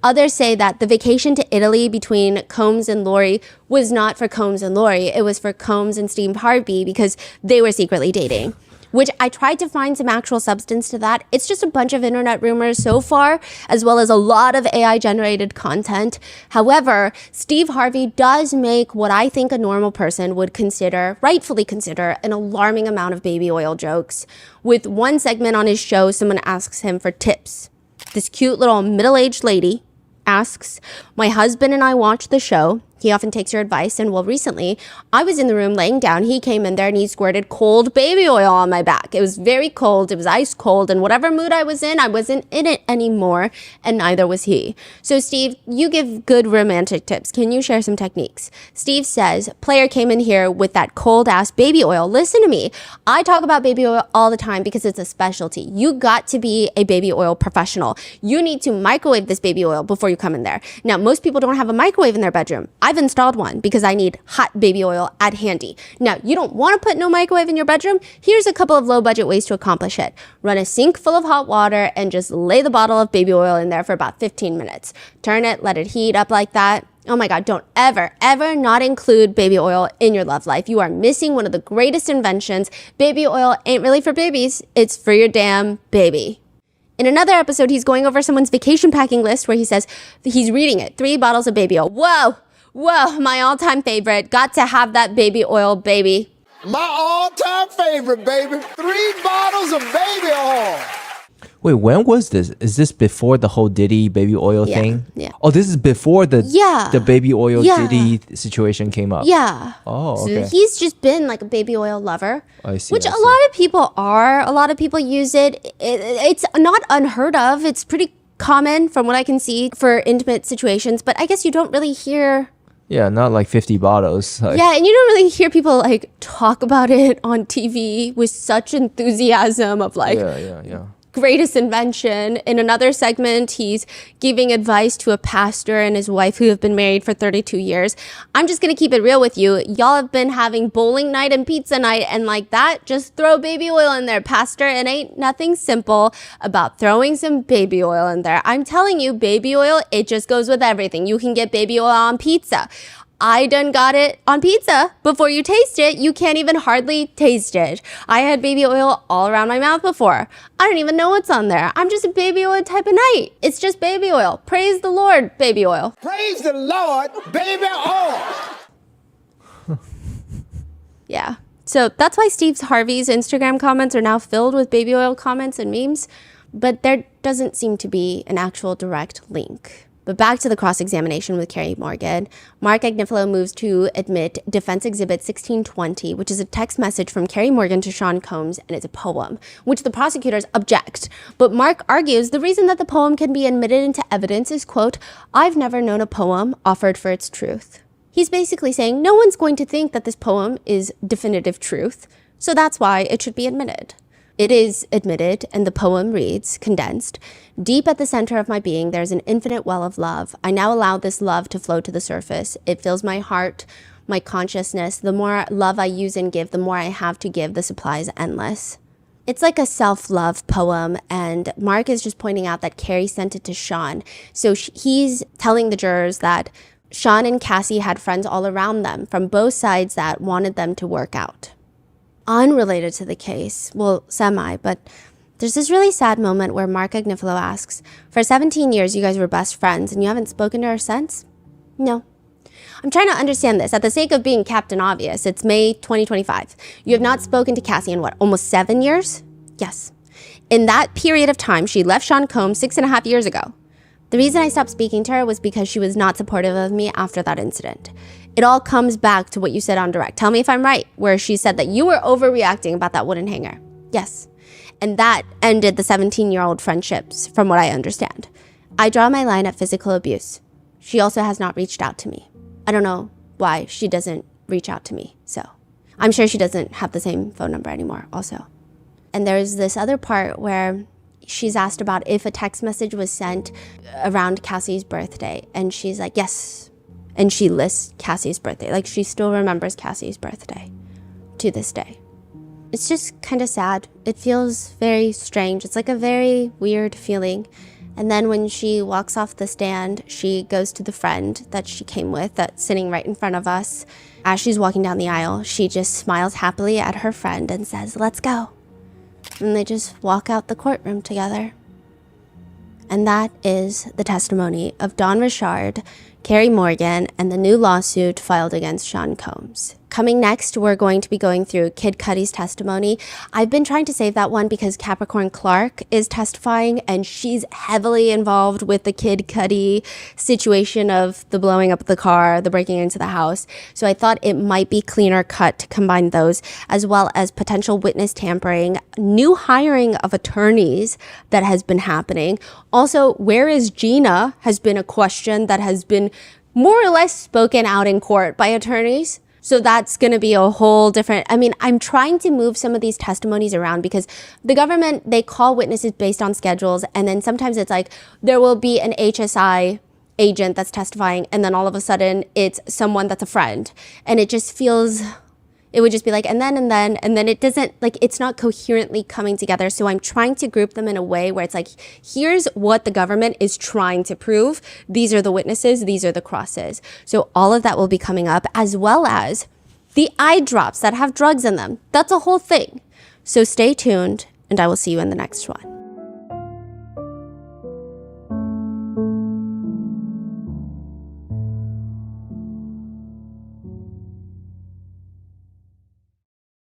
Others say that the vacation to Italy between Combs and Lori was not for Combs and Lori. It was for Combs and Steve Harvey because they were secretly dating. Which I tried to find some actual substance to that. It's just a bunch of internet rumors so far, as well as a lot of AI generated content. However, Steve Harvey does make what I think a normal person would consider, rightfully consider, an alarming amount of baby oil jokes. With one segment on his show, someone asks him for tips. This cute little middle-aged lady asks, my husband and I watch the show. He often takes your advice, and well, recently, I was in the room laying down. He came in there and he squirted cold baby oil on my back. It was very cold. It was ice cold, and whatever mood I wasn't in it anymore, and neither was he. So, Steve, you give good romantic tips. Can you share some techniques? Steve says, player came in here with that cold-ass baby oil. Listen to me. I talk about baby oil all the time because it's a specialty. You got to be a baby oil professional. You need to microwave this baby oil before you come in there. Now, most people don't have a microwave in their bedroom. I've installed one because I need hot baby oil at handy. Now, you don't want to put no microwave in your bedroom. Here's a couple of low budget ways to accomplish it. Run a sink full of hot water and just lay the bottle of baby oil in there for about 15 minutes. Turn it, let it heat up like that. Oh my God, don't ever not include baby oil in your love life. You are missing one of the greatest inventions. Baby oil ain't really for babies. It's for your damn baby. In another episode, he's going over someone's vacation packing list where he says he's reading it. 3 bottles of baby oil. Whoa, my all-time favorite. Got to have that baby oil, baby. My all-time favorite, baby. 3 bottles of baby oil. Wait, when was this? Is this before the whole Diddy baby oil thing? Yeah. Oh, this is before the baby oil Diddy situation came up. Yeah. Oh, okay. So he's just been like a baby oil lover. I see. Which a lot of people are. A lot of people use it. It's not unheard of. It's pretty common from what I can see for intimate situations. But I guess you don't really hear... Yeah, not like 50 bottles. Yeah, and you don't really hear people like talk about it on TV with such enthusiasm of like... Yeah. greatest invention. In another segment, he's giving advice to a pastor and his wife who have been married for 32 years. I'm just going to keep it real with you. Y'all have been having bowling night and pizza night, and like that, just throw baby oil in there, pastor. It ain't nothing simple about throwing some baby oil in there. I'm telling you, baby oil, it just goes with everything. You can get baby oil on pizza. I done got it on pizza. Before you taste it, you can't even hardly taste it. I had baby oil all around my mouth before. I don't even know what's on there. I'm just a baby oil type of night. It's just baby oil. Praise the Lord, baby oil. Praise the Lord, baby oil. Yeah. So that's why Steve Harvey's Instagram comments are now filled with baby oil comments and memes. But there doesn't seem to be an actual direct link. But back to the cross-examination with Carrie Morgan. Mark Agnifilo moves to admit Defense Exhibit 1620, which is a text message from Carrie Morgan to Sean Combs, and it's a poem, which the prosecutors object. But Mark argues the reason that the poem can be admitted into evidence is, quote, "I've never known a poem offered for its truth." He's basically saying no one's going to think that this poem is definitive truth, so that's why it should be admitted. It is admitted, and the poem reads, condensed, "Deep at the center of my being, there's an infinite well of love. I now allow this love to flow to the surface. It fills my heart, my consciousness. The more love I use and give, the more I have to give. The supply is endless." It's like a self-love poem, and Mark is just pointing out that Carrie sent it to Sean. So he's telling the jurors that Sean and Cassie had friends all around them from both sides that wanted them to work out. Unrelated to the case, well, semi, but there's this really sad moment where Mark Agnifilo asks, "For 17 years, you guys were best friends, and you haven't spoken to her since?" No. I'm trying to understand this. At the sake of being Captain Obvious, it's May 2025. You have not spoken to Cassie in what, almost 7 years? Yes. In that period of time, she left Sean Combs 6.5 years ago. The reason I stopped speaking to her was because she was not supportive of me after that incident. It all comes back to what you said on Direct. Tell me if I'm right, where she said that you were overreacting about that wooden hanger. Yes. And that ended the 17-year-old friendships, from what I understand. I draw my line at physical abuse. She also has not reached out to me. I don't know why she doesn't reach out to me, so. I'm sure she doesn't have the same phone number anymore, also. And there's this other part where she's asked about if a text message was sent around Cassie's birthday, and she's like, yes. And she lists Cassie's birthday. Like, she still remembers Cassie's birthday to this day. It's just kind of sad. It feels very strange. It's like a very weird feeling. And then when she walks off the stand, she goes to the friend that she came with that's sitting right in front of us. As she's walking down the aisle, she just smiles happily at her friend and says, "Let's go." And they just walk out the courtroom together. And that is the testimony of Dawn Richard, Carrie Morgan, and the new lawsuit filed against Sean Combs. Coming next, we're going to be going through Kid Cudi's testimony. I've been trying to save that one because Capricorn Clark is testifying, and she's heavily involved with the Kid Cudi situation of the blowing up of the car, the breaking into the house. So I thought it might be cleaner cut to combine those, as well as potential witness tampering, new hiring of attorneys that has been happening. Also, where is Gina has been a question that has been more or less spoken out in court by attorneys. So that's going to be a whole different, I'm trying to move some of these testimonies around because the government, they call witnesses based on schedules. And then sometimes it's like there will be an HSI agent that's testifying. And then all of a sudden it's someone that's a friend. And it just feels, it would just be like, and then it doesn't, like, it's not coherently coming together. So I'm trying to group them in a way where it's like, here's what the government is trying to prove. These are the witnesses. These are the crosses. So all of that will be coming up, as well as the eye drops that have drugs in them. That's a whole thing. So stay tuned, and I will see you in the next one.